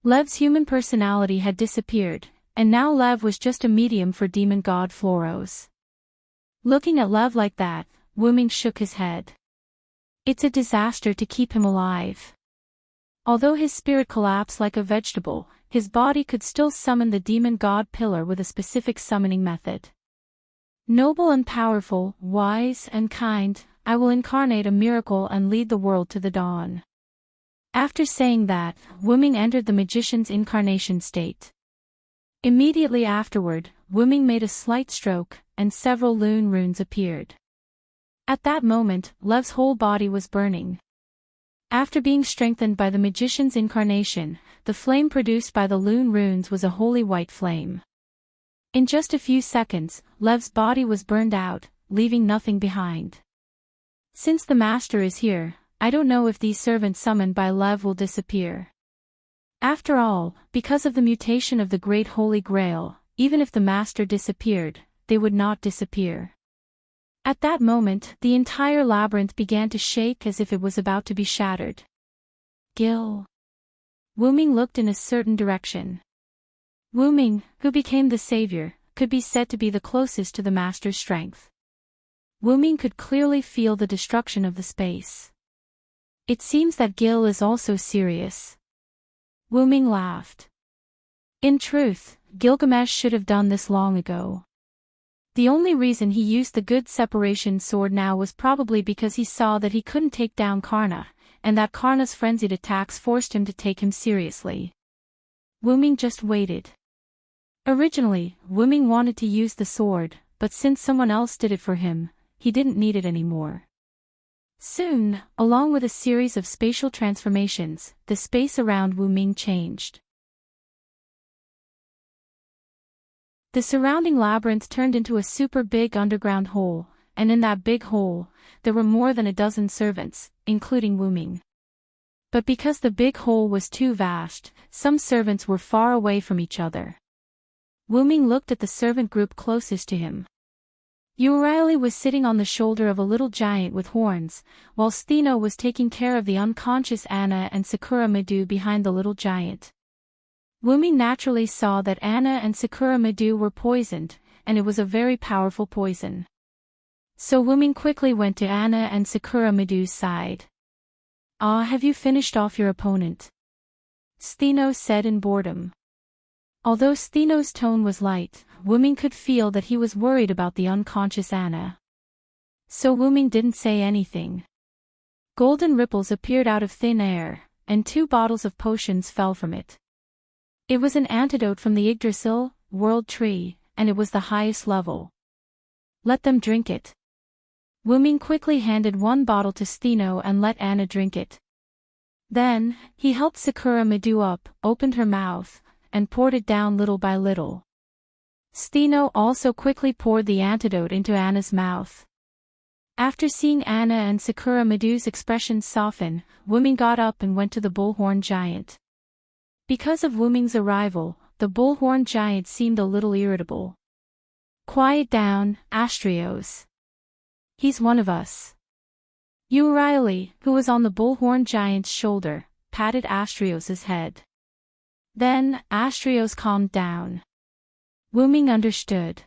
Lev's human personality had disappeared, and now Lev was just a medium for demon god Floros. Looking at Lev like that, Wuming shook his head. It's a disaster to keep him alive. Although his spirit collapsed like a vegetable, his body could still summon the demon god pillar with a specific summoning method. Noble and powerful, wise and kind, I will incarnate a miracle and lead the world to the dawn. After saying that, Wuming entered the magician's incarnation state. Immediately afterward, Wuming made a slight stroke, and several lune runes appeared. At that moment, Lev's whole body was burning. After being strengthened by the magician's incarnation, the flame produced by the lune runes was a holy white flame. In just a few seconds, Lev's body was burned out, leaving nothing behind. Since the master is here, I don't know if these servants summoned by Lev will disappear. After all, because of the mutation of the Great Holy Grail, even if the master disappeared, they would not disappear. At that moment, the entire labyrinth began to shake as if it was about to be shattered. Gil. Wuming looked in a certain direction. Wuming, who became the savior, could be said to be the closest to the master's strength. Wuming could clearly feel the destruction of the space. It seems that Gil is also serious. Wuming laughed. In truth, Gilgamesh should have done this long ago. The only reason he used the good separation sword now was probably because he saw that he couldn't take down Karna, and that Karna's frenzied attacks forced him to take him seriously. Wuming just waited. Originally, Wuming wanted to use the sword, but since someone else did it for him, he didn't need it anymore. Soon, along with a series of spatial transformations, the space around Wuming changed. The surrounding labyrinth turned into a super big underground hole, and in that big hole, there were more than a dozen servants, including Wuming. But because the big hole was too vast, some servants were far away from each other. Wuming looked at the servant group closest to him. Urieli was sitting on the shoulder of a little giant with horns, while Stheno was taking care of the unconscious Anna and Sakura Madu behind the little giant. Wuming naturally saw that Anna and Sakura Madu were poisoned, and it was a very powerful poison. So Wuming quickly went to Anna and Sakura Madu's side. "Ah, have you finished off your opponent?" Stheno said in boredom. Although Stheno's tone was light, Wuming could feel that he was worried about the unconscious Anna. So Wuming didn't say anything. Golden ripples appeared out of thin air, and 2 bottles of potions fell from it. It was an antidote from the Yggdrasil, world tree, and it was the highest level. "Let them drink it." Wuming quickly handed 1 bottle to Stheno and let Anna drink it. Then, he helped Sakura Madu up, opened her mouth, and poured it down little by little. Stheno also quickly poured the antidote into Anna's mouth. After seeing Anna and Sakura Madu's expressions soften, Wuming got up and went to the bullhorn giant. Because of Wuming's arrival, the bullhorn giant seemed a little irritable. Quiet down, Astrios. He's one of us. Euryale, who was on the bullhorn giant's shoulder, patted Astrios' head. Then, Astrios calmed down. Wuming understood.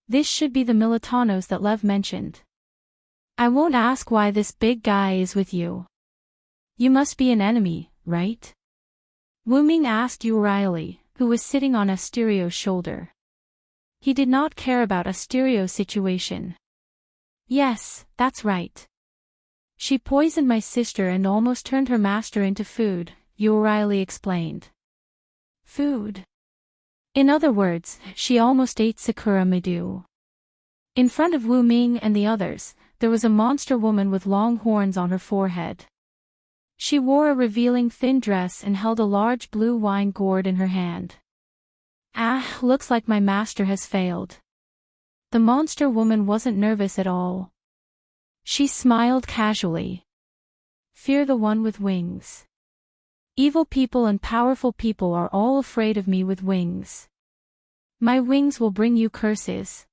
This should be the Militanos that Lev mentioned. I won't ask why this big guy is with you. You must be an enemy, right? Wuming asked Euryale, who was sitting on Asterios' shoulder. He did not care about Asterios' situation. Yes, that's right. She poisoned my sister and almost turned her master into food, Euryale explained. Food. In other words, she almost ate Sakura Midu. In front of Wuming and the others, there was a monster woman with long horns on her forehead. She wore a revealing thin dress and held a large blue wine gourd in her hand. Ah, looks like my master has failed. The monster woman wasn't nervous at all. She smiled casually. Fear the one with wings. Evil people and powerful people are all afraid of me with wings. My wings will bring you curses.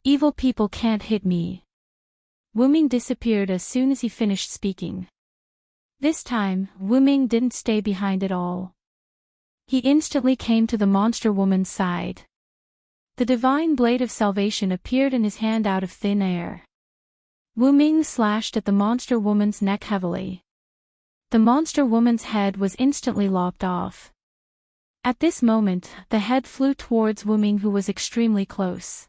Evil people can't hit me. Wuming disappeared as soon as he finished speaking. This time, Wuming didn't stay behind at all. He instantly came to the monster woman's side. The divine blade of salvation appeared in his hand out of thin air. Wuming slashed at the monster woman's neck heavily. The monster woman's head was instantly lopped off. At this moment, the head flew towards Wuming, who was extremely close.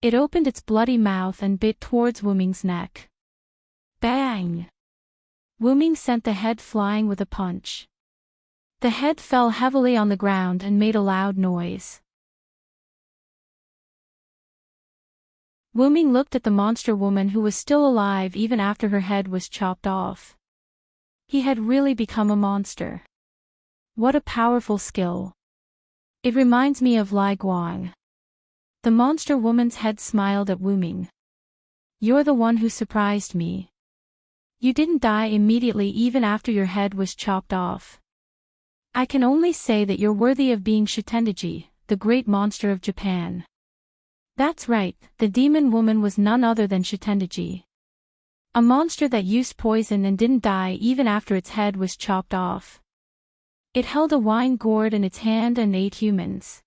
It opened its bloody mouth and bit towards Wuming's neck. Bang! Wuming sent the head flying with a punch. The head fell heavily on the ground and made a loud noise. Wuming looked at the monster woman, who was still alive even after her head was chopped off. He had really become a monster. What a powerful skill. It reminds me of Lai Guang. The monster woman's head smiled at Wuming. You're the one who surprised me. You didn't die immediately even after your head was chopped off. I can only say that you're worthy of being Shutendaji, the great monster of Japan. That's right, the demon woman was none other than Shutendaji. A monster that used poison and didn't die even after its head was chopped off. It held a wine gourd in its hand and ate humans.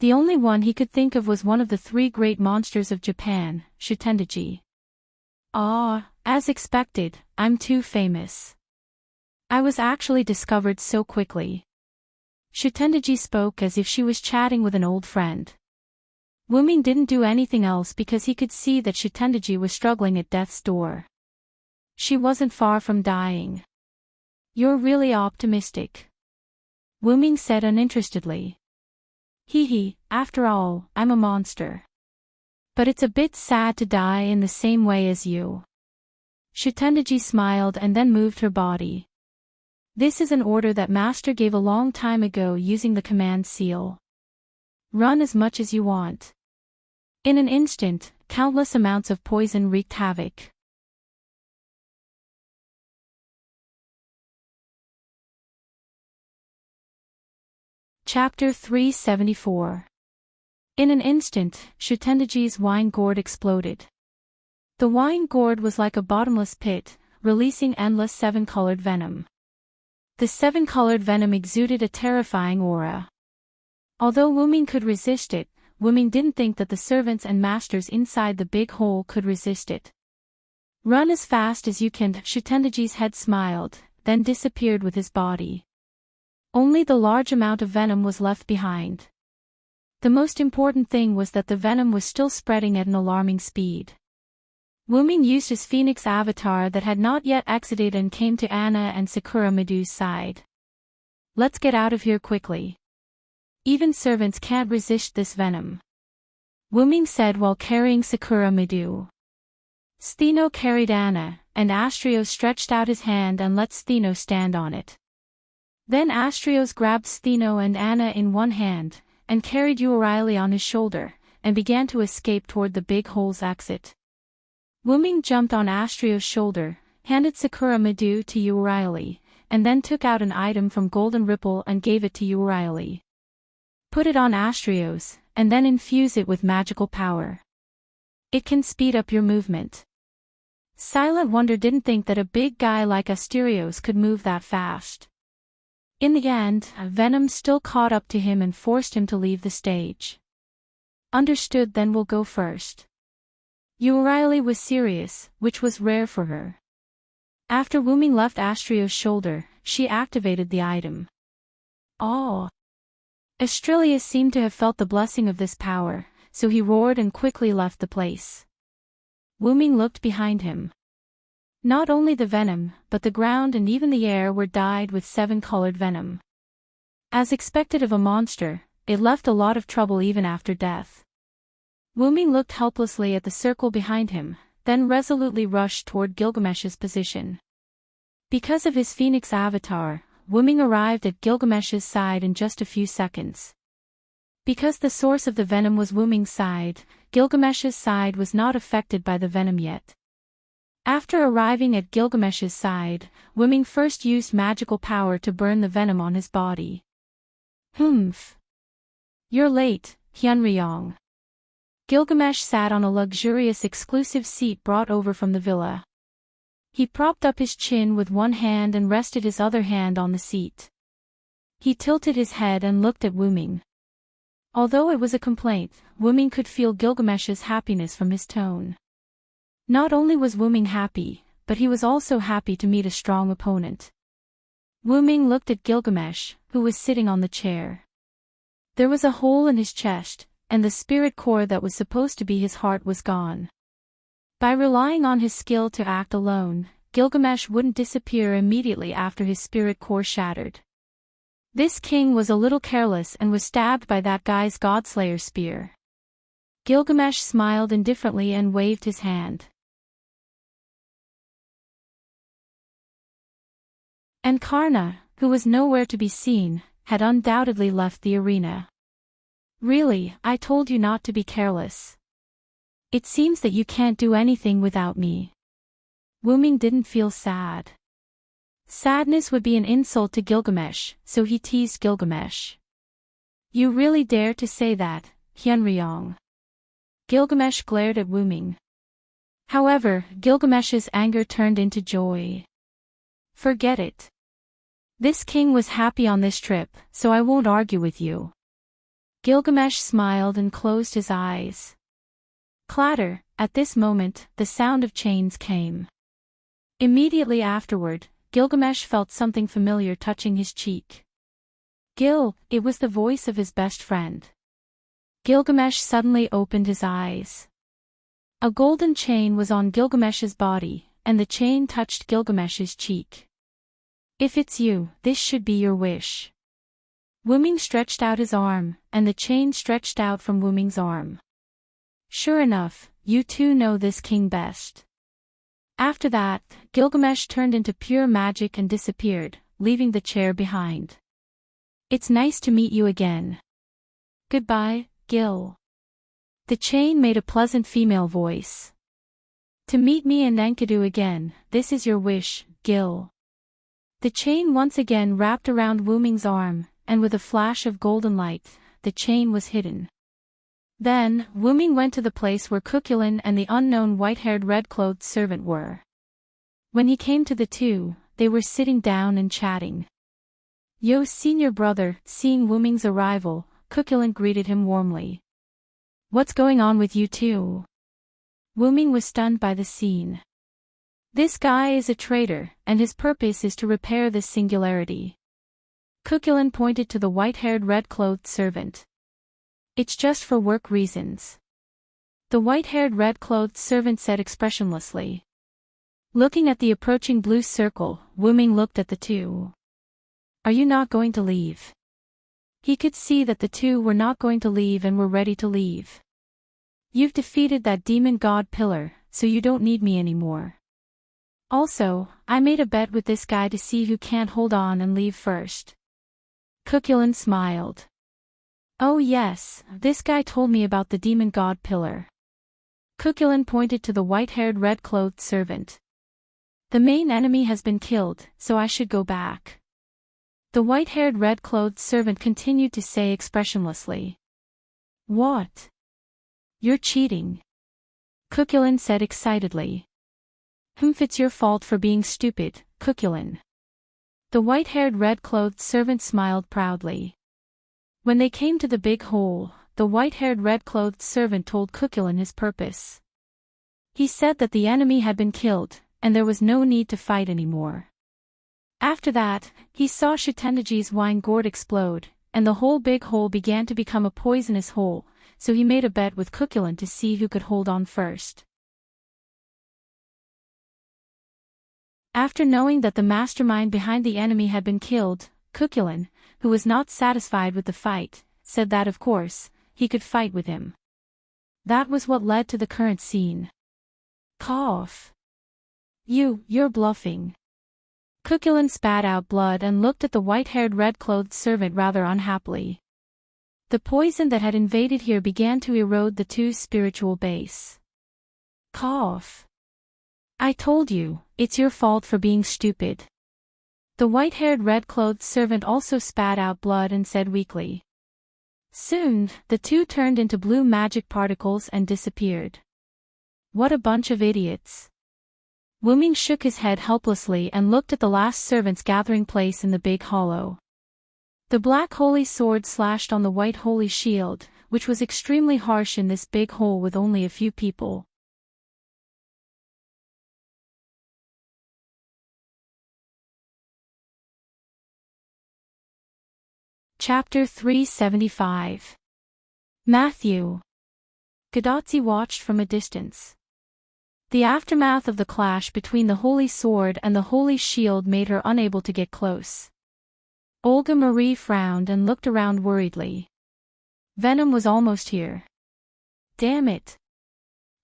The only one he could think of was one of the three great monsters of Japan, Shutendaji. Ah, as expected, I'm too famous. I was actually discovered so quickly. Shutendaji spoke as if she was chatting with an old friend. Wuming didn't do anything else because he could see that Shutendaji was struggling at death's door. She wasn't far from dying. You're really optimistic. Wuming said uninterestedly. Hee, after all, I'm a monster. But it's a bit sad to die in the same way as you. Shutendaji smiled and then moved her body. This is an order that Master gave a long time ago using the command seal. Run as much as you want. In an instant, countless amounts of poison wreaked havoc. Chapter 374. In an instant, Shutendaji's wine gourd exploded. The wine gourd was like a bottomless pit, releasing endless seven-colored venom. The seven-colored venom exuded a terrifying aura. Although Wuming could resist it, Wuming didn't think that the servants and masters inside the big hole could resist it. Run as fast as you can. Shutendaji's head smiled, then disappeared with his body. Only the large amount of venom was left behind. The most important thing was that the venom was still spreading at an alarming speed. Wuming used his phoenix avatar that had not yet exited and came to Anna and Sakura Midu's side. Let's get out of here quickly. Even servants can't resist this venom. Wuming said while carrying Sakura Midu. Stheno carried Anna, and Astrios stretched out his hand and let Stheno stand on it. Then Astrios grabbed Stheno and Anna in one hand, and carried Euryale on his shoulder, and began to escape toward the big hole's exit. Wuming jumped on Astrios' shoulder, handed Sakura Midu to Euryale, and then took out an item from Golden Ripple and gave it to Euryale. Put it on Astrios, and then infuse it with magical power. It can speed up your movement. Silent Wonder didn't think that a big guy like Asterios could move that fast. In the end, Venom still caught up to him and forced him to leave the stage. Understood, then we'll go first. Riley was serious, which was rare for her. After Wuming left Astrios' shoulder, she activated the item. Oh! Astrilius seemed to have felt the blessing of this power, so he roared and quickly left the place. Wuming looked behind him. Not only the venom, but the ground and even the air were dyed with 7-colored venom. As expected of a monster, it left a lot of trouble even after death. Wuming looked helplessly at the circle behind him, then resolutely rushed toward Gilgamesh's position. Because of his Phoenix avatar, Wuming arrived at Gilgamesh's side in just a few seconds. Because the source of the venom was Wuming's side, Gilgamesh's side was not affected by the venom yet. After arriving at Gilgamesh's side, Wuming first used magical power to burn the venom on his body. Humph! You're late, Hyunryong. Gilgamesh sat on a luxurious exclusive seat brought over from the villa. He propped up his chin with one hand and rested his other hand on the seat. He tilted his head and looked at Wuming. Although it was a complaint, Wuming could feel Gilgamesh's happiness from his tone. Not only was Wuming happy, but he was also happy to meet a strong opponent. Wuming looked at Gilgamesh, who was sitting on the chair. There was a hole in his chest, and the spirit core that was supposed to be his heart was gone. By relying on his skill to act alone, Gilgamesh wouldn't disappear immediately after his spirit core shattered. This king was a little careless and was stabbed by that guy's Godslayer spear. Gilgamesh smiled indifferently and waved his hand. And Karna, who was nowhere to be seen, had undoubtedly left the arena. Really, I told you not to be careless. It seems that you can't do anything without me. Wuming didn't feel sad. Sadness would be an insult to Gilgamesh, so he teased Gilgamesh. You really dare to say that, Hyunryong? Gilgamesh glared at Wuming. However, Gilgamesh's anger turned into joy. Forget it. This king was happy on this trip, so I won't argue with you. Gilgamesh smiled and closed his eyes. Clatter, at this moment, the sound of chains came. Immediately afterward, Gilgamesh felt something familiar touching his cheek. It was the voice of his best friend. Gilgamesh suddenly opened his eyes. A golden chain was on Gilgamesh's body, and the chain touched Gilgamesh's cheek. If it's you, this should be your wish. Wuming stretched out his arm, and the chain stretched out from Wuming's arm. Sure enough, you two know this king best. After that, Gilgamesh turned into pure magic and disappeared, leaving the chair behind. It's nice to meet you again. Goodbye, Gil. The chain made a pleasant female voice. To meet me and Enkidu again, this is your wish, Gil. The chain once again wrapped around Wuming's arm, and with a flash of golden light, the chain was hidden. Then, Wuming went to the place where Cuculin and the unknown white-haired red-clothed servant were. When he came to the two, they were sitting down and chatting. Yo, senior brother, seeing Wuming's arrival, Cuculin greeted him warmly. What's going on with you two? Wuming was stunned by the scene. This guy is a traitor, and his purpose is to repair this singularity. Cuculin pointed to the white-haired red-clothed servant. It's just for work reasons. The white-haired red-clothed servant said expressionlessly. Looking at the approaching blue circle, Wuming looked at the two. Are you not going to leave? He could see that the two were not going to leave and were ready to leave. You've defeated that demon god pillar, so you don't need me anymore. Also, I made a bet with this guy to see who can't hold on and leave first. Cuculin smiled. Oh yes, this guy told me about the demon god pillar. Cuculin pointed to the white-haired red-clothed servant. The main enemy has been killed, so I should go back. The white-haired red-clothed servant continued to say expressionlessly. What? You're cheating. Cuchulainn said excitedly. It's your fault for being stupid, Cuchulainn. The white-haired red-clothed servant smiled proudly. When they came to the big hole, the white-haired red-clothed servant told Cuchulainn his purpose. He said that the enemy had been killed, and there was no need to fight anymore. After that, he saw Shatendaji's wine gourd explode, and the whole big hole began to become a poisonous hole, so he made a bet with Cuchulainn to see who could hold on first. After knowing that the mastermind behind the enemy had been killed, Cuchulainn, who was not satisfied with the fight, said that of course, he could fight with him. That was what led to the current scene. Cough. You're bluffing. Cuchulainn spat out blood and looked at the white-haired red-clothed servant rather unhappily. The poison that had invaded here began to erode the two's spiritual base. Cough. I told you, it's your fault for being stupid. The white-haired red-clothed servant also spat out blood and said weakly. Soon, the two turned into blue magic particles and disappeared. What a bunch of idiots. Wuming shook his head helplessly and looked at the last servant's gathering place in the big hollow. The black holy sword slashed on the white holy shield, which was extremely harsh in this big hole with only a few people. Chapter 375. Matthew. Gadotzi watched from a distance. The aftermath of the clash between the holy sword and the holy shield made her unable to get close. Olga Marie frowned and looked around worriedly. Venom was almost here. Damn it.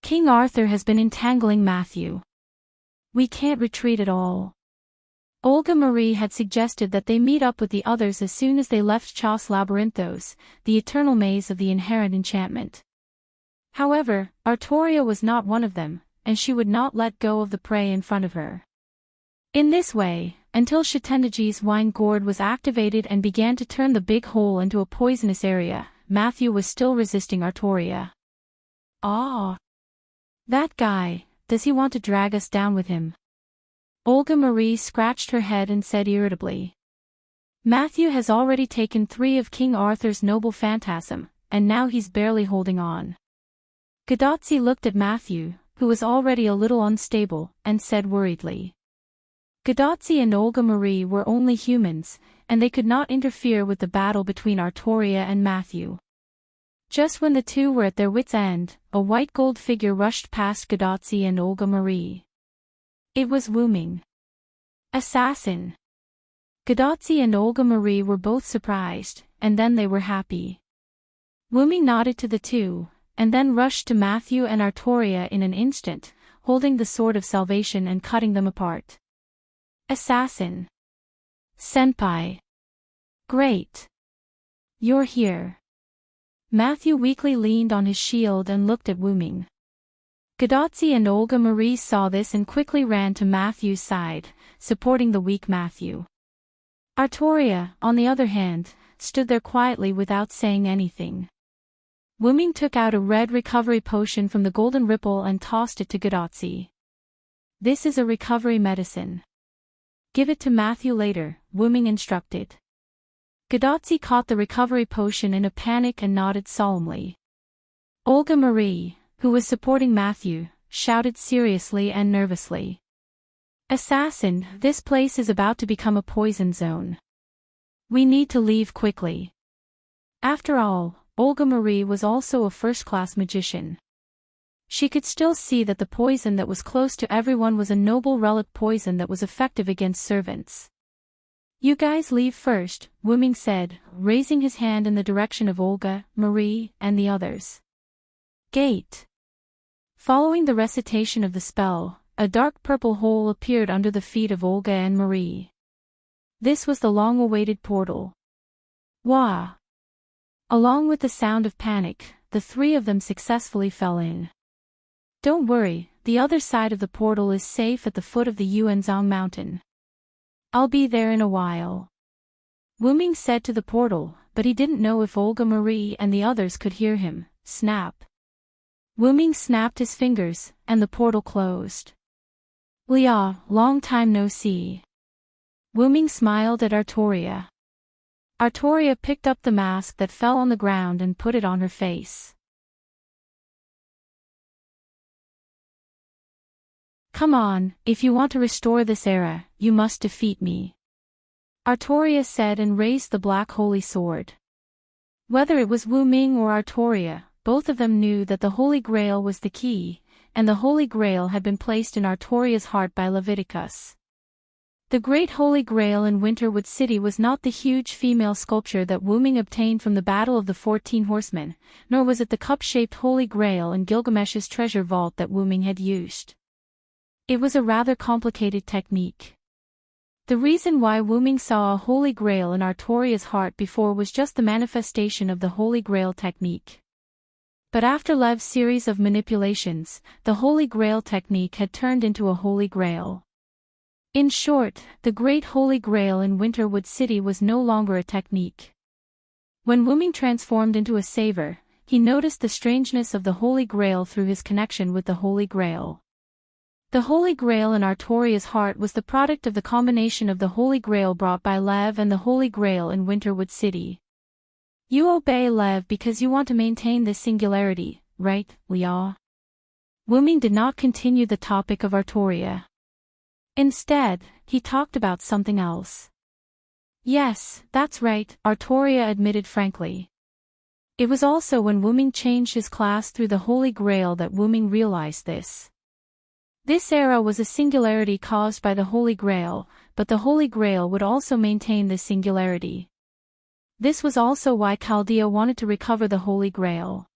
King Arthur has been entangling Matthew. We can't retreat at all. Olga Marie had suggested that they meet up with the others as soon as they left Chos Labyrinthos, the eternal maze of the inherent enchantment. However, Artoria was not one of them, and she would not let go of the prey in front of her. In this way, until Shatendaji's wine gourd was activated and began to turn the big hole into a poisonous area, Matthew was still resisting Artoria. Ah! That guy, does he want to drag us down with him? Olga Marie scratched her head and said irritably. Matthew has already taken 3 of King Arthur's noble phantasm, and now he's barely holding on. Gadotzi looked at Matthew, who was already a little unstable, and said worriedly. Gadotzi and Olga Marie were only humans, and they could not interfere with the battle between Artoria and Matthew. Just when the two were at their wits' end, a white gold figure rushed past Gadotzi and Olga Marie. It was Wuming. Assassin. Gadotzi and Olga Marie were both surprised, and then they were happy. Wuming nodded to the two, and then rushed to Matthew and Artoria in an instant, holding the sword of salvation and cutting them apart. Assassin. Senpai. Great. You're here. Matthew weakly leaned on his shield and looked at Wuming. Gadotzi and Olga Marie saw this and quickly ran to Matthew's side, supporting the weak Matthew. Artoria, on the other hand, stood there quietly without saying anything. Wuming took out a red recovery potion from the golden ripple and tossed it to Gadotzi. This is a recovery medicine. Give it to Matthew later, Wuming instructed. Gadotzi caught the recovery potion in a panic and nodded solemnly. Olga Marie, who was supporting Matthew, shouted seriously and nervously. Assassin, this place is about to become a poison zone. We need to leave quickly. After all, Olga Marie was also a first-class magician. She could still see that the poison that was close to everyone was a noble relic poison that was effective against servants. You guys leave first, Wuming said, raising his hand in the direction of Olga, Marie, and the others. Gate. Following the recitation of the spell, a dark purple hole appeared under the feet of Olga and Marie. This was the long-awaited portal. Wah! Along with the sound of panic, the 3 of them successfully fell in. Don't worry, the other side of the portal is safe at the foot of the Yuanzhang mountain. I'll be there in a while. Wuming said to the portal, but he didn't know if Olga Marie and the others could hear him. Snap. Wuming snapped his fingers, and the portal closed. Lia, long time no see. Wuming smiled at Artoria. Artoria picked up the mask that fell on the ground and put it on her face. Come on, if you want to restore this era, you must defeat me. Artoria said and raised the black holy sword. Whether it was Wuming or Artoria, both of them knew that the Holy Grail was the key, and the Holy Grail had been placed in Artoria's heart by Leviticus. The Great Holy Grail in Winterwood City was not the huge female sculpture that Wuming obtained from the Battle of the 14 Horsemen, nor was it the cup-shaped Holy Grail in Gilgamesh's treasure vault that Wuming had used. It was a rather complicated technique. The reason why Wuming saw a Holy Grail in Artoria's heart before was just the manifestation of the Holy Grail technique. But after Lev's series of manipulations, the Holy Grail technique had turned into a Holy Grail. In short, the Great Holy Grail in Winterwood City was no longer a technique. When Wuming transformed into a saver, he noticed the strangeness of the Holy Grail through his connection with the Holy Grail. The Holy Grail in Artoria's heart was the product of the combination of the Holy Grail brought by Lev and the Holy Grail in Winterwood City. You obey Lev because you want to maintain this singularity, right, Lia? Wuming did not continue the topic of Artoria. Instead, he talked about something else. Yes, that's right, Artoria admitted frankly. It was also when Wuming changed his class through the Holy Grail that Wuming realized this. This era was a singularity caused by the Holy Grail, but the Holy Grail would also maintain this singularity. This was also why Chaldea wanted to recover the Holy Grail.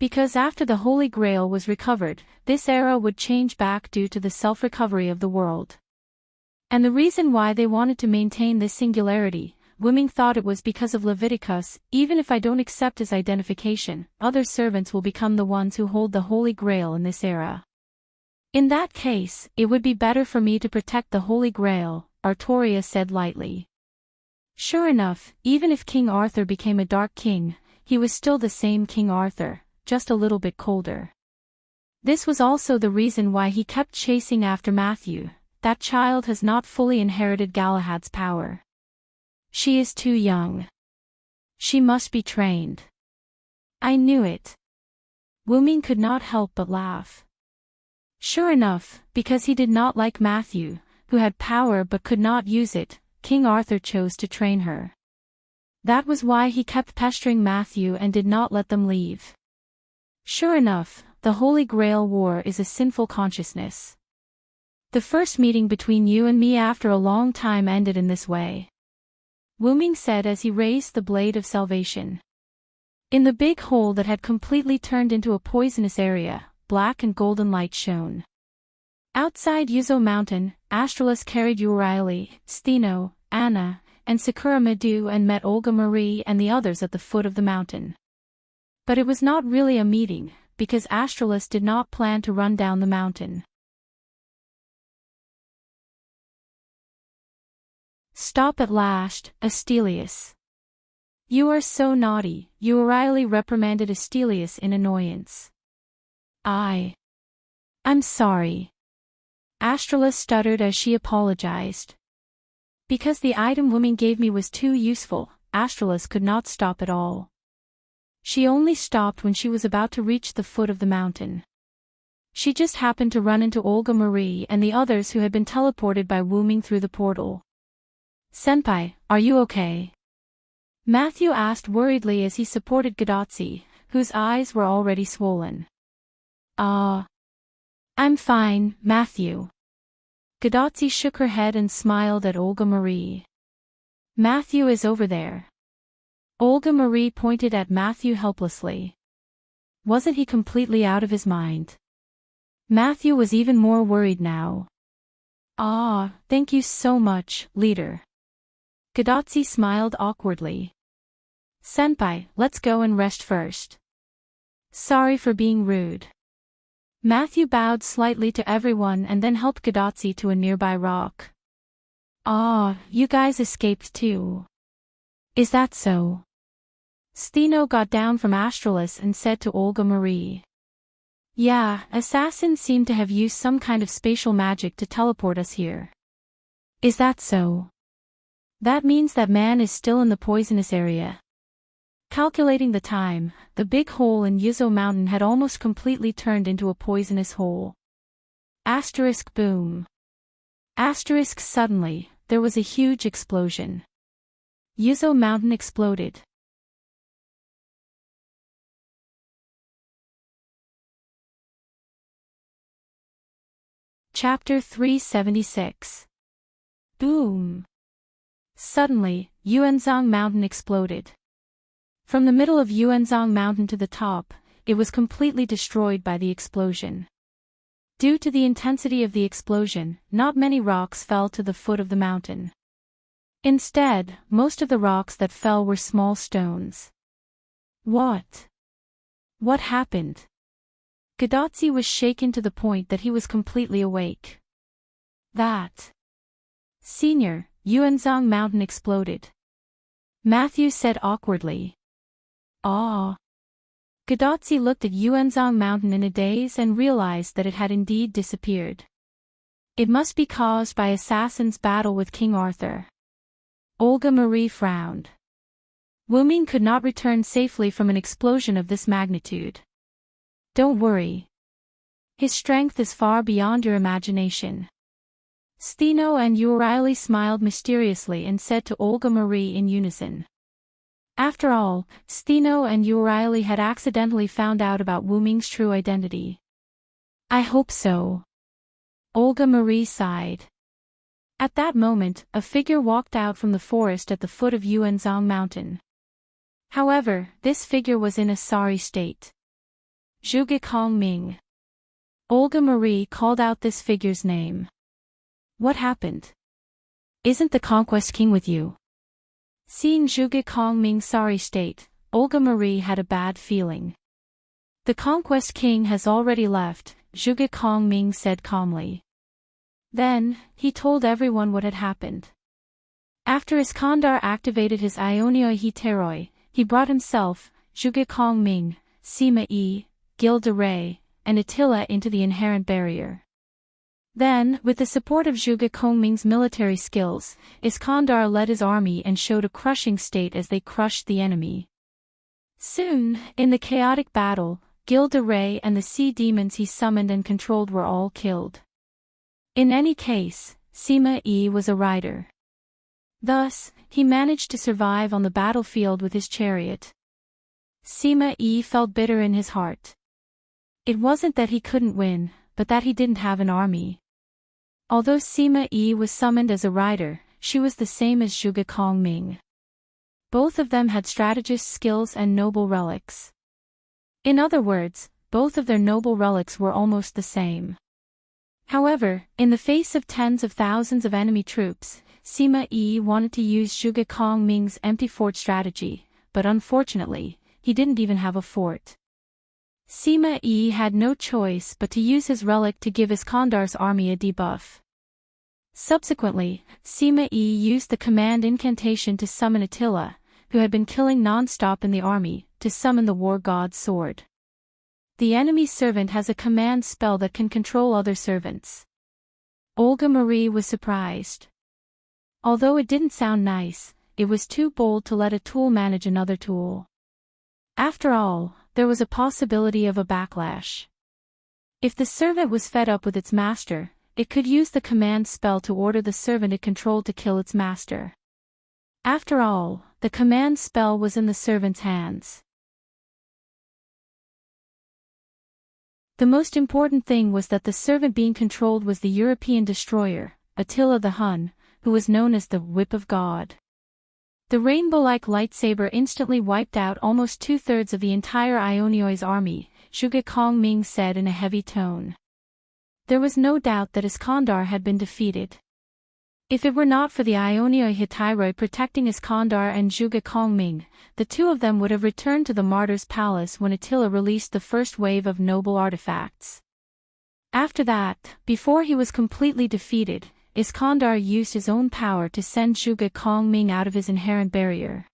Because after the Holy Grail was recovered, this era would change back due to the self-recovery of the world. And the reason why they wanted to maintain this singularity, Wuming thought it was because of Leviticus. Even if I don't accept his identification, other servants will become the ones who hold the Holy Grail in this era. In that case, it would be better for me to protect the Holy Grail, Artoria said lightly. Sure enough, even if King Arthur became a Dark King, he was still the same King Arthur, just a little bit colder. This was also the reason why he kept chasing after Matthew. That child has not fully inherited Galahad's power. She is too young. She must be trained. I knew it. Wuming could not help but laugh. Sure enough, because he did not like Matthew, who had power but could not use it, King Arthur chose to train her. That was why he kept pestering Matthew and did not let them leave. Sure enough, the Holy Grail War is a sinful consciousness. The first meeting between you and me after a long time ended in this way. Wuming said as he raised the blade of salvation. In the big hole that had completely turned into a poisonous area, black and golden light shone. Outside Yuzo Mountain, Astralis carried Urieli, Steno, Anna, and Sakura Medu and met Olga Marie and the others at the foot of the mountain. But it was not really a meeting, because Astralis did not plan to run down the mountain. Stop at last, Astelius. You are so naughty, Urieli reprimanded Astelius in annoyance. I'm sorry. Astralis stuttered as she apologized. Because the item Wuming gave me was too useful, Astralis could not stop at all. She only stopped when she was about to reach the foot of the mountain. She just happened to run into Olga Marie and the others who had been teleported by Wuming through the portal. Senpai, are you okay? Matthew asked worriedly as he supported Gadotsi, whose eyes were already swollen. I'm fine, Matthew. Gadotsi shook her head and smiled at Olga Marie. Matthew is over there. Olga Marie pointed at Matthew helplessly. Wasn't he completely out of his mind? Matthew was even more worried now. Thank you so much, leader. Gadotsi smiled awkwardly. Senpai, let's go and rest first. Sorry for being rude. Matthew bowed slightly to everyone and then helped Gadotsi to a nearby rock. You guys escaped too. Is that so? Steno got down from Astralis and said to Olga Marie. Yeah, assassins seem to have used some kind of spatial magic to teleport us here. Is that so? That means that man is still in the poisonous area. Calculating the time, the big hole in Yuzo Mountain had almost completely turned into a poisonous hole. Asterisk boom. Asterisk suddenly, there was a huge explosion. Yuzo Mountain exploded. Chapter 376. Boom. Suddenly, Yuanzhong Mountain exploded. From the middle of Yuanzhong Mountain to the top, it was completely destroyed by the explosion. Due to the intensity of the explosion, not many rocks fell to the foot of the mountain. Instead, most of the rocks that fell were small stones. What? What happened? Gadotzi was shaken to the point that he was completely awake. That. Senior, Yuanzhong Mountain exploded. Matthew said awkwardly. Ah. Gadotzi looked at Yuanzhong Mountain in a daze and realized that it had indeed disappeared. It must be caused by assassins' battle with King Arthur. Olga Marie frowned. Wuming could not return safely from an explosion of this magnitude. Don't worry. His strength is far beyond your imagination. Steno and Urieli smiled mysteriously and said to Olga Marie in unison. After all, Steno and Urieli had accidentally found out about Wuming's true identity. I hope so. Olga Marie sighed. At that moment, a figure walked out from the forest at the foot of Yuanzhong Mountain. However, this figure was in a sorry state. Zhuge Kongming. Olga Marie called out this figure's name. What happened? Isn't the Conquest King with you? Seeing Zhuge Kongming's sorry state, Olga Marie had a bad feeling. The Conquest King has already left, Zhuge Kongming said calmly. Then, he told everyone what had happened. After Iskandar activated his Ionioi Heteroi, he brought himself, Zhuge Kongming, Sima Yi, Gil de Rais, and Attila into the inherent barrier. Then, with the support of Zhuge Kongming's military skills, Iskandar led his army and showed a crushing state as they crushed the enemy. Soon, in the chaotic battle, Gil de Rais and the sea demons he summoned and controlled were all killed. In any case, Sima Yi was a rider. Thus, he managed to survive on the battlefield with his chariot. Sima Yi felt bitter in his heart. It wasn't that he couldn't win, but that he didn't have an army. Although Sima Yi was summoned as a rider, she was the same as Zhuge Kongming. Both of them had strategist skills and noble relics. In other words, both of their noble relics were almost the same. However, in the face of tens of thousands of enemy troops, Sima Yi wanted to use Zhuge Kongming's empty fort strategy, but unfortunately, he didn't even have a fort. Sima Yi had no choice but to use his relic to give Iskandar's army a debuff. Subsequently, Sima Yi used the command incantation to summon Attila, who had been killing non-stop in the army, to summon the war god's sword. The enemy servant has a command spell that can control other servants. Olga Marie was surprised. Although it didn't sound nice, it was too bold to let a tool manage another tool. After all, there was a possibility of a backlash. If the servant was fed up with its master, it could use the command spell to order the servant it controlled to kill its master. After all, the command spell was in the servant's hands. The most important thing was that the servant being controlled was the European destroyer, Attila the Hun, who was known as the Whip of God. The rainbow-like lightsaber instantly wiped out almost two-thirds of the entire Ionioi's army, Zhuge Kongming said in a heavy tone. There was no doubt that Iskandar had been defeated. If it were not for the Ionioi Hitiroi protecting Iskandar and Zhuge Kongming, the two of them would have returned to the Martyr's Palace when Attila released the first wave of noble artifacts. After that, before he was completely defeated, Iskandar used his own power to send Zhuge Kongming out of his inherent barrier.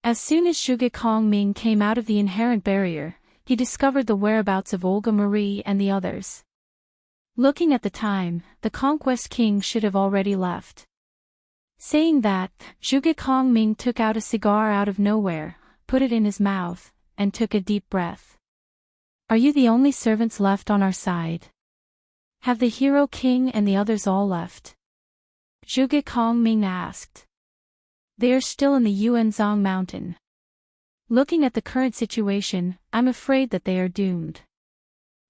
As soon as Zhuge Kongming came out of the inherent barrier, he discovered the whereabouts of Olga Marie and the others. Looking at the time, the Conquest King should have already left. Saying that, Zhuge Kongming took out a cigar out of nowhere, put it in his mouth, and took a deep breath. Are you the only servants left on our side? Have the Hero King and the others all left? Zhuge Kongming asked. They are still in the Yuanzhong mountain. Looking at the current situation, I'm afraid that they are doomed.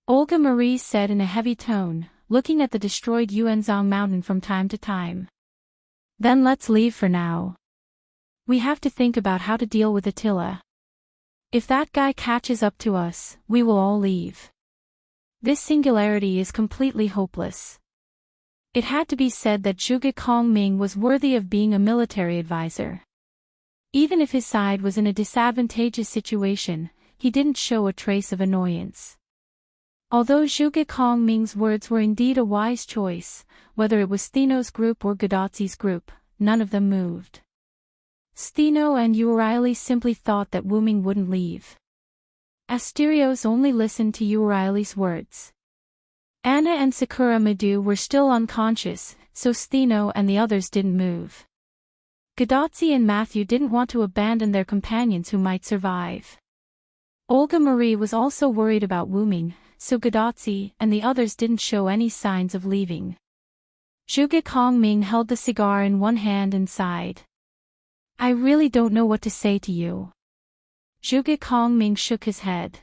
Olga Marie said in a heavy tone, looking at the destroyed Yuanzhong mountain from time to time. Then let's leave for now. We have to think about how to deal with Attila. If that guy catches up to us, we will all leave. This singularity is completely hopeless. It had to be said that Zhuge Kongming was worthy of being a military advisor. Even if his side was in a disadvantageous situation, he didn't show a trace of annoyance. Although Zhuge Kongming's words were indeed a wise choice, whether it was Stheno's group or Gadotzi's group, none of them moved. Stheno and Euryale simply thought that Wu Ming wouldn't leave. Asterios only listened to Euryale's words. Anna and Sakura Madu were still unconscious, so Stheno and the others didn't move. Gadotzi and Matthew didn't want to abandon their companions who might survive. Olga Marie was also worried about Wu Ming, so Gadotzi and the others didn't show any signs of leaving. Zhuge Kongming held the cigar in one hand and sighed. I really don't know what to say to you. Zhuge Kongming shook his head.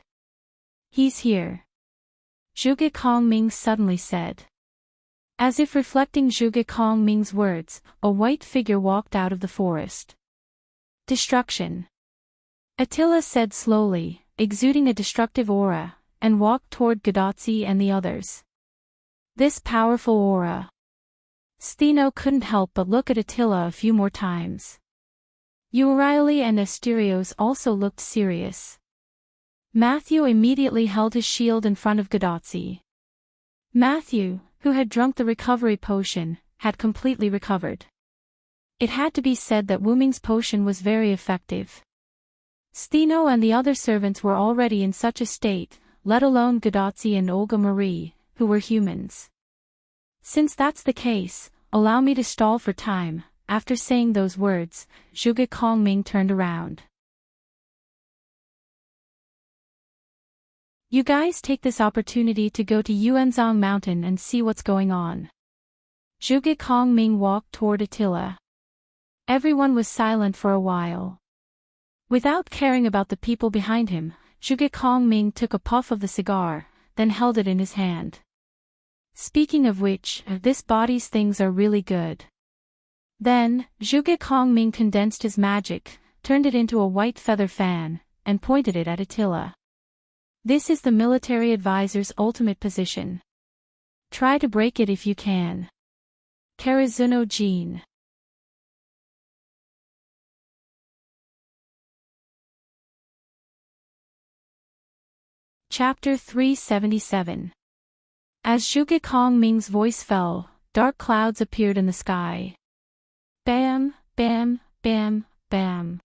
He's here. Zhuge Kongming suddenly said. As if reflecting Zhuge Kongming's words, a white figure walked out of the forest. Destruction. Attila said slowly, exuding a destructive aura, and walked toward Gadotzi and the others. This powerful aura. Stheno couldn't help but look at Attila a few more times. Euryale and Asterios also looked serious. Matthew immediately held his shield in front of Gadotzi. Matthew, who had drunk the recovery potion, had completely recovered. It had to be said that Wu Ming's potion was very effective. Stheno and the other servants were already in such a state, let alone Gadotzi and Olga Marie, who were humans. Since that's the case, allow me to stall for time. After saying those words, Zhuge Kongming turned around. You guys take this opportunity to go to Yuanzhong Mountain and see what's going on. Zhuge Kongming walked toward Attila. Everyone was silent for a while. Without caring about the people behind him, Zhuge Kongming took a puff of the cigar, then held it in his hand. Speaking of which, this body's things are really good. Then, Zhuge Kongming condensed his magic, turned it into a white feather fan, and pointed it at Attila. This is the military advisor's ultimate position. Try to break it if you can. Karazuno Jean. Chapter 377. As Zhuge Kongming's voice fell, dark clouds appeared in the sky. Bam, bam, bam, bam.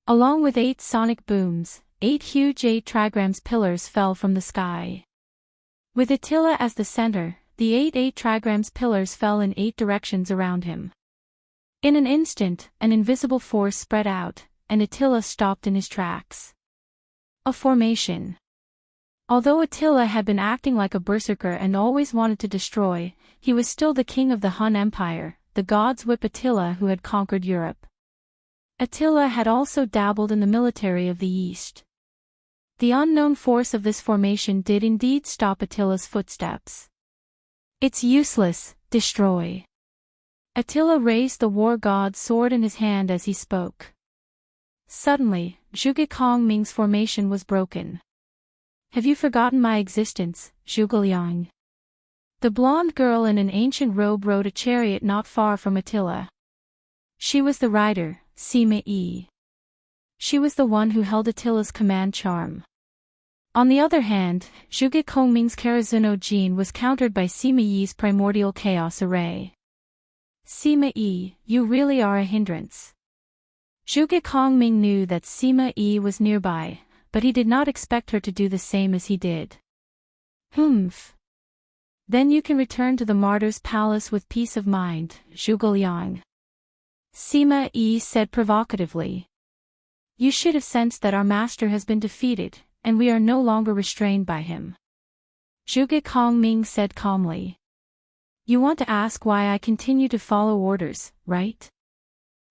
Along with 8 sonic booms, 8 huge 8 trigrams pillars fell from the sky. With Attila as the center, the 8 trigrams pillars fell in 8 directions around him. In an instant, an invisible force spread out, and Attila stopped in his tracks. A formation. Although Attila had been acting like a berserker and always wanted to destroy, he was still the king of the Hun Empire, the gods whip Attila who had conquered Europe. Attila had also dabbled in the military of the East. The unknown force of this formation did indeed stop Attila's footsteps. It's useless, destroy. Attila raised the war god's sword in his hand as he spoke. Suddenly, Zhuge Kongming's formation was broken. Have you forgotten my existence, Zhuge Liang? The blonde girl in an ancient robe rode a chariot not far from Attila. She was the rider, Sima Yi. She was the one who held Attila's command charm. On the other hand, Zhuge Kongming's Karazuno Jean was countered by Sima Yi's primordial chaos array. Sima Yi, you really are a hindrance. Zhuge Kongming knew that Sima Yi was nearby, but he did not expect her to do the same as he did. Humph. Then you can return to the martyr's palace with peace of mind, Zhuge Liang. Sima Yi said provocatively. You should have sensed that our master has been defeated, and we are no longer restrained by him. Zhuge Kongming said calmly. You want to ask why I continue to follow orders, right?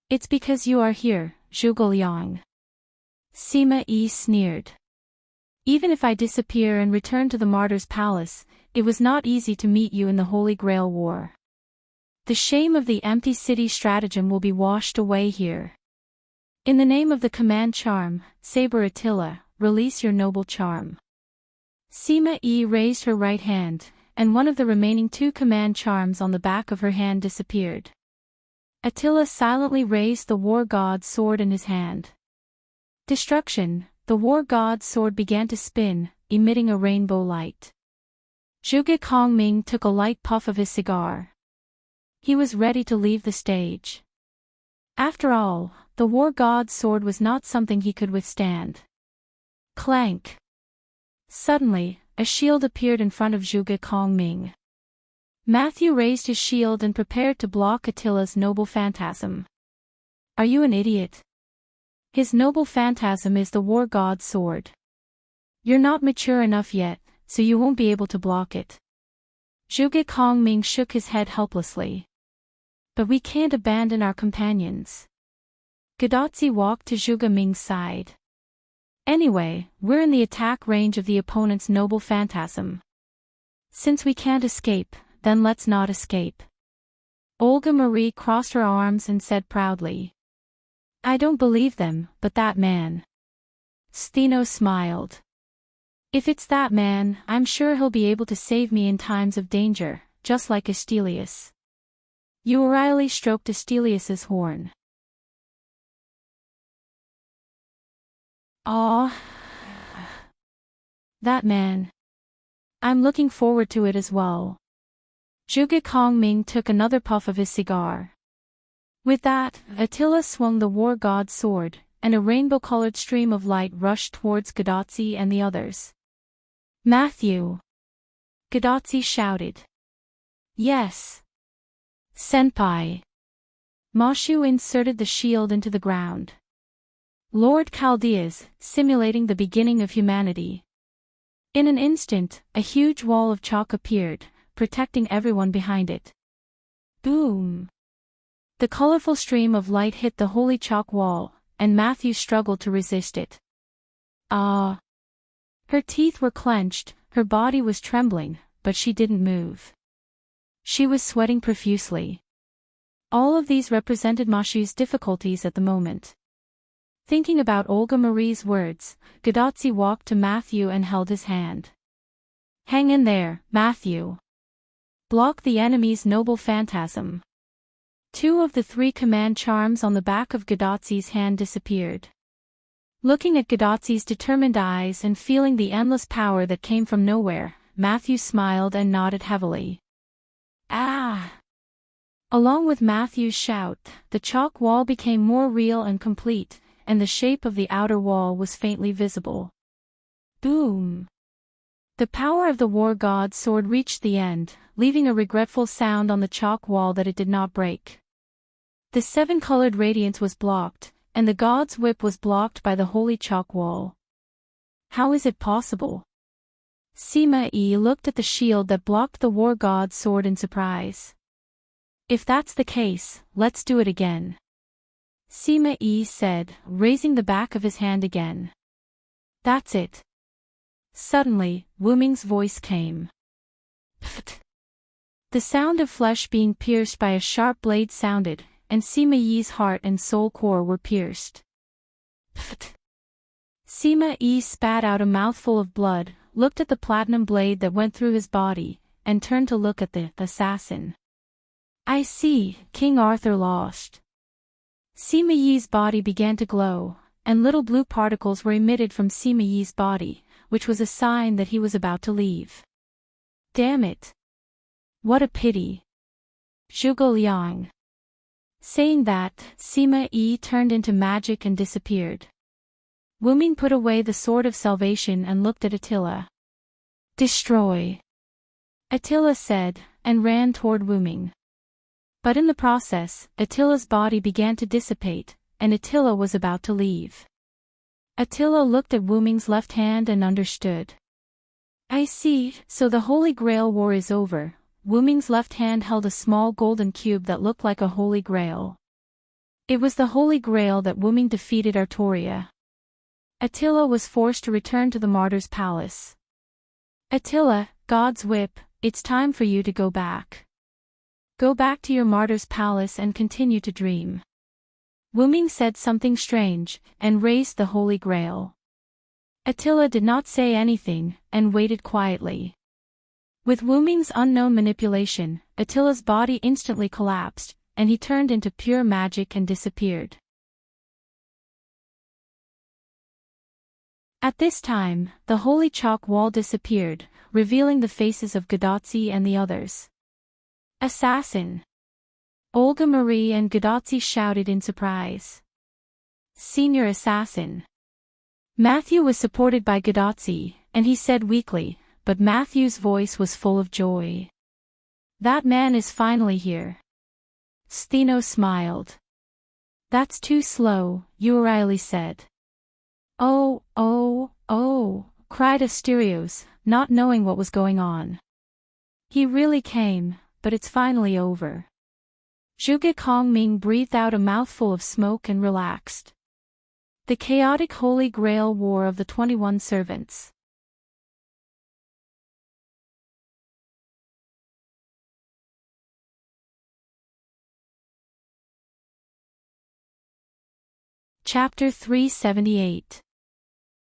It's because you are here, Zhuge Liang. Sima Yi sneered. Even if I disappear and return to the martyr's palace, it was not easy to meet you in the Holy Grail War. The shame of the empty city stratagem will be washed away here. In the name of the command charm, Saber Attila, release your noble charm. Sima Yi raised her right hand, and one of the remaining 2 command charms on the back of her hand disappeared. Attila silently raised the war god's sword in his hand. Destruction, the war god's sword began to spin, emitting a rainbow light. Zhuge Kongming took a light puff of his cigar. He was ready to leave the stage. After all, the war god's sword was not something he could withstand. Clank. Suddenly, a shield appeared in front of Zhuge Kongming. Matthew raised his shield and prepared to block Attila's noble phantasm. Are you an idiot? His noble phantasm is the war god's sword. You're not mature enough yet, so you won't be able to block it. Zhuge Kongming shook his head helplessly. But we can't abandon our companions. Gadotzi walked to Zhuge Ming's side. Anyway, we're in the attack range of the opponent's noble phantasm. Since we can't escape, then let's not escape. Olga Marie crossed her arms and said proudly. I don't believe them, but that man. Stheno smiled. If it's that man, I'm sure he'll be able to save me in times of danger, just like Astelius. Euryale stroked Astelius's horn. Aw. That man. I'm looking forward to it as well. Zhuge Kongming took another puff of his cigar. With that, Attila swung the war god's sword, and a rainbow-colored stream of light rushed towards Gadotzi and the others. Matthew! Gadotzi shouted. Yes! Senpai! Mashu inserted the shield into the ground. Lord Chaldeas, simulating the beginning of humanity. In an instant, a huge wall of chalk appeared, protecting everyone behind it. Boom! The colorful stream of light hit the holy chalk wall, and Matthew struggled to resist it. Ah! Her teeth were clenched, her body was trembling, but she didn't move. She was sweating profusely. All of these represented Mashu's difficulties at the moment. Thinking about Olga Marie's words, Gadotzi walked to Matthew and held his hand. Hang in there, Matthew. Block the enemy's noble phantasm. 2 of the 3 command charms on the back of Gadotzi's hand disappeared. Looking at Gadotzi's determined eyes and feeling the endless power that came from nowhere, Matthew smiled and nodded heavily. Ah! Along with Matthew's shout, the chalk wall became more real and complete, and the shape of the outer wall was faintly visible. Boom! The power of the war god's sword reached the end, leaving a regretful sound on the chalk wall that it did not break. The 7-colored radiance was blocked, and the god's whip was blocked by the holy chalk wall. How is it possible? Sima Yi looked at the shield that blocked the war god's sword in surprise. If that's the case, let's do it again. Sima Yi said, raising the back of his hand again. That's it. Suddenly, Wu Ming's voice came. Pfft. The sound of flesh being pierced by a sharp blade sounded, and Sima Yi's heart and soul core were pierced. Pfft. Sima Yi spat out a mouthful of blood, looked at the platinum blade that went through his body, and turned to look at the assassin. I see, King Arthur lost. Sima Yi's body began to glow, and little blue particles were emitted from Sima Yi's body, which was a sign that he was about to leave. Damn it! What a pity! Zhuge Liang. Saying that, Sima Yi turned into magic and disappeared. Wuming put away the sword of salvation and looked at Attila. Destroy, Attila said, and ran toward Wuming. But in the process, Attila's body began to dissipate, and Attila was about to leave. Attila looked at Wuming's left hand and understood. I see, so the Holy Grail war is over. Wuming's left hand held a small golden cube that looked like a Holy Grail. It was the Holy Grail that Wuming defeated Artoria. Attila was forced to return to the martyr's palace. Attila, God's whip, it's time for you to go back. Go back to your martyr's palace and continue to dream. Wuming said something strange, and raised the Holy Grail. Attila did not say anything, and waited quietly. With Wuming's unknown manipulation, Attila's body instantly collapsed, and he turned into pure magic and disappeared. At this time, the holy chalk wall disappeared, revealing the faces of Gadotsi and the others. Assassin! Olga Marie and Gadotsi shouted in surprise. Senior assassin! Matthew was supported by Gadotsi, and he said weakly, but Matthew's voice was full of joy. That man is finally here. Steno smiled. That's too slow, Euryale said. Oh, cried Asterios, not knowing what was going on. He really came, but it's finally over. Zhuge Kongming breathed out a mouthful of smoke and relaxed. The chaotic Holy Grail War of the 21 Servants. Chapter 378.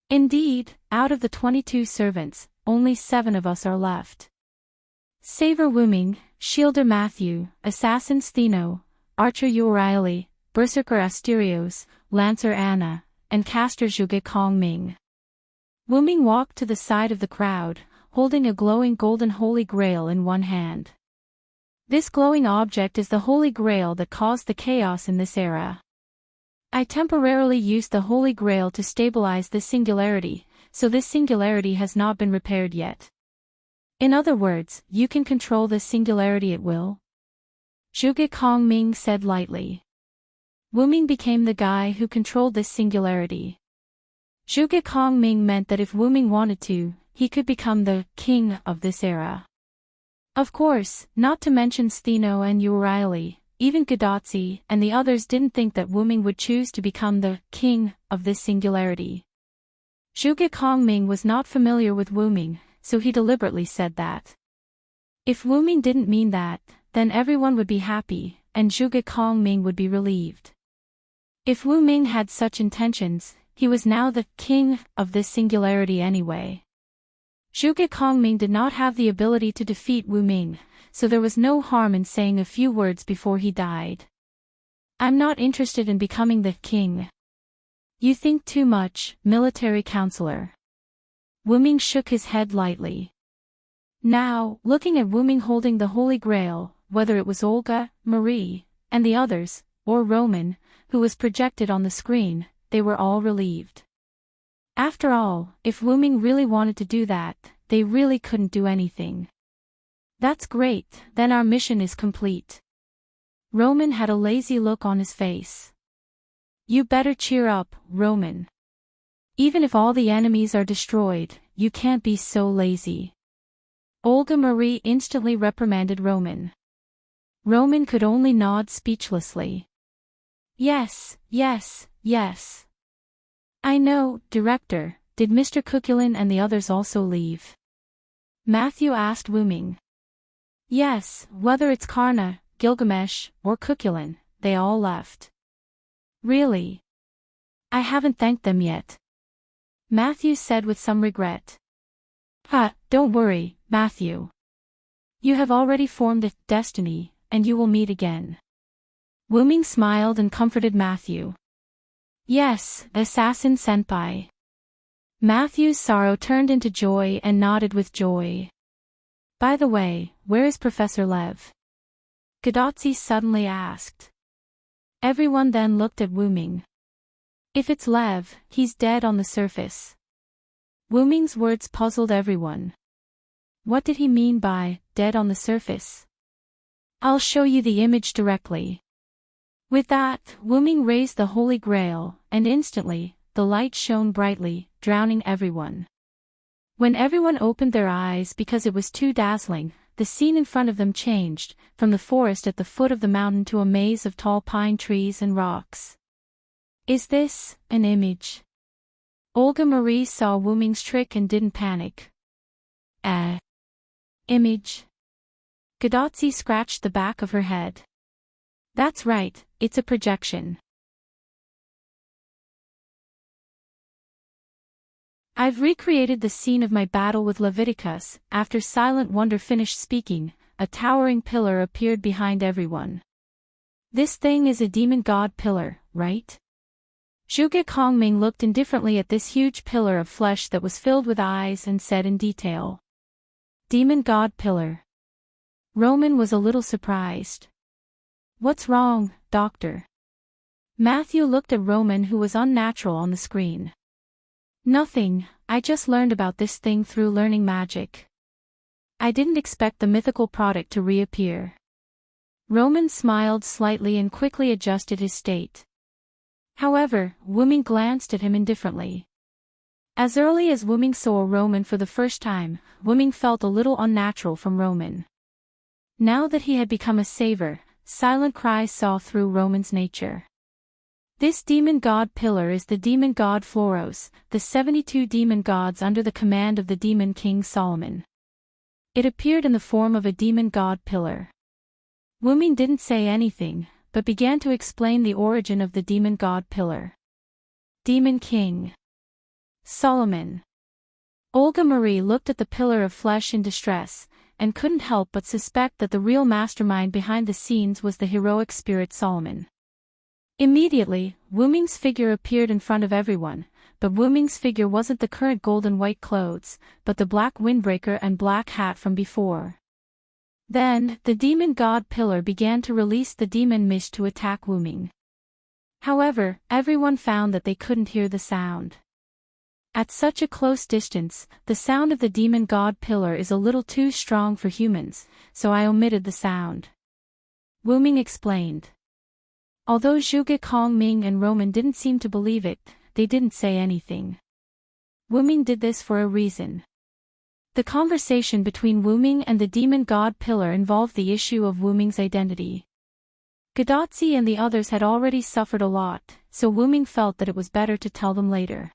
Indeed, out of the 22 servants, only 7 of us are left. Saver Wuming, Shielder Matthew, Assassin Stheno, Archer Euryale, Berserker Asterios, Lancer Anna, and Caster Zhuge Kongming. Wuming walked to the side of the crowd, holding a glowing golden Holy Grail in one hand. This glowing object is the Holy Grail that caused the chaos in this era. I temporarily used the Holy Grail to stabilize this singularity, so this singularity has not been repaired yet. In other words, you can control this singularity at will? Zhuge Kongming said lightly. Wuming became the guy who controlled this singularity. Zhuge Kongming meant that if Wuming wanted to, he could become the king of this era. Of course, not to mention Stheno and Euryale, even Gadotsi and the others didn't think that Wuming would choose to become the king of this singularity. Zhuge Kongming was not familiar with Wuming, so he deliberately said that. If Wuming didn't mean that, then everyone would be happy, and Zhuge Kongming would be relieved. If Wuming had such intentions, he was now the king of this singularity anyway. Zhuge Kongming did not have the ability to defeat Wuming, so there was no harm in saying a few words before he died. I'm not interested in becoming the king. You think too much, military counselor. Wuming shook his head lightly. Now, looking at Wuming holding the Holy Grail, whether it was Olga, Marie, and the others, or Roman, who was projected on the screen, they were all relieved. After all, if Wuming really wanted to do that, they really couldn't do anything. That's great, then our mission is complete. Roman had a lazy look on his face. You better cheer up, Roman. Even if all the enemies are destroyed, you can't be so lazy. Olga Marie instantly reprimanded Roman. Roman could only nod speechlessly. Yes. I know, Director, did Mr. Cuculin and the others also leave? Matthew asked Wuming. Yes, whether it's Karna, Gilgamesh, or Cuculin, they all left. Really? I haven't thanked them yet. Matthew said with some regret. Don't worry, Matthew. You have already formed a destiny, and you will meet again. Wuming smiled and comforted Matthew. Yes, Assassin Senpai. Matthew's sorrow turned into joy and nodded with joy. By the way, where is Professor Lev? Gadotsi suddenly asked. Everyone then looked at Wu Ming. If it's Lev, he's dead on the surface. Wu Ming's words puzzled everyone. What did he mean by, dead on the surface? I'll show you the image directly. With that, Wu Ming raised the Holy Grail, and instantly, the light shone brightly, drowning everyone. When everyone opened their eyes because it was too dazzling, the scene in front of them changed, from the forest at the foot of the mountain to a maze of tall pine trees and rocks. Is this an image? Olga Marie saw Wu Ming's trick and didn't panic. Image? Gadotsi scratched the back of her head. That's right, it's a projection. I've recreated the scene of my battle with Leviticus. After Silent Wonder finished speaking, a towering pillar appeared behind everyone. This thing is a demon god pillar, right? Zhuge Kongming looked indifferently at this huge pillar of flesh that was filled with eyes and said in detail. Demon god pillar. Roman was a little surprised. What's wrong, doctor? Matthew looked at Roman, who was unnatural on the screen. Nothing, I just learned about this thing through learning magic. I didn't expect the mythical product to reappear. Roman smiled slightly and quickly adjusted his state. However, Wu Ming glanced at him indifferently. As early as Wu Ming saw Roman for the first time, Wu Ming felt a little unnatural from Roman. Now that he had become a saver, silent cries saw through Roman's nature. This demon god pillar is the demon god Floros, the 72 demon gods under the command of the demon king Solomon. It appeared in the form of a demon god pillar. Wu Ming didn't say anything, but began to explain the origin of the demon god pillar. Demon king Solomon. Olga Marie looked at the pillar of flesh in distress, and couldn't help but suspect that the real mastermind behind the scenes was the heroic spirit Solomon. Immediately, Wu Ming's figure appeared in front of everyone, but Wu Ming's figure wasn't the current golden white clothes, but the black windbreaker and black hat from before. Then, the demon god pillar began to release the demon mist to attack Wu Ming. However, everyone found that they couldn't hear the sound. At such a close distance, the sound of the demon god pillar is a little too strong for humans, so I omitted the sound. Wu Ming explained. Although Zhuge Kongming and Roman didn't seem to believe it, they didn't say anything. Wu Ming did this for a reason. The conversation between Wu Ming and the demon god pillar involved the issue of Wu Ming's identity. Gadotsi and the others had already suffered a lot, so Wu Ming felt that it was better to tell them later.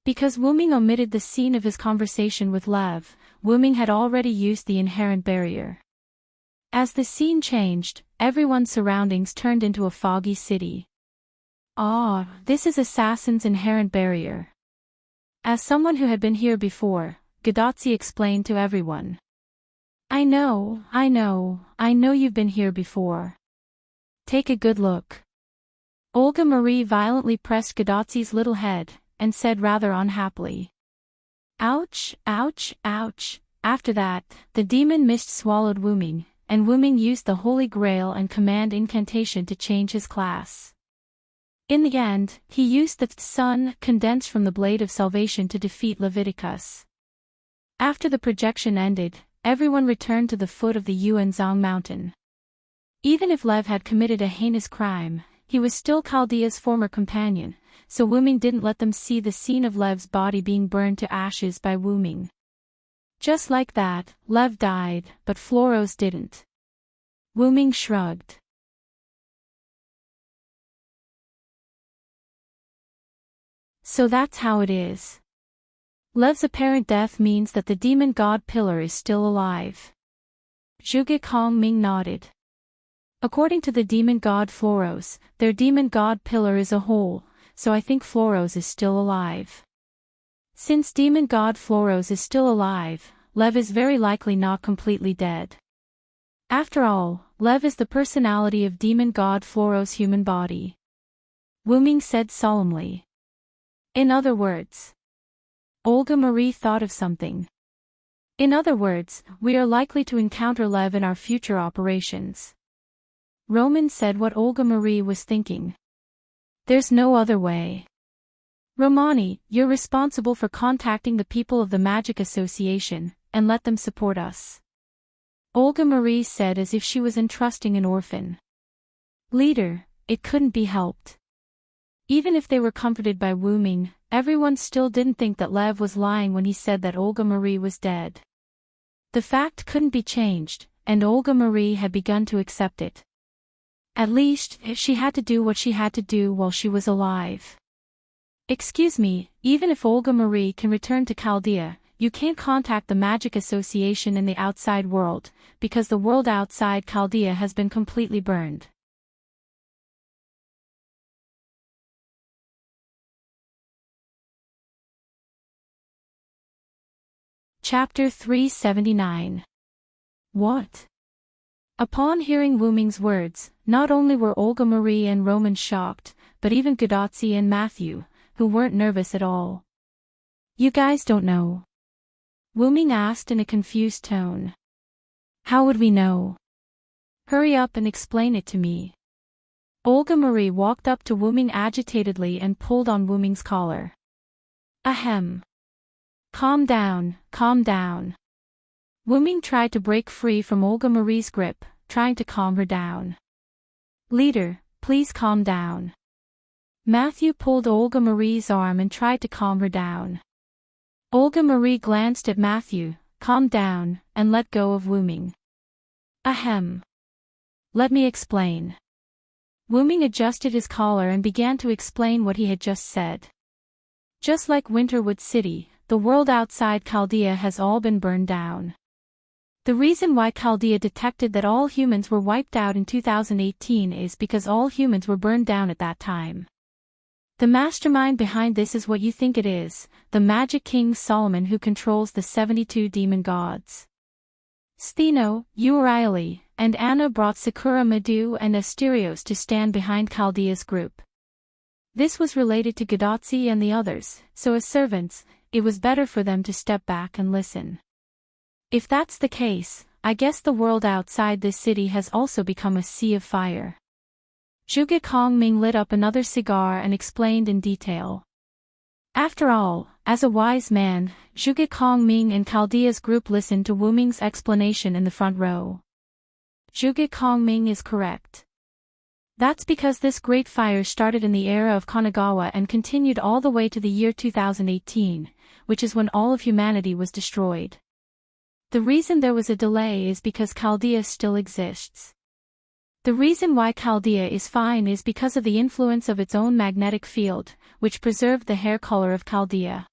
Because Wu Ming omitted the scene of his conversation with Lev, Wu Ming had already used the inherent barrier. As the scene changed, everyone's surroundings turned into a foggy city. Ah, this is Assassin's inherent barrier. As someone who had been here before, Gadotsi explained to everyone. I know you've been here before. Take a good look. Olga Marie violently pressed Gadotsi's little head, and said rather unhappily. Ouch, ouch, ouch. After that, the demon mist swallowed Wu Ming, and Wu Ming used the Holy Grail and command incantation to change his class. In the end, he used the sun condensed from the Blade of Salvation to defeat Leviticus. After the projection ended, everyone returned to the foot of the Yuanzhang mountain. Even if Lev had committed a heinous crime, he was still Chaldea's former companion, so Wu Ming didn't let them see the scene of Lev's body being burned to ashes by Wu Ming. Just like that, Lev died, but Floros didn't. Wu Ming shrugged. So that's how it is. Lev's apparent death means that the demon god pillar is still alive. Zhuge Kongming nodded. According to the demon god Floros, their demon god pillar is a whole, so I think Floros is still alive. Since demon god Floros is still alive, Lev is very likely not completely dead. After all, Lev is the personality of demon god Floros' human body. Wu Ming said solemnly. In other words, Olga Marie thought of something. In other words, we are likely to encounter Lev in our future operations. Roman said what Olga Marie was thinking. There's no other way. Romani, you're responsible for contacting the people of the Magic Association, and let them support us. Olga Marie said as if she was entrusting an orphan. Leader, it couldn't be helped. Even if they were comforted by Wu Ming, everyone still didn't think that Lev was lying when he said that Olga Marie was dead. The fact couldn't be changed, and Olga Marie had begun to accept it. At least, she had to do what she had to do while she was alive. Excuse me, even if Olga Marie can return to Chaldea, you can't contact the Magic Association in the outside world, because the world outside Chaldea has been completely burned. Chapter 379. What? Upon hearing Wu Ming's words, not only were Olga Marie and Roman shocked, but even Godotzi and Matthew, who weren't nervous at all. You guys don't know? Wu Ming asked in a confused tone. How would we know? Hurry up and explain it to me. Olga Marie walked up to Wu Ming agitatedly and pulled on Wu Ming's collar. Ahem. Calm down, calm down. Wu Ming tried to break free from Olga Marie's grip, trying to calm her down. Leader, please calm down. Matthew pulled Olga Marie's arm and tried to calm her down. Olga Marie glanced at Matthew, calmed down, and let go of Wu Ming. Ahem. Let me explain. Wu Ming adjusted his collar and began to explain what he had just said. Just like Winterwood City, the world outside Chaldea has all been burned down. The reason why Chaldea detected that all humans were wiped out in 2018 is because all humans were burned down at that time. The mastermind behind this is what you think it is, the Magic King Solomon, who controls the 72 demon gods. Stheno, Urieli, and Anna brought Sakura Madu and Asterios to stand behind Chaldea's group. This was related to Godotzi and the others, so as servants, it was better for them to step back and listen. If that's the case, I guess the world outside this city has also become a sea of fire. Zhuge Kongming lit up another cigar and explained in detail. After all, as a wise man, Zhuge Kongming and Chaldea's group listened to Wu Ming's explanation in the front row. Zhuge Kongming is correct. That's because this great fire started in the era of Kanagawa and continued all the way to the year 2018, which is when all of humanity was destroyed. The reason there was a delay is because Chaldea still exists. The reason why Chaldea is fine is because of the influence of its own magnetic field, which preserved the hair color of Chaldea.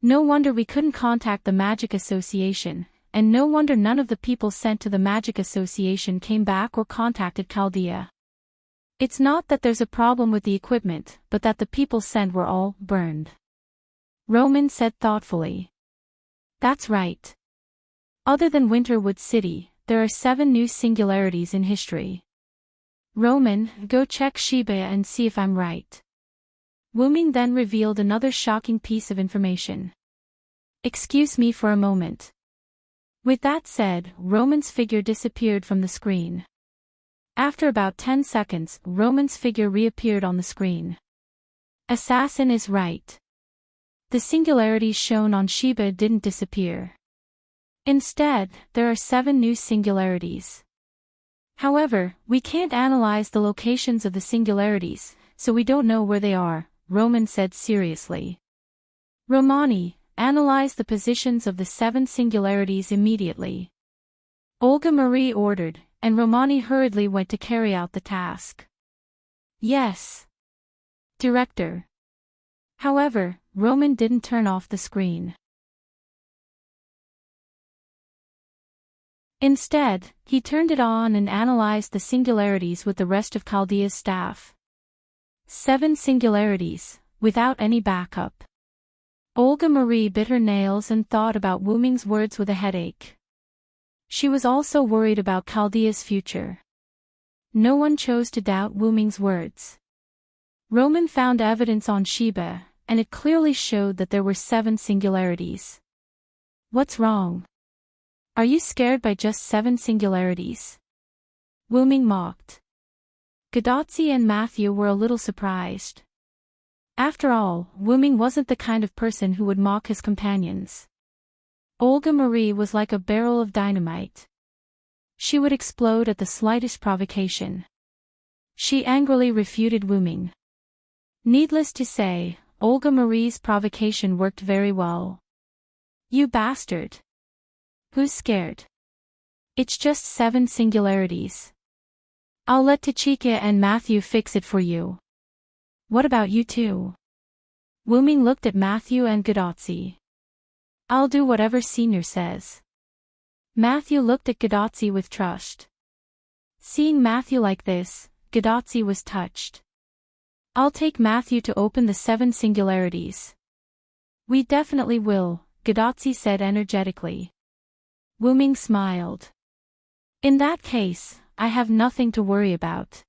No wonder we couldn't contact the Magic Association, and no wonder none of the people sent to the Magic Association came back or contacted Chaldea. It's not that there's a problem with the equipment, but that the people sent were all burned. Roman said thoughtfully. That's right. Other than Winterwood City, there are 7 new singularities in history. Roman, go check Shiba and see if I'm right. Wu Ming then revealed another shocking piece of information. Excuse me for a moment. With that said, Roman's figure disappeared from the screen. After about 10 seconds, Roman's figure reappeared on the screen. Assassin is right. The singularities shown on Shiba didn't disappear. Instead, there are 7 new singularities. However, we can't analyze the locations of the singularities, so we don't know where they are, Roman said seriously. Romani, analyze the positions of the 7 singularities immediately. Olga Marie ordered, and Romani hurriedly went to carry out the task. Yes. Director. However, Roman didn't turn off the screen. Instead, he turned it on and analyzed the singularities with the rest of Chaldea's staff. 7 singularities, without any backup. Olga Marie bit her nails and thought about Wu Ming's words with a headache. She was also worried about Chaldea's future. No one chose to doubt Wu Ming's words. Roman found evidence on Shiba, and it clearly showed that there were 7 singularities. What's wrong? Are you scared by just 7 singularities? Wu Ming mocked. Gadotsi and Matthew were a little surprised. After all, Wu Ming wasn't the kind of person who would mock his companions. Olga Marie was like a barrel of dynamite. She would explode at the slightest provocation. She angrily refuted Wu Ming. Needless to say, Olga Marie's provocation worked very well. You bastard. Who's scared? It's just 7 singularities. I'll let Tachika and Matthew fix it for you. What about you two? Wu Ming looked at Matthew and Gadotsi. I'll do whatever Senior says. Matthew looked at Gadotsi with trust. Seeing Matthew like this, Gadotsi was touched. I'll take Matthew to open the 7 singularities. We definitely will, Gadotsi said energetically. Wu Ming smiled. In that case, I have nothing to worry about.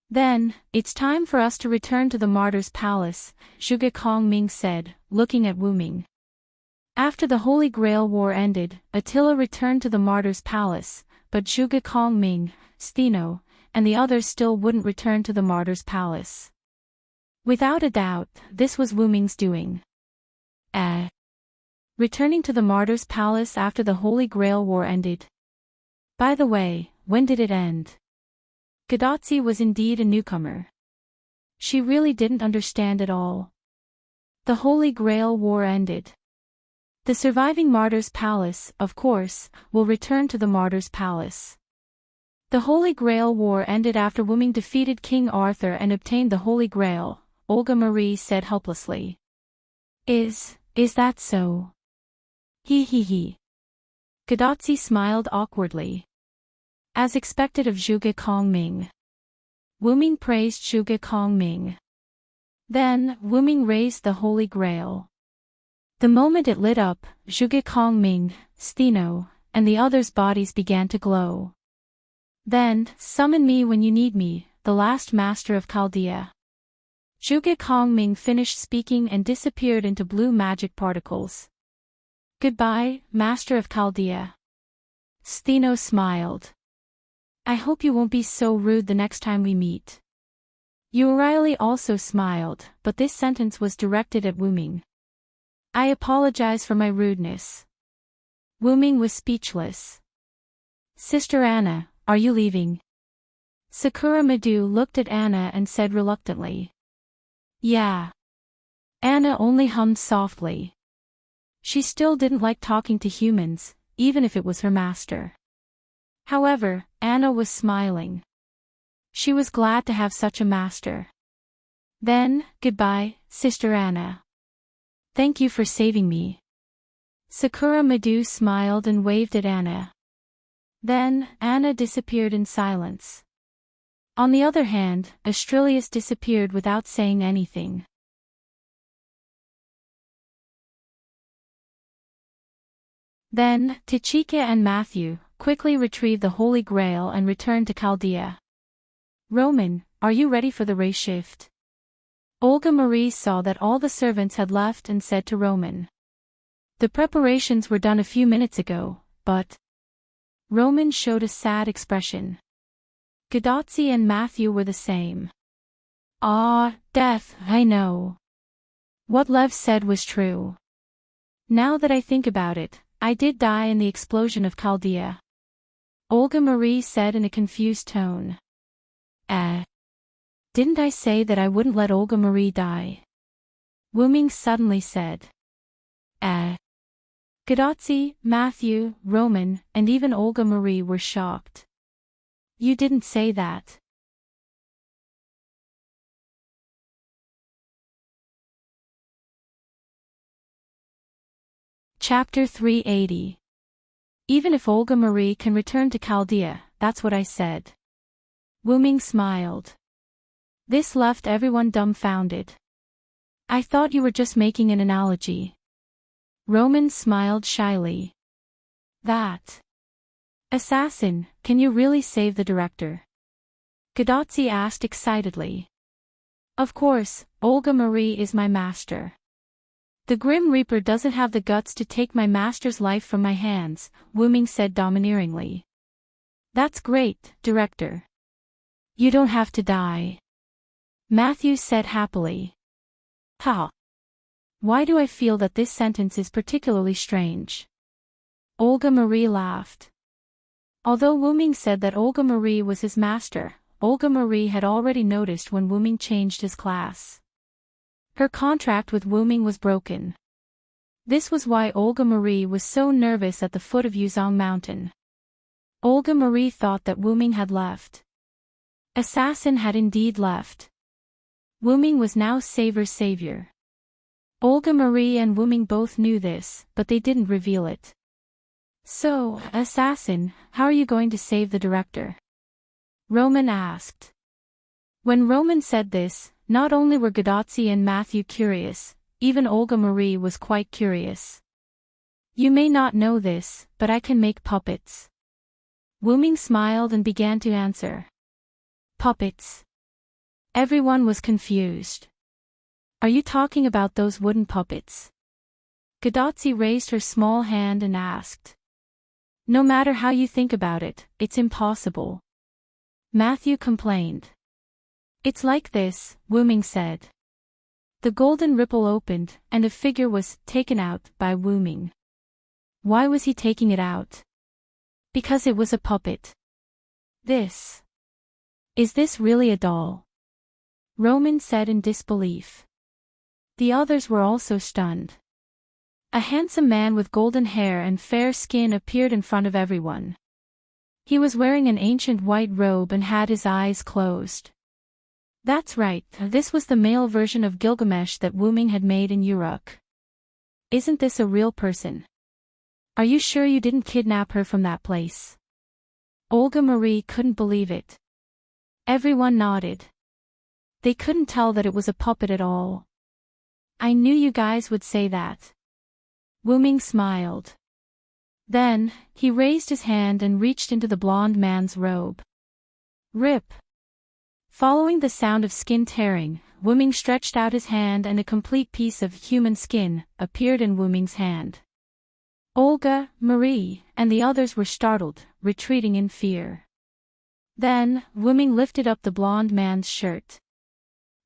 Then, it's time for us to return to the Martyr's Palace, Zhuge Kongming said, looking at Wu Ming. After the Holy Grail War ended, Attila returned to the Martyr's Palace, but Zhuge Kongming, Steno, and the others still wouldn't return to the Martyr's Palace. Without a doubt, this was Wu Ming's doing. Returning to the Martyr's Palace after the Holy Grail War ended. By the way, when did it end? Gadotsi was indeed a newcomer. She really didn't understand at all. The Holy Grail War ended. The surviving Martyr's Palace, of course, will return to the Martyr's Palace. The Holy Grail War ended after Wu Ming defeated King Arthur and obtained the Holy Grail, Olga Marie said helplessly. Is that so? He. Gadotsi smiled awkwardly. As expected of Zhuge Kongming. Wu Ming praised Zhuge Kongming. Then, Wu Ming raised the Holy Grail. The moment it lit up, Zhuge Kongming, Steno, and the others' bodies began to glow. Then, summon me when you need me, the last master of Chaldea. Zhuge Kongming finished speaking and disappeared into blue magic particles. Goodbye, master of Chaldea. Steno smiled. I hope you won't be so rude the next time we meet. Riley also smiled, but this sentence was directed at Wu Ming. I apologize for my rudeness. Wu Ming was speechless. Sister Anna, are you leaving? Sakura Madu looked at Anna and said reluctantly. Yeah. Anna only hummed softly. She still didn't like talking to humans, even if it was her master. However, Anna was smiling. She was glad to have such a master. Then, goodbye, Sister Anna. Thank you for saving me. Sakura Madu smiled and waved at Anna. Then, Anna disappeared in silence. On the other hand, Astrilius disappeared without saying anything. Then, Tachika and Matthew quickly retrieved the Holy Grail and returned to Chaldea. Roman, are you ready for the race shift? Olga Marie saw that all the servants had left and said to Roman. The preparations were done a few minutes ago, but... Roman showed a sad expression. Gadotsi and Matthew were the same. Ah, death, I know. What Lev said was true. Now that I think about it, I did die in the explosion of Chaldea. Olga Marie said in a confused tone. Didn't I say that I wouldn't let Olga Marie die? Wu Ming suddenly said. Gadotsi, Matthew, Roman, and even Olga Marie were shocked. You didn't say that. Chapter 380. Even if Olga Marie can return to Chaldea, that's what I said. Wu Ming smiled. This left everyone dumbfounded. I thought you were just making an analogy. Roman smiled shyly. That. Assassin, can you really save the director? Gadotsi asked excitedly. Of course, Olga Marie is my master. The Grim Reaper doesn't have the guts to take my master's life from my hands, Wu Ming said domineeringly. That's great, Director. You don't have to die. Matthew said happily. Ha! Why do I feel that this sentence is particularly strange? Olga Marie laughed. Although Wuming said that Olga Marie was his master, Olga Marie had already noticed when Wuming changed his class. Her contract with Wuming was broken. This was why Olga Marie was so nervous at the foot of Yuzhong Mountain. Olga Marie thought that Wuming had left. Assassin had indeed left. Wuming was now Savor's savior. Olga Marie and Wuming both knew this, but they didn't reveal it. So, Assassin, how are you going to save the director? Roman asked. When Roman said this, not only were Gadotsi and Matthew curious, even Olga Marie was quite curious. You may not know this, but I can make puppets. Wuming smiled and began to answer. Puppets. Everyone was confused. Are you talking about those wooden puppets? Gadotsi raised her small hand and asked. No matter how you think about it, it's impossible. Matthew complained. It's like this, Wuming said. The golden ripple opened, and a figure was taken out by Wuming. Why was he taking it out? Because it was a puppet. This. Is this really a doll? Roman said in disbelief. The others were also stunned. A handsome man with golden hair and fair skin appeared in front of everyone. He was wearing an ancient white robe and had his eyes closed. That's right, this was the male version of Gilgamesh that Wuming had made in Uruk. Isn't this a real person? Are you sure you didn't kidnap her from that place? Olga Marie couldn't believe it. Everyone nodded. They couldn't tell that it was a puppet at all. I knew you guys would say that. Wuming smiled. Then, he raised his hand and reached into the blonde man's robe. Rip! Following the sound of skin tearing, Wuming stretched out his hand and a complete piece of human skin appeared in Wuming's hand. Olga, Marie, and the others were startled, retreating in fear. Then, Wuming lifted up the blonde man's shirt.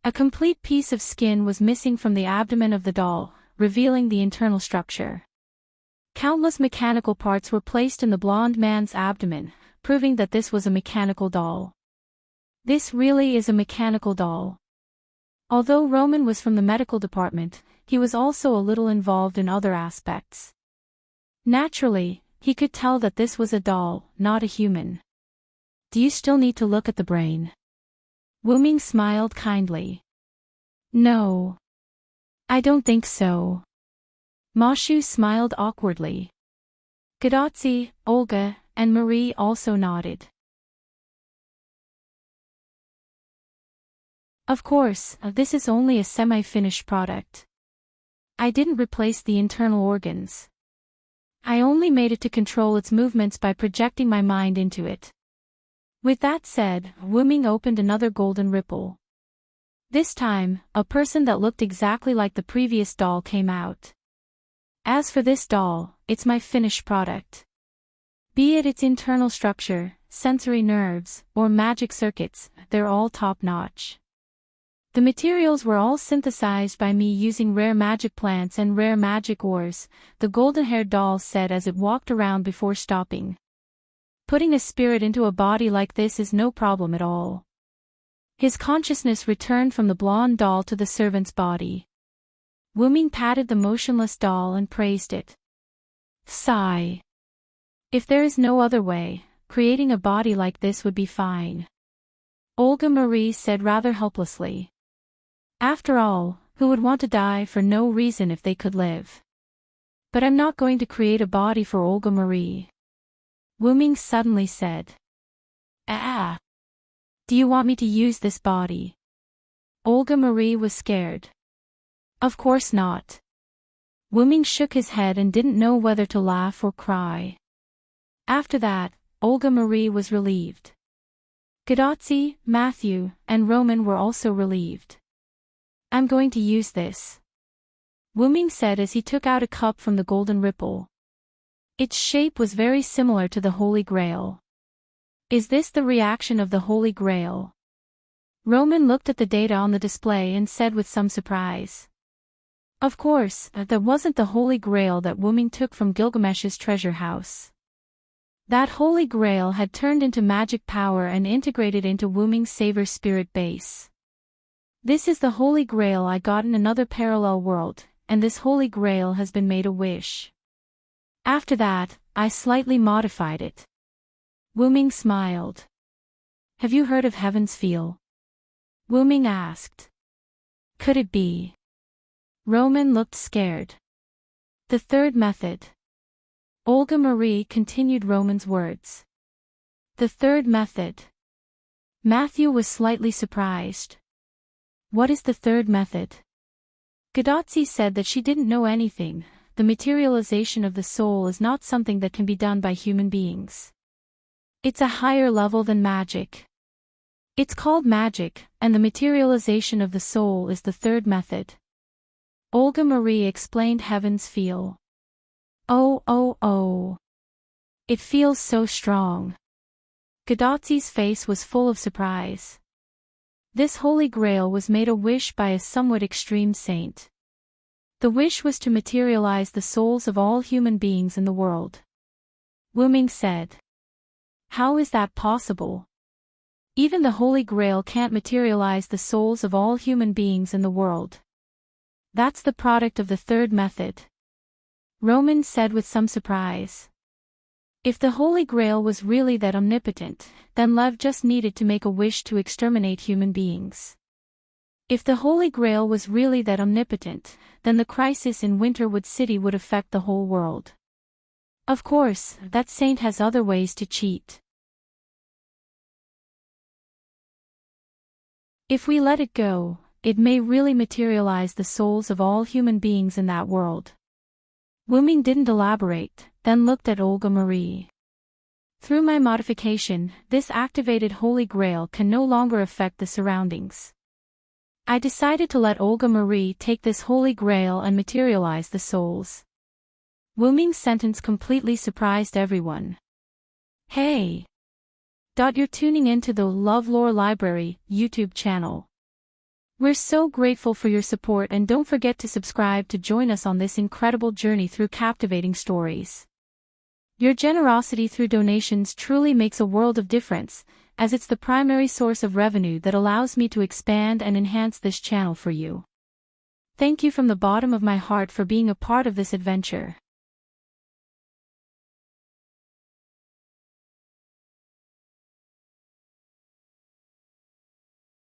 A complete piece of skin was missing from the abdomen of the doll, revealing the internal structure. Countless mechanical parts were placed in the blonde man's abdomen, proving that this was a mechanical doll. This really is a mechanical doll. Although Roman was from the medical department, he was also a little involved in other aspects. Naturally, he could tell that this was a doll, not a human. Do you still need to look at the brain? Wuming smiled kindly. No. I don't think so. Mashu smiled awkwardly. Gadotsi, Olga, and Marie also nodded. Of course, this is only a semi-finished product. I didn't replace the internal organs. I only made it to control its movements by projecting my mind into it. With that said, Wuming opened another golden ripple. This time, a person that looked exactly like the previous doll came out. As for this doll, it's my finished product. Be it its internal structure, sensory nerves, or magic circuits, they're all top-notch. The materials were all synthesized by me using rare magic plants and rare magic ores, the golden-haired doll said as it walked around before stopping. Putting a spirit into a body like this is no problem at all. His consciousness returned from the blonde doll to the servant's body. Wuming patted the motionless doll and praised it. Sigh. If there is no other way, creating a body like this would be fine. Olga Marie said rather helplessly. After all, who would want to die for no reason if they could live? But I'm not going to create a body for Olga Marie. Wuming suddenly said. Ah! Do you want me to use this body? Olga Marie was scared. Of course not. Wuming shook his head and didn't know whether to laugh or cry. After that, Olga Marie was relieved. Gadotsi, Matthew, and Roman were also relieved. I'm going to use this. Wuming said as he took out a cup from the golden ripple. Its shape was very similar to the Holy Grail. Is this the reaction of the Holy Grail? Roman looked at the data on the display and said with some surprise. Of course, that wasn't the Holy Grail that Wuming took from Gilgamesh's treasure house. That Holy Grail had turned into magic power and integrated into Wuming's Saver spirit base. This is the Holy Grail I got in another parallel world, and this Holy Grail has been made a wish. After that, I slightly modified it. Wuming smiled. Have you heard of Heaven's Feel? Wuming asked. Could it be? Roman looked scared. The third method. Olga Marie continued Roman's words. The third method. Matthew was slightly surprised. What is the third method? Gadotsi said that she didn't know anything. The materialization of the soul is not something that can be done by human beings. It's a higher level than magic. It's called magic, and the materialization of the soul is the third method. Olga Marie explained Heaven's Feel. Oh. It feels so strong. Gadotsi's face was full of surprise. This Holy Grail was made a wish by a somewhat extreme saint. The wish was to materialize the souls of all human beings in the world. Wuming said. How is that possible? Even the Holy Grail can't materialize the souls of all human beings in the world. That's the product of the third method. Roman said with some surprise. If the Holy Grail was really that omnipotent, then Lev just needed to make a wish to exterminate human beings. If the Holy Grail was really that omnipotent, then the crisis in Winterwood City would affect the whole world. Of course, that saint has other ways to cheat. If we let it go, it may really materialize the souls of all human beings in that world. Wuming didn't elaborate, then looked at Olga Marie. Through my modification, this activated Holy Grail can no longer affect the surroundings. I decided to let Olga Marie take this Holy Grail and materialize the souls. Wuming's sentence completely surprised everyone. Hey! You're tuning into the LoveLore Library YouTube channel. We're so grateful for your support, and don't forget to subscribe to join us on this incredible journey through captivating stories. Your generosity through donations truly makes a world of difference, as it's the primary source of revenue that allows me to expand and enhance this channel for you. Thank you from the bottom of my heart for being a part of this adventure.